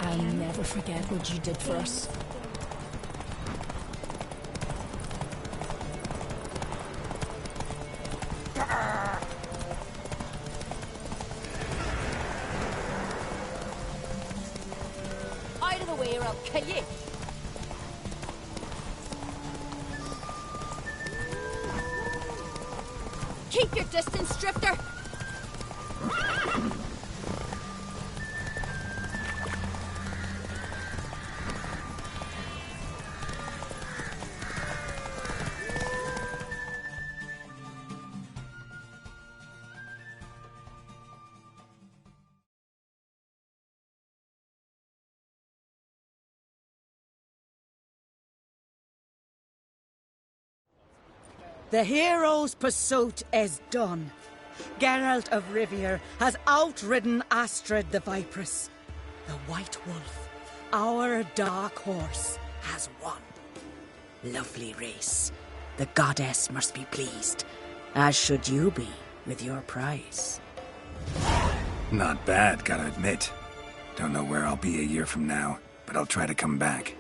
C: I'll never forget what you did for us. Out of the way or I'll kill you. Keep your distance, Drifter.
L: The hero's pursuit is done. Geralt of Rivia has outridden Astrid the Vipress. The White Wolf, our dark horse, has won. Lovely race. The goddess must be pleased, as should you be with your prize.
F: Not bad, gotta admit. Don't know where I'll be a year from now, but I'll try to come back.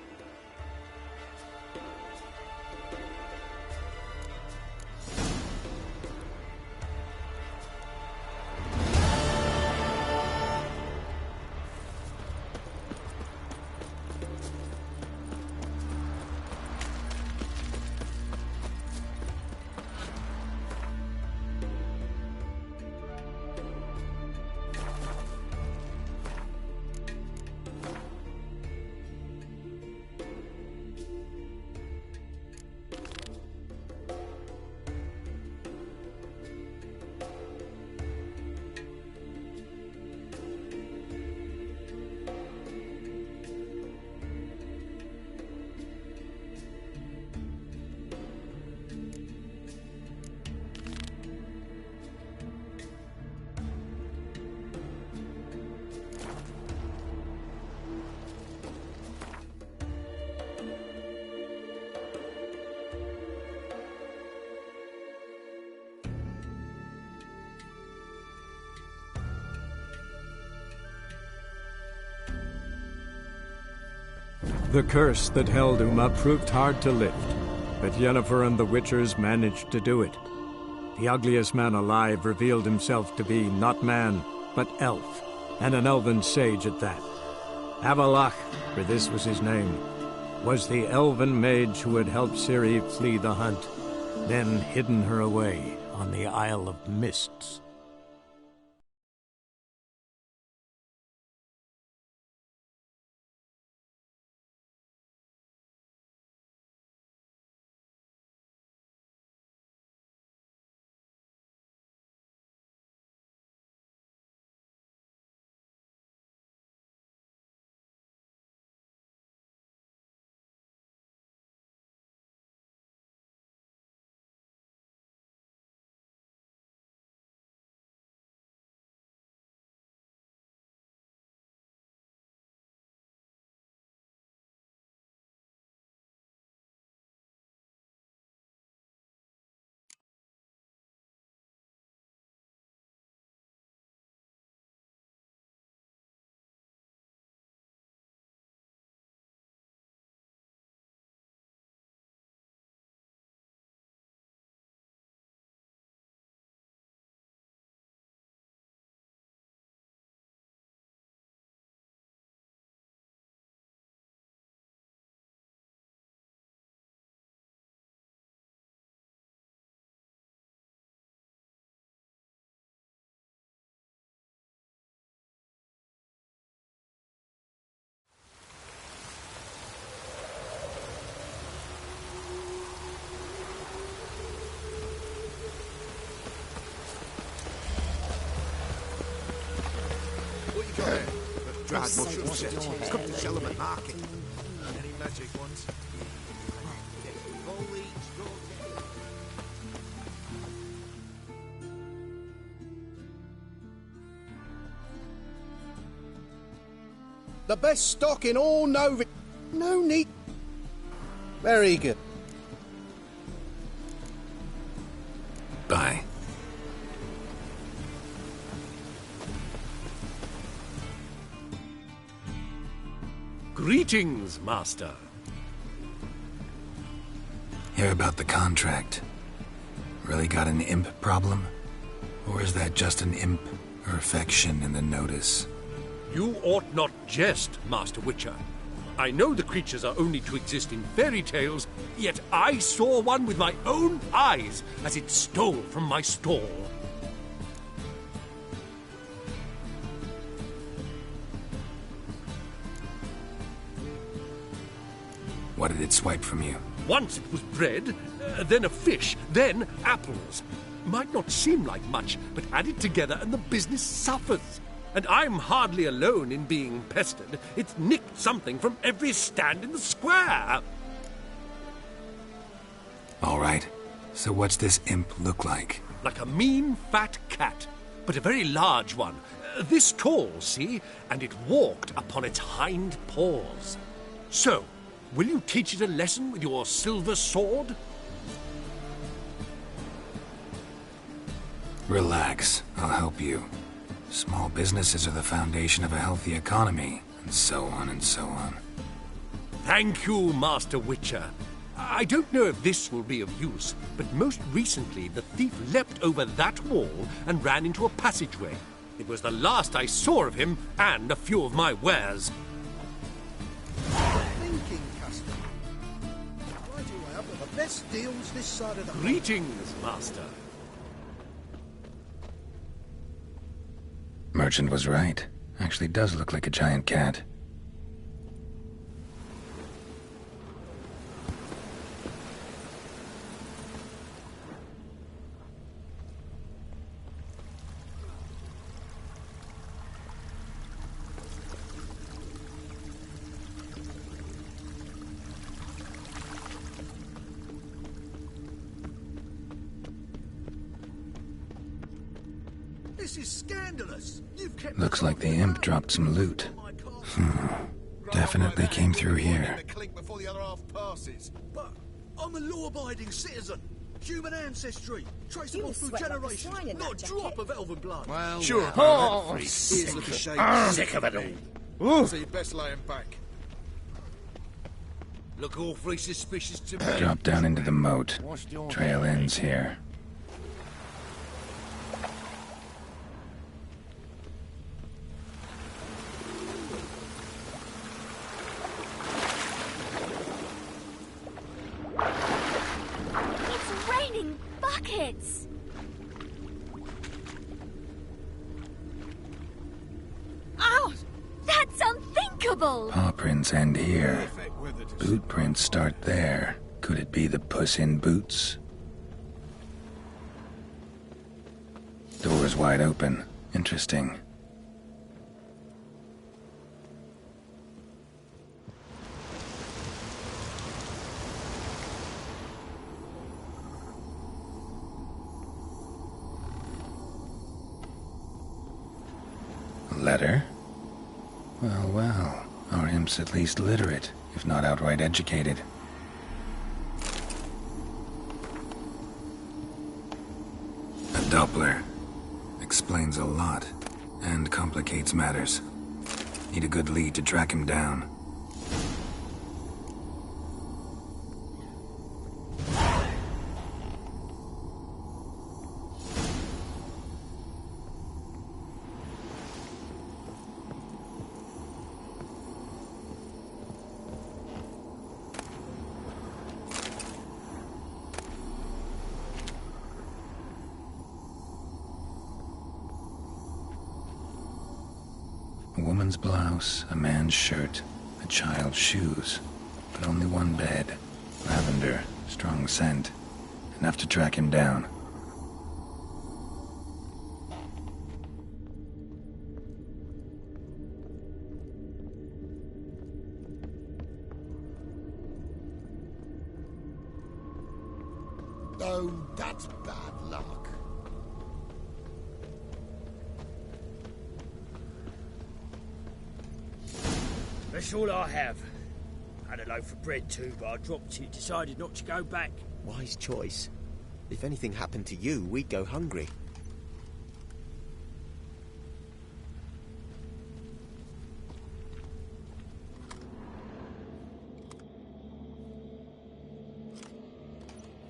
G: The curse that held Uma proved hard to lift, but Yennefer and the Witchers managed to do it. The ugliest man alive revealed himself to be not man, but elf, and an elven sage at that. Avalach, for this was his name, was the elven mage who had helped Ciri flee the hunt, then hidden her away on the Isle of Mists.
R: Dried mushrooms. It's come to sell them at market. Any magic ones? The best stock in all Nova. No need. Very good.
F: Bye.
M: Greetings, Master.
F: Hear about the contract. Really got an imp problem? Or is that just an imp or affection in the notice?
M: You ought not jest, Master Witcher. I know the creatures are only to exist in fairy tales, yet I saw one with my own eyes as it stole from my stall.
F: What did it swipe from you?
M: Once it was bread, then a fish, then apples. Might not seem like much, but add it together and the business suffers. And I'm hardly alone in being pestered. It's nicked something from every stand in the square.
F: All right. So what's this imp look like?
M: Like a mean, fat cat, but a very large one. This tall, see? And it walked upon its hind paws. So, will you teach it a lesson with your silver sword?
F: Relax. I'll help you. Small businesses are the foundation of a healthy economy, and so on and so on.
M: Thank you, Master Witcher. I don't know if this will be of use, but most recently the thief leapt over that wall and ran into a passageway. It was the last I saw of him and a few of my wares.
R: Thinking customer. Why do I have the best deals this side of the...
M: Greetings, Master.
F: Merchant was right. Actually does look like a giant cat.
R: This is scandalous. You've kept...
F: Looks like the imp dropped some loot. Definitely came through here.
R: Before the other half passes. But I'm a law-abiding citizen. Human ancestry, traceable through generations. Not a drop of elven blood.
S: Well,
R: sure.
S: Oh,
R: here's look a shade.
S: sick of it all.
R: So you best lay him back. Look awfully suspicious to me.
F: Drop down into the moat. Trail ends here.
I: It's raining buckets! Ow! That's unthinkable!
F: Paw prints end here. Boot prints start there. Could it be the Puss in Boots? Door's wide open. Interesting. A letter? Well, well. Our imp's at least literate, if not outright educated. A Doppler. Explains a lot, and complicates matters. Need a good lead to track him down. A woman's blouse, a man's shirt, a child's shoes, but only one bed. Lavender, strong scent. Enough to track him down.
R: Oh, that's bad luck.
J: That's all I have. Had a loaf of bread too, but I dropped it, decided not to go back.
B: Wise choice. If anything happened to you, we'd go hungry.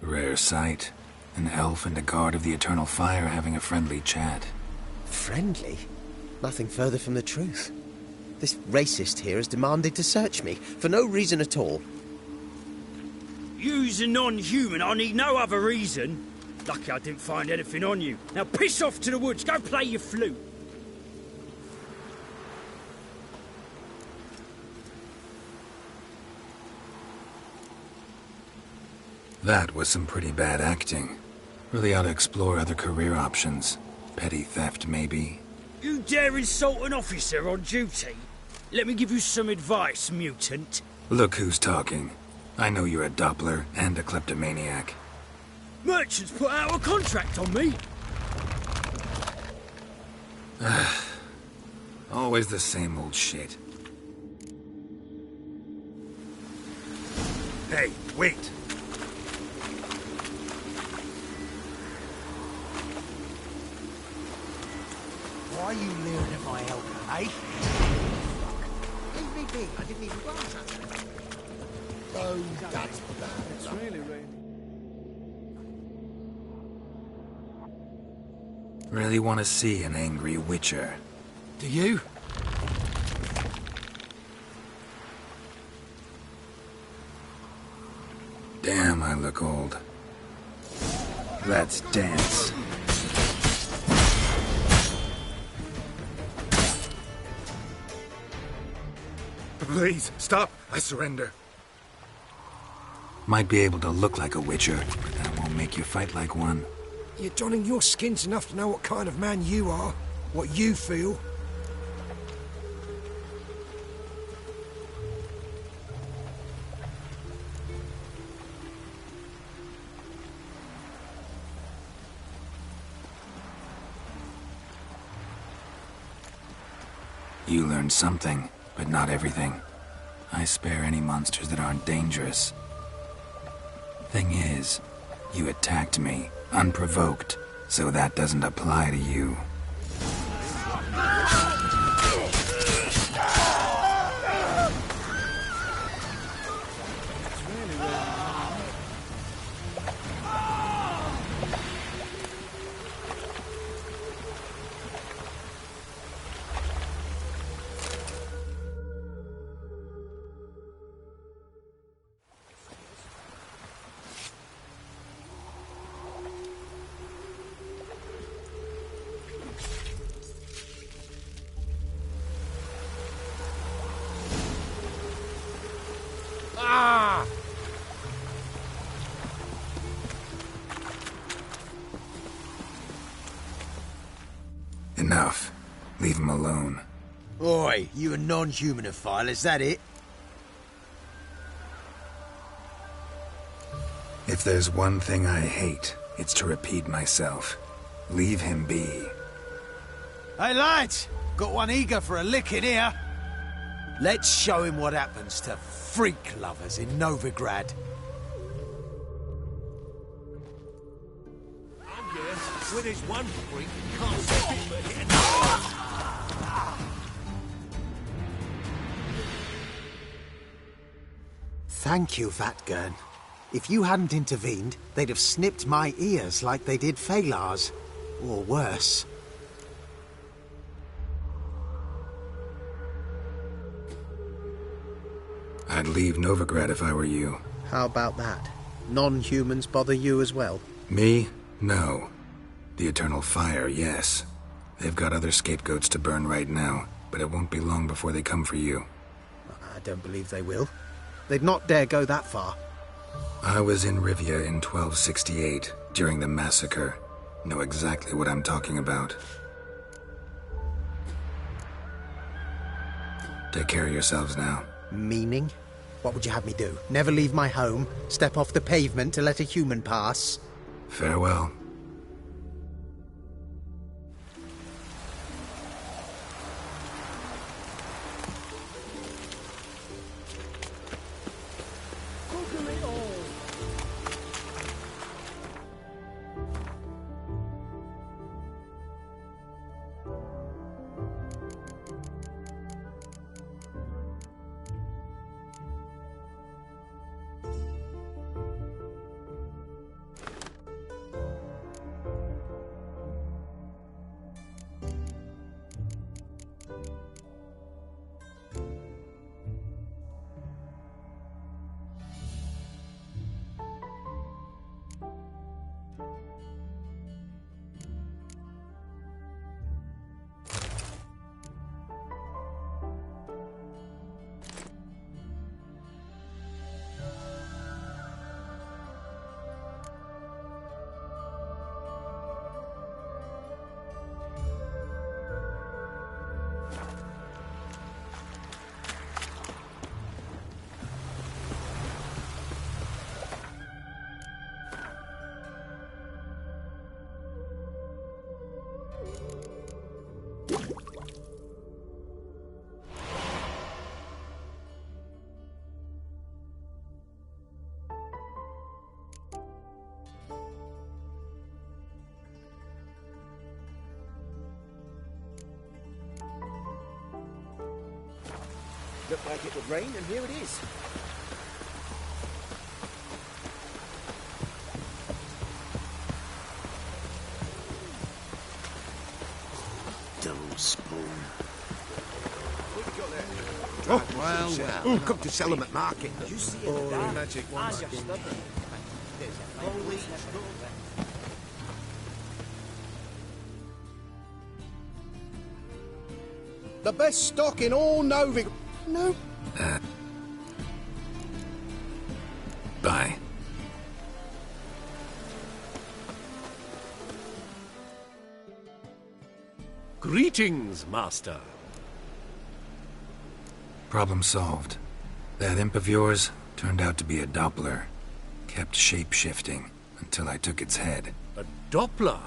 F: Rare sight. An elf and a guard of the Eternal Fire having a friendly chat.
B: Friendly? Nothing further from the truth. This racist here has demanded to search me, for no reason at all.
J: You's a non-human, I need no other reason. Lucky I didn't find anything on you. Now piss off to the woods, go play your flute.
F: That was some pretty bad acting. Really ought to explore other career options. Petty theft, maybe.
J: You dare insult an officer on duty? Let me give you some advice, mutant.
F: Look who's talking. I know you're a Doppler and a kleptomaniac.
J: Merchants put out a contract on me.
F: Always the same old shit.
S: Hey, wait.
R: Why are you leering at my elbow, eh? Leave me be. I didn't even glance at it. Oh, that's bad. It's really raining.
F: Really want to see an angry witcher.
S: Do you?
F: Damn, I look old. Let's dance.
S: Please, stop. I surrender.
F: Might be able to look like a witcher, but that won't make you fight like one.
S: You're donning your skins enough to know what kind of man you are, what you feel.
F: You learned something, but not everything. I spare any monsters that aren't dangerous. Thing is, you attacked me, unprovoked, so that doesn't apply to you. Enough. Leave him alone.
E: Oi, you a non-humanophile, is that it?
F: If there's one thing I hate, it's to repeat myself. Leave him be.
B: Hey lads, got one eager for a lick in here. Let's show him what happens to freak lovers in Novigrad.
M: When there's one freak, can't stop it but hit.
B: Thank you, Vatgern. If you hadn't intervened, they'd have snipped my ears like they did Phalar's. Or worse.
F: I'd leave Novigrad if I were you.
B: How about that? Non-humans bother you as well?
F: Me? No. The Eternal Fire, yes. They've got other scapegoats to burn right now, but it won't be long before they come for you.
B: I don't believe they will. They'd not dare go that far.
F: I was in Rivia in 1268, during the massacre. Know exactly what I'm talking about. Take care of yourselves now.
B: Meaning? What would you have me do? Never leave my home? Step off the pavement to let a human pass?
F: Farewell.
U: Looked like it would rain, and here it is.
R: Dull spoon.
E: Oh, well. Come to sell them at market.
U: Did you see
E: Oh,
U: it?
E: the magic one.
U: As you're stubborn. Holy
R: The best stock in all Novig. No.
F: Bye.
M: Greetings, Master.
F: Problem solved. That imp of yours turned out to be a Doppler. Kept shape-shifting until I took its head.
M: A Doppler?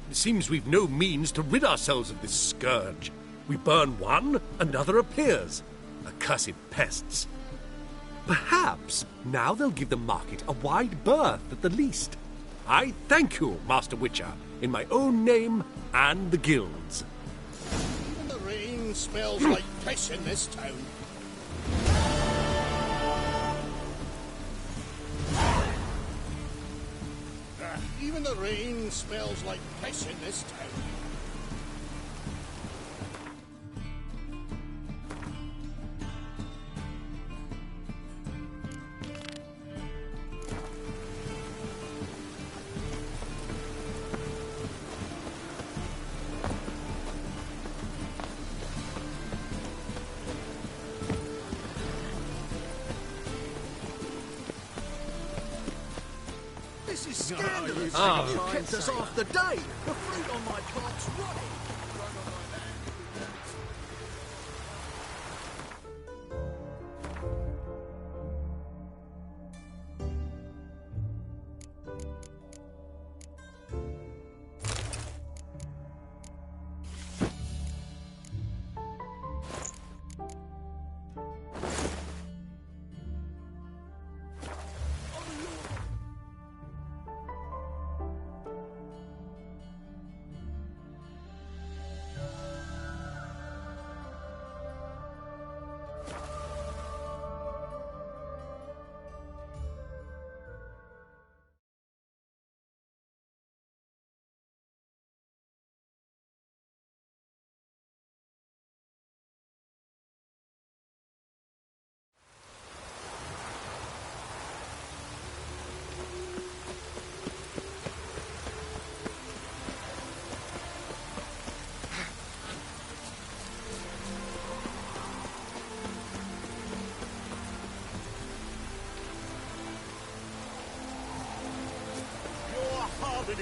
M: It seems we've no means to rid ourselves of this scourge. We burn one, another appears. Accursed pests. Perhaps now they'll give the market a wide berth at the least. I thank you, Master Witcher, in my own name and the guild's.
R: Even the rain smells like piss in this town. Even the rain smells like piss in this town.
U: This is scandalous.
R: You kept us off the day. The fruit on my plant's rotting.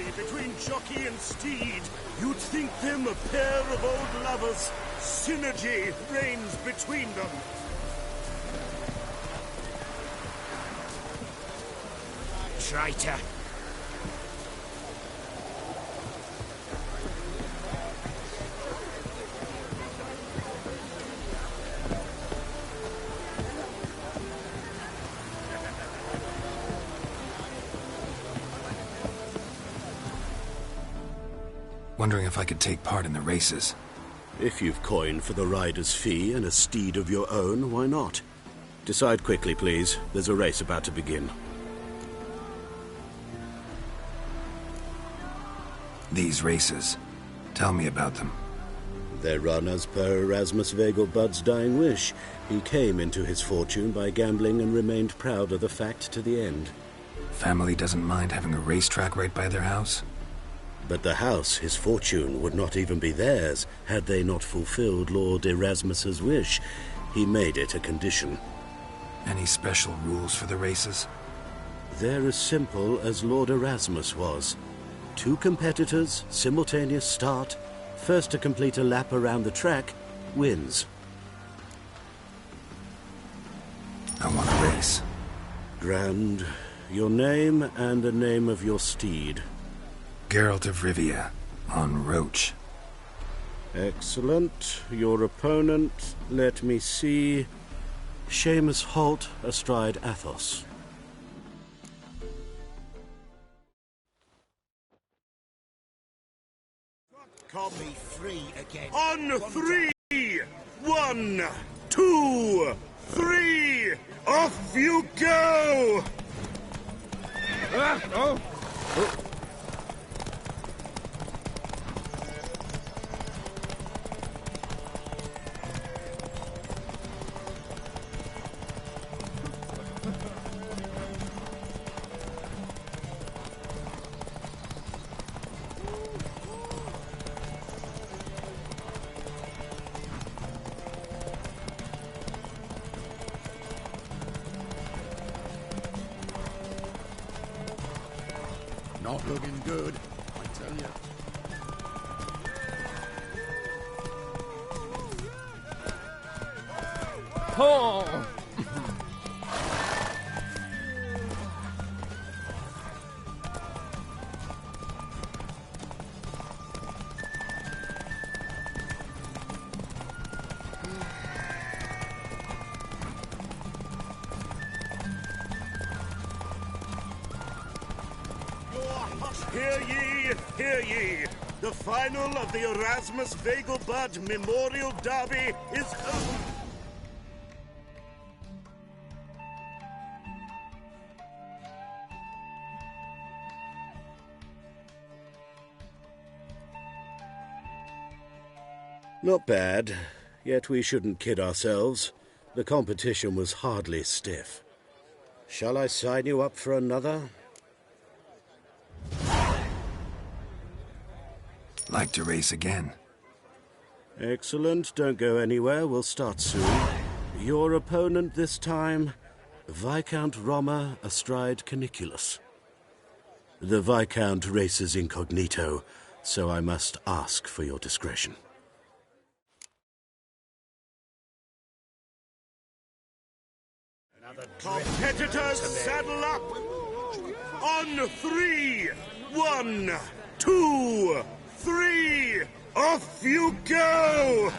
H: friendly between jockey and steed. You'd think them a pair of old lovers. Synergy reigns between them.
S: Traitor.
F: Wondering if I could take part in the races.
H: If you've coin for the rider's fee and a steed of your own, why not? Decide quickly, please. There's a race about to begin.
F: These races. Tell me about them.
H: They're run as per Erasmus Vegelbud's dying wish. He came into his fortune by gambling and remained proud of the fact to the end.
F: Family doesn't mind having a racetrack right by their house?
H: But the house, his fortune, would not even be theirs had they not fulfilled Lord Erasmus's wish. He made it a condition.
F: Any special rules for the races?
H: They're as simple as Lord Erasmus was. 2 competitors, simultaneous start. First to complete a lap around the track wins.
F: I want to race.
H: Grand. Your name and the name of your steed.
F: Geralt of Rivia, on Roach.
H: Excellent. Your opponent, let me see. Seamus Holt astride Athos.
R: Call me free again.
H: On 3! 1, 2, 3! Off you go!
R: Not looking good, I tell you.
O: Oh!
H: Hear ye! The final of the Erasmus Vegelbud Memorial Derby is over! Not bad, yet we shouldn't kid ourselves. The competition was hardly stiff. Shall I sign you up for another?
F: Like to race again.
H: Excellent. Don't go anywhere. We'll start soon. Your opponent this time, Viscount Roma astride Caniculus. The Viscount races incognito, so I must ask for your discretion. Competitors, saddle up! On 3! 1, 2, 3! Off you go!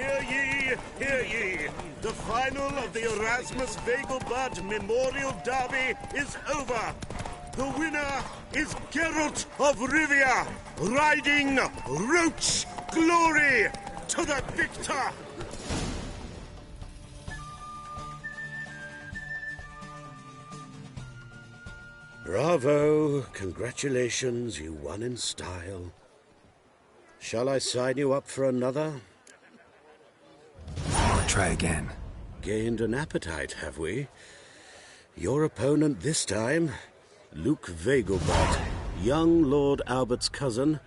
H: Hear ye, hear ye. The final of the Erasmus Vegelbud Memorial Derby is over. The winner is Geralt of Rivia, riding Roach. Glory to the victor! Bravo! Congratulations, you won in style. Shall I sign you up for another?
F: I'll try again.
H: Gained an appetite, have we? Your opponent this time, Luke Vegelbud, young Lord Albert's cousin,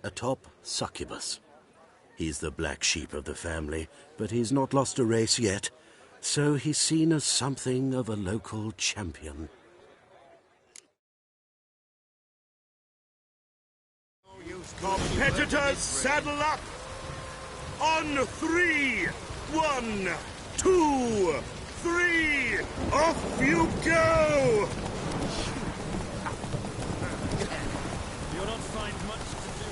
H: atop succubus. He's the black sheep of the family, but he's not lost a race yet, so he's seen as something of a local champion. Competitors, saddle up! On 3! 1, 2, 3! Off you go!
U: You'll not find much to do.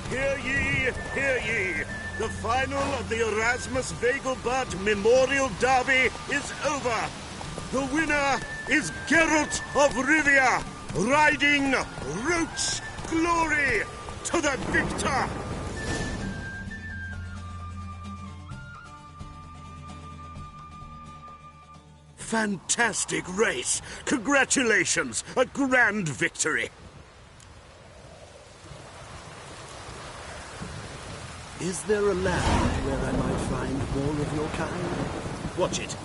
H: Hear ye, hear ye. The final of the Erasmus Vegelbud Memorial Derby is over. The winner is Geralt of Rivia, riding Roach. Glory to the victor! Fantastic race! Congratulations! A grand victory! Is there a land where I might find more of your kind? Watch it.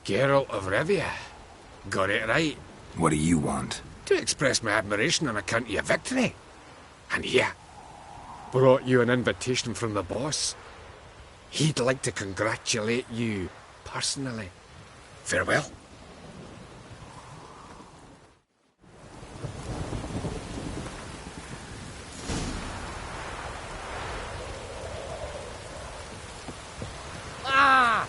K: Geralt of Rivia. Got it right.
F: What do you want?
K: To express my admiration on account of your victory. And here, brought you an invitation from the boss. He'd like to congratulate you personally. Farewell.
O: Ah!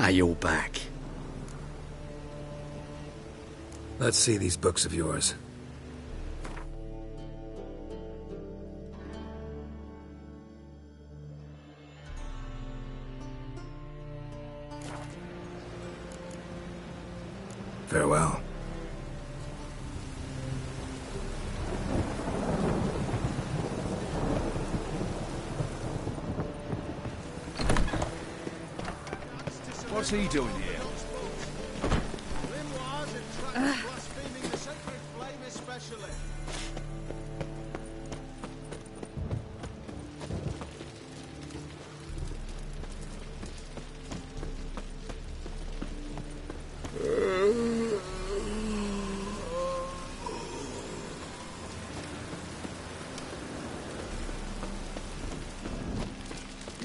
A: Now you're back.
F: Let's see these books of yours. Farewell.
R: What's he doing here?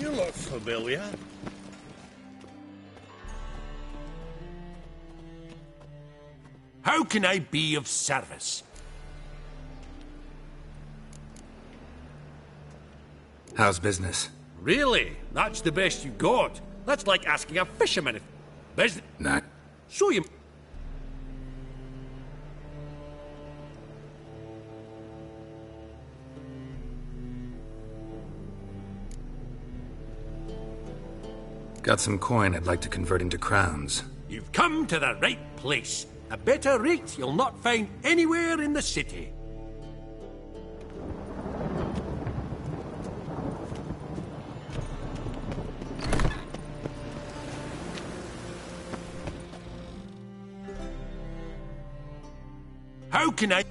S: You look familiar.
M: How can I be of service?
F: How's business?
M: Really? That's the best you got? That's like asking a fisherman if... Business...
F: Nah.
M: So you...
F: Got some coin I'd like to convert into crowns.
M: You've come to the right place. A better rate you'll not find anywhere in the city. How can I...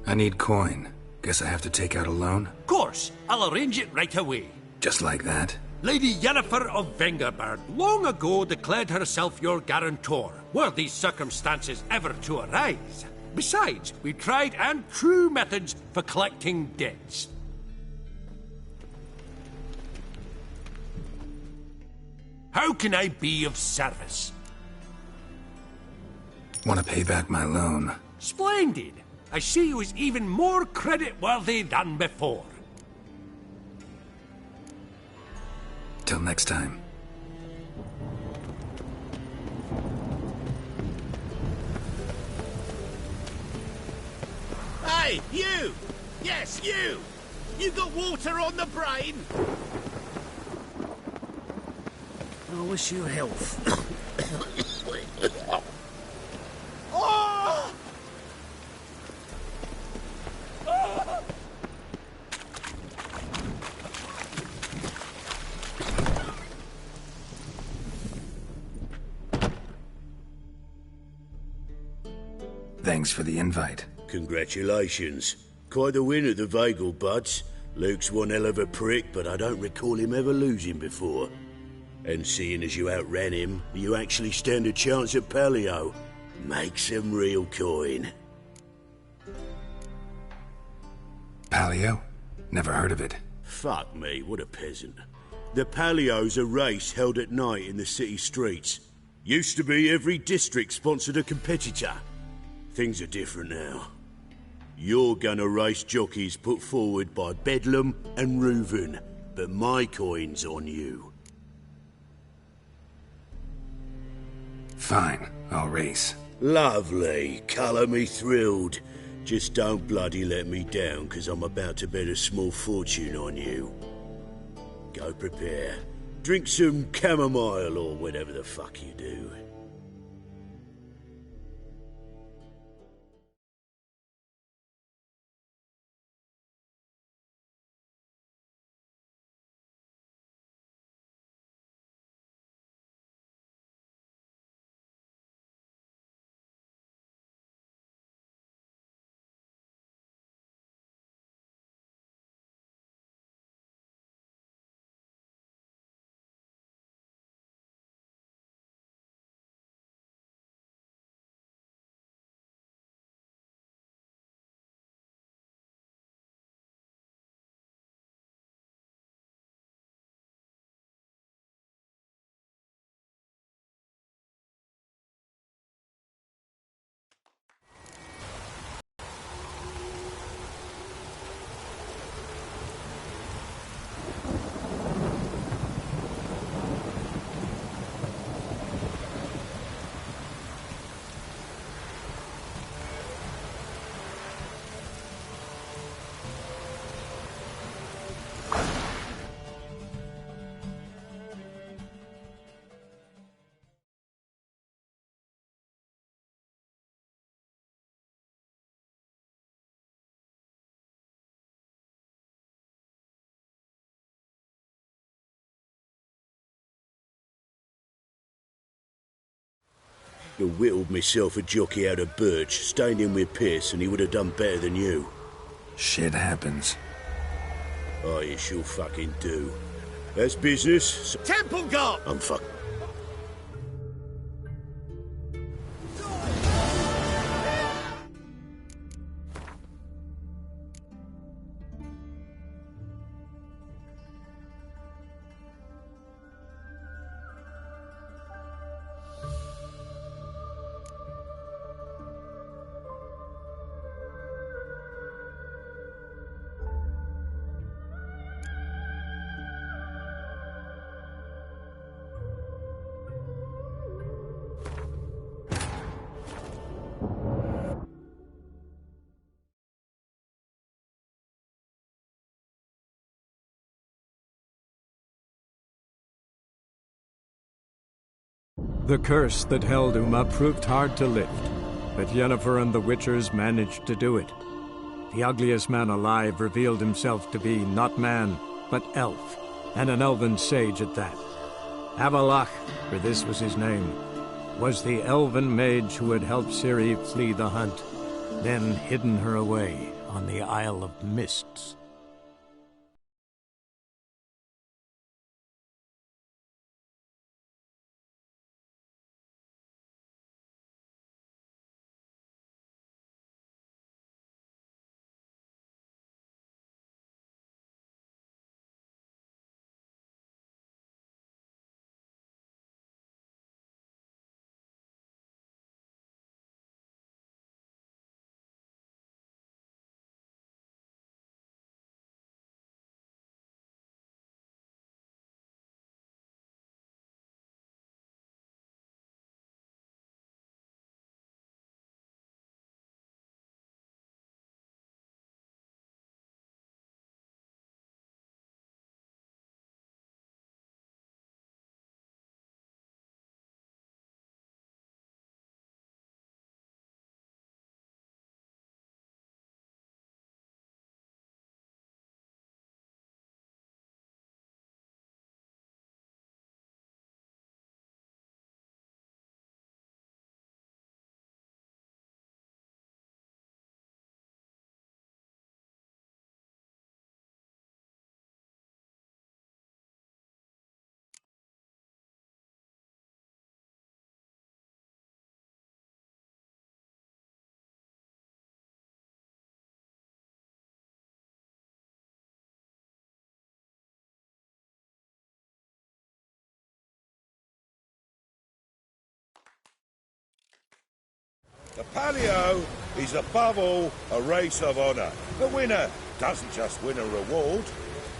F: I need coin. Guess I have to take out a loan?
M: Of course, I'll arrange it right away.
F: Just like that?
M: Lady Yennefer of Vengerberg long ago declared herself your guarantor, were these circumstances ever to arise. Besides, we tried and true methods for collecting debts. How can I be of service?
F: Want to pay back my loan?
M: Splendid! I see you as even more credit-worthy than before.
F: Till next time.
R: Hey, you! Yes, you! You got water on the brain?
A: I wish you health.
R: Oh!
F: Thanks for the invite.
H: Congratulations. Quite the win at the Vagel, buds. Luke's one hell of a prick, but I don't recall him ever losing before. And seeing as you outran him, you actually stand a chance at Paleo. Make some real coin.
F: Paleo? Never heard of it.
H: Fuck me, what a peasant. The Paleo's a race held at night in the city streets. Used to be every district sponsored a competitor. Things are different now. You're gonna race jockeys put forward by Bedlam and Reuven, but my coin's on you.
F: Fine, I'll race.
H: Lovely, colour me thrilled. Just don't bloody let me down, 'cause I'm about to bet a small fortune on you. Go prepare. Drink some chamomile or whatever the fuck you do. I whittled myself a jockey out of birch, stayed in with Pierce, and he would have done better than you.
F: Shit happens.
H: Oh, you sure fucking do. That's business.
R: Temple Guard!
H: I'm fuck.
G: The curse that held Uma proved hard to lift, but Yennefer and the Witchers managed to do it. The ugliest man alive revealed himself to be not man, but elf, and an elven sage at that. Avalach, for this was his name, was the elven mage who had helped Ciri flee the hunt, then hidden her away on the Isle of Mists.
S: The Palio is above all a race of honour. The winner doesn't just win a reward,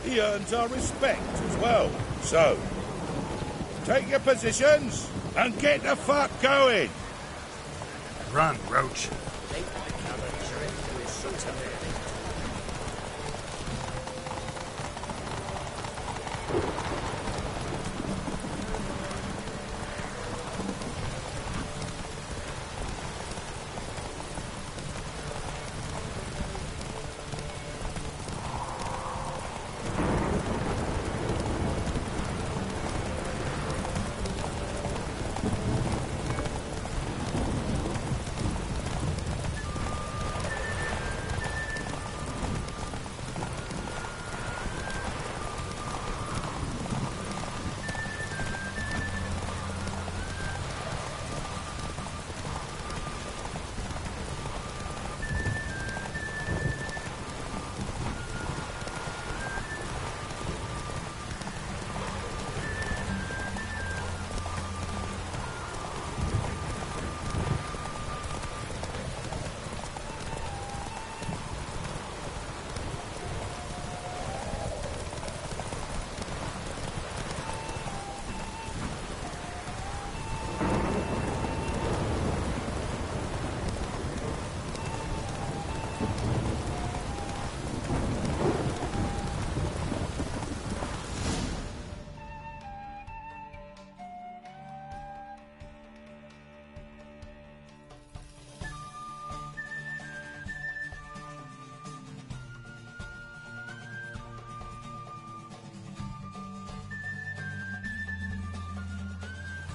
S: he earns our respect as well. So, take your positions and get the fuck going!
F: Run, Roach.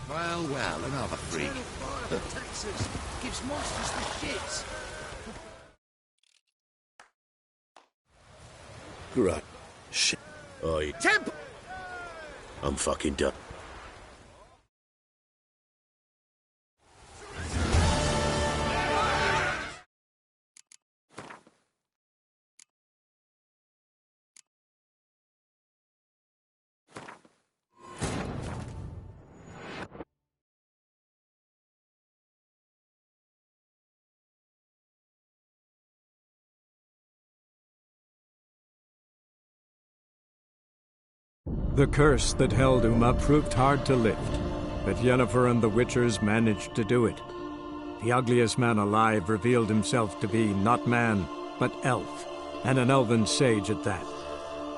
R: Well, well, another freak.
A: Texas gives monsters the shits.
H: Great. Shit.
A: Temple!
H: I'm fucking done.
G: The curse that held Uma proved hard to lift, but Yennefer and the Witchers managed to do it. The ugliest man alive revealed himself to be not man, but elf, and an elven sage at that.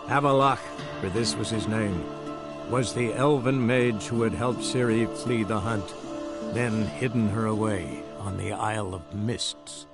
G: Avalach, for this was his name, was the elven mage who had helped Ciri flee the hunt, then hidden her away on the Isle of Mists.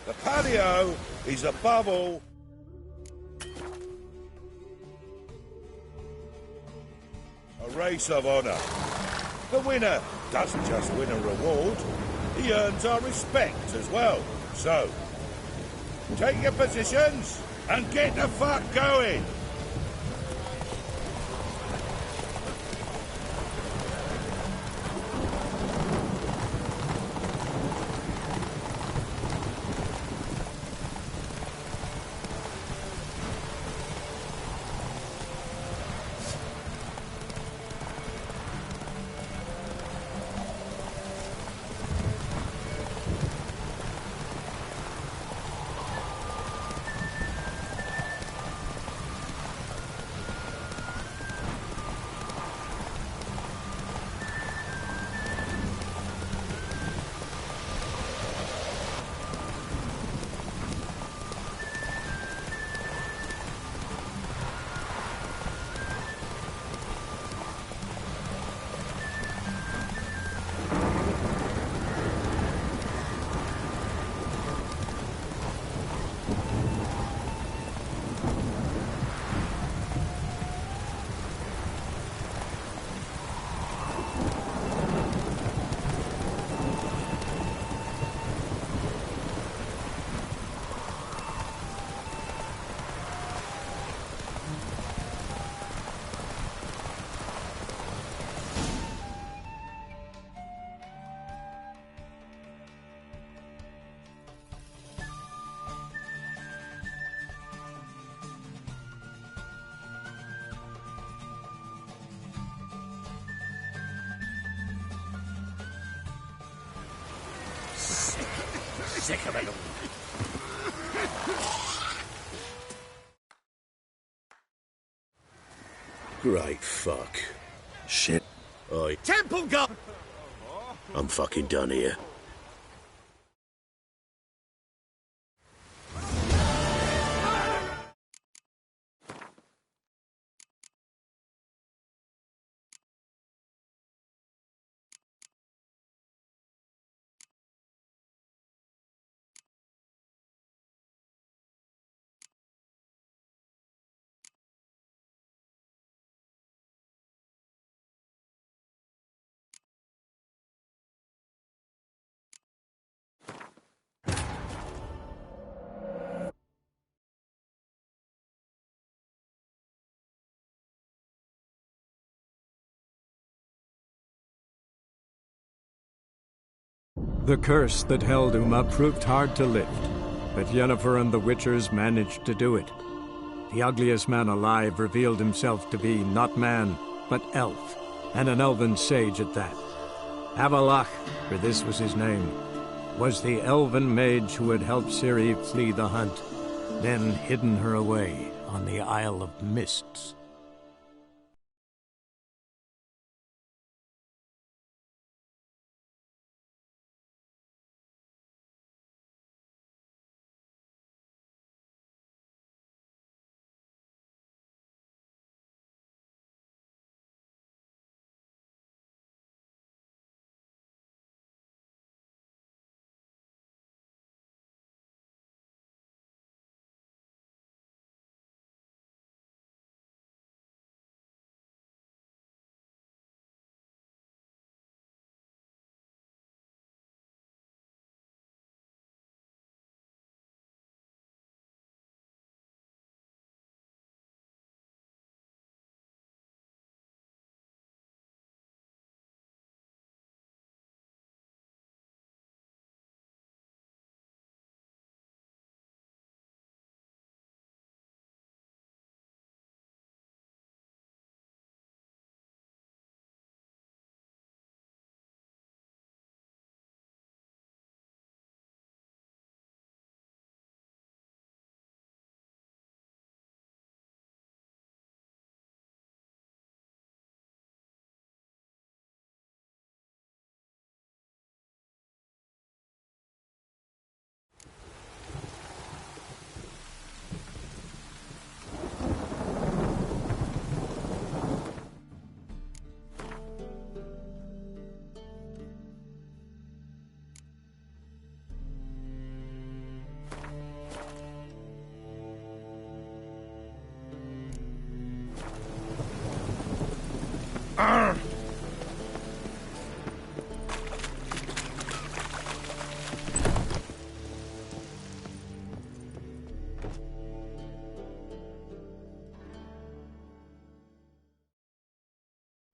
R: The patio is above all a race of honour. The winner doesn't just win a reward, he earns our respect as well. So, take your positions and get the fuck going!
A: Sick of it all.
H: Great fuck.
E: Shit.
H: Oi.
A: Temple go!
H: I'm fucking done here.
G: The curse that held Uma proved hard to lift, but Yennefer and the Witchers managed to do it. The ugliest man alive revealed himself to be not man, but elf, and an elven sage at that. Avalach, for this was his name, was the elven mage who had helped Ciri flee the hunt, then hidden her away on the Isle of Mists.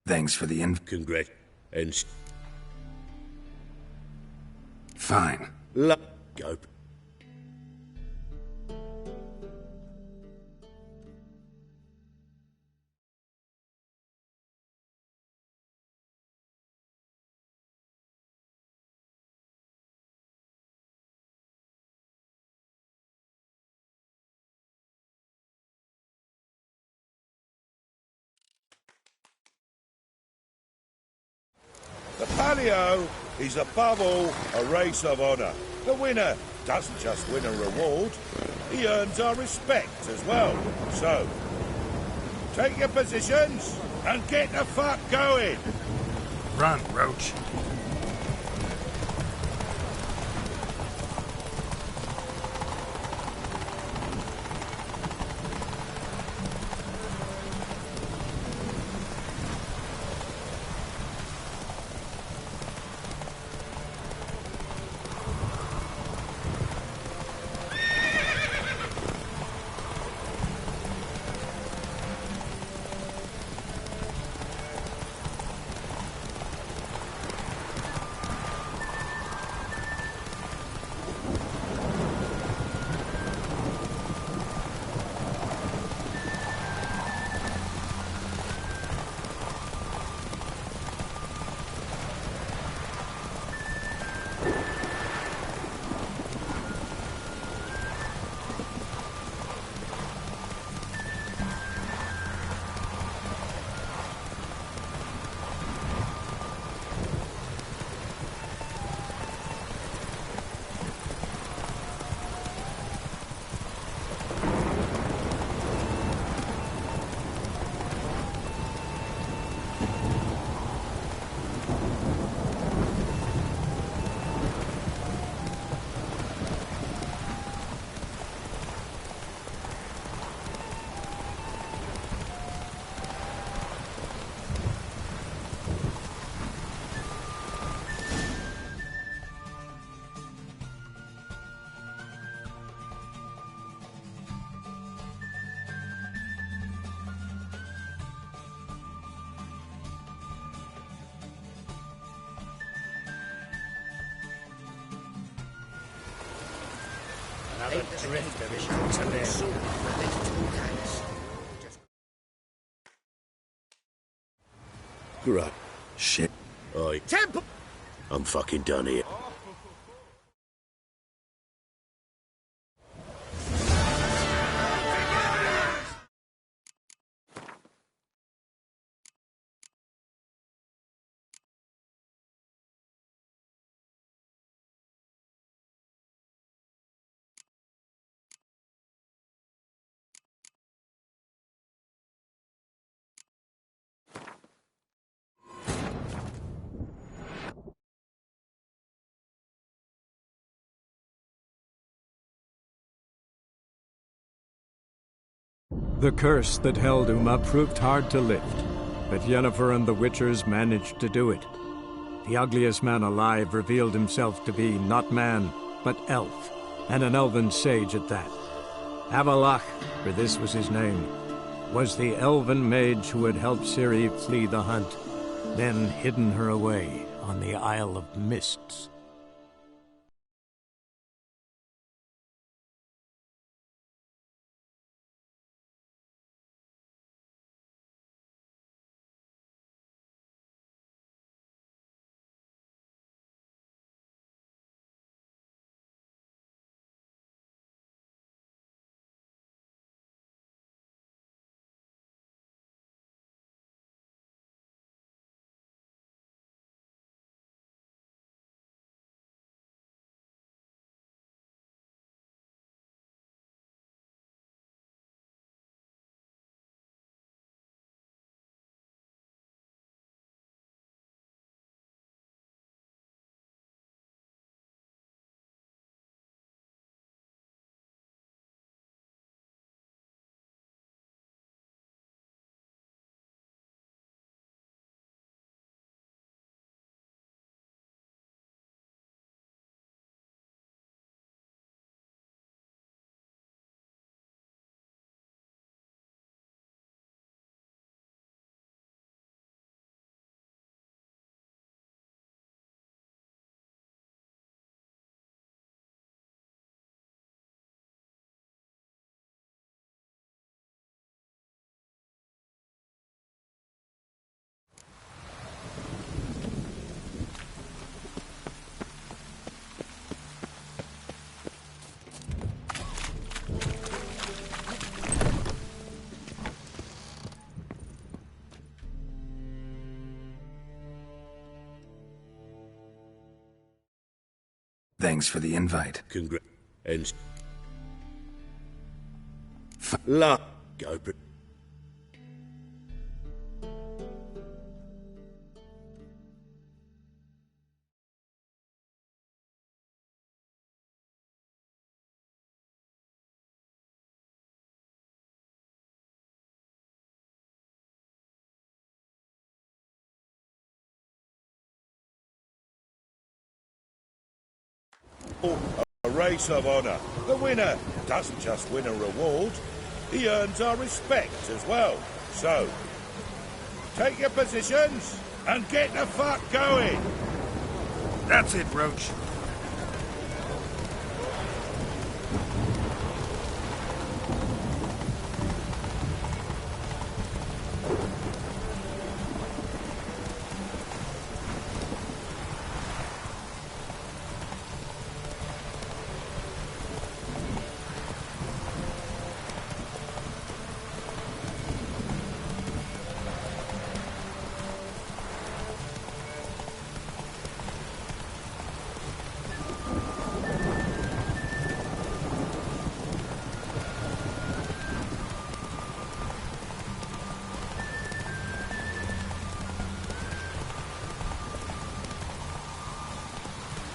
F: Thanks for the
R: Congrats. And
F: fine.
R: Go. The Palio is above all a race of honour. The winner doesn't just win a reward, he earns our respect as well. So, take your positions and get the fuck going.
F: Run, Roach.
S: the drift of it to them.
H: Right.
F: Shit.
H: Oi.
S: Temple!
H: I'm fucking done here.
G: The curse that held Uma proved hard to lift, but Yennefer and the Witchers managed to do it. The ugliest man alive revealed himself to be not man, but elf, and an elven sage at that. Avalach, for this was his name, was the elven mage who had helped Ciri flee the hunt, then hidden her away on the Isle of Mists.
F: Thanks for the invite.
H: And la go.
R: A race of honor. The winner doesn't just win a reward, he earns our respect as well. So, take your positions and get the fuck going.
F: That's it, Roach.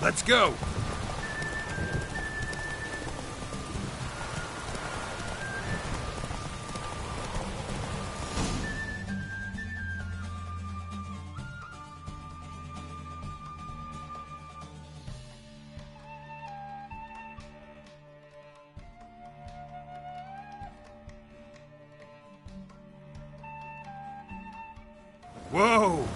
F: Let's go! Whoa!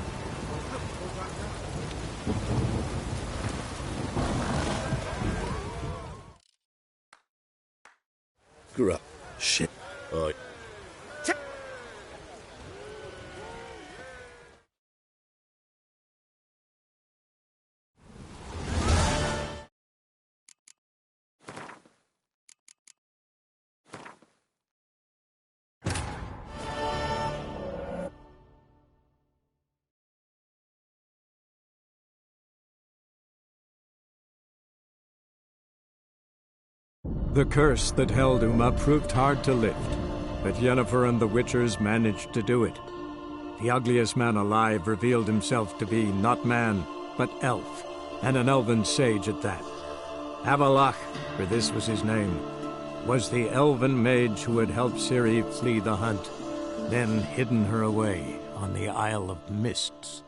G: The curse that held Uma proved hard to lift, but Yennefer and the Witchers managed to do it. The ugliest man alive revealed himself to be not man, but elf, and an elven sage at that. Avalach, for this was his name, was the elven mage who had helped Ciri flee the hunt, then hidden her away on the Isle of Mists.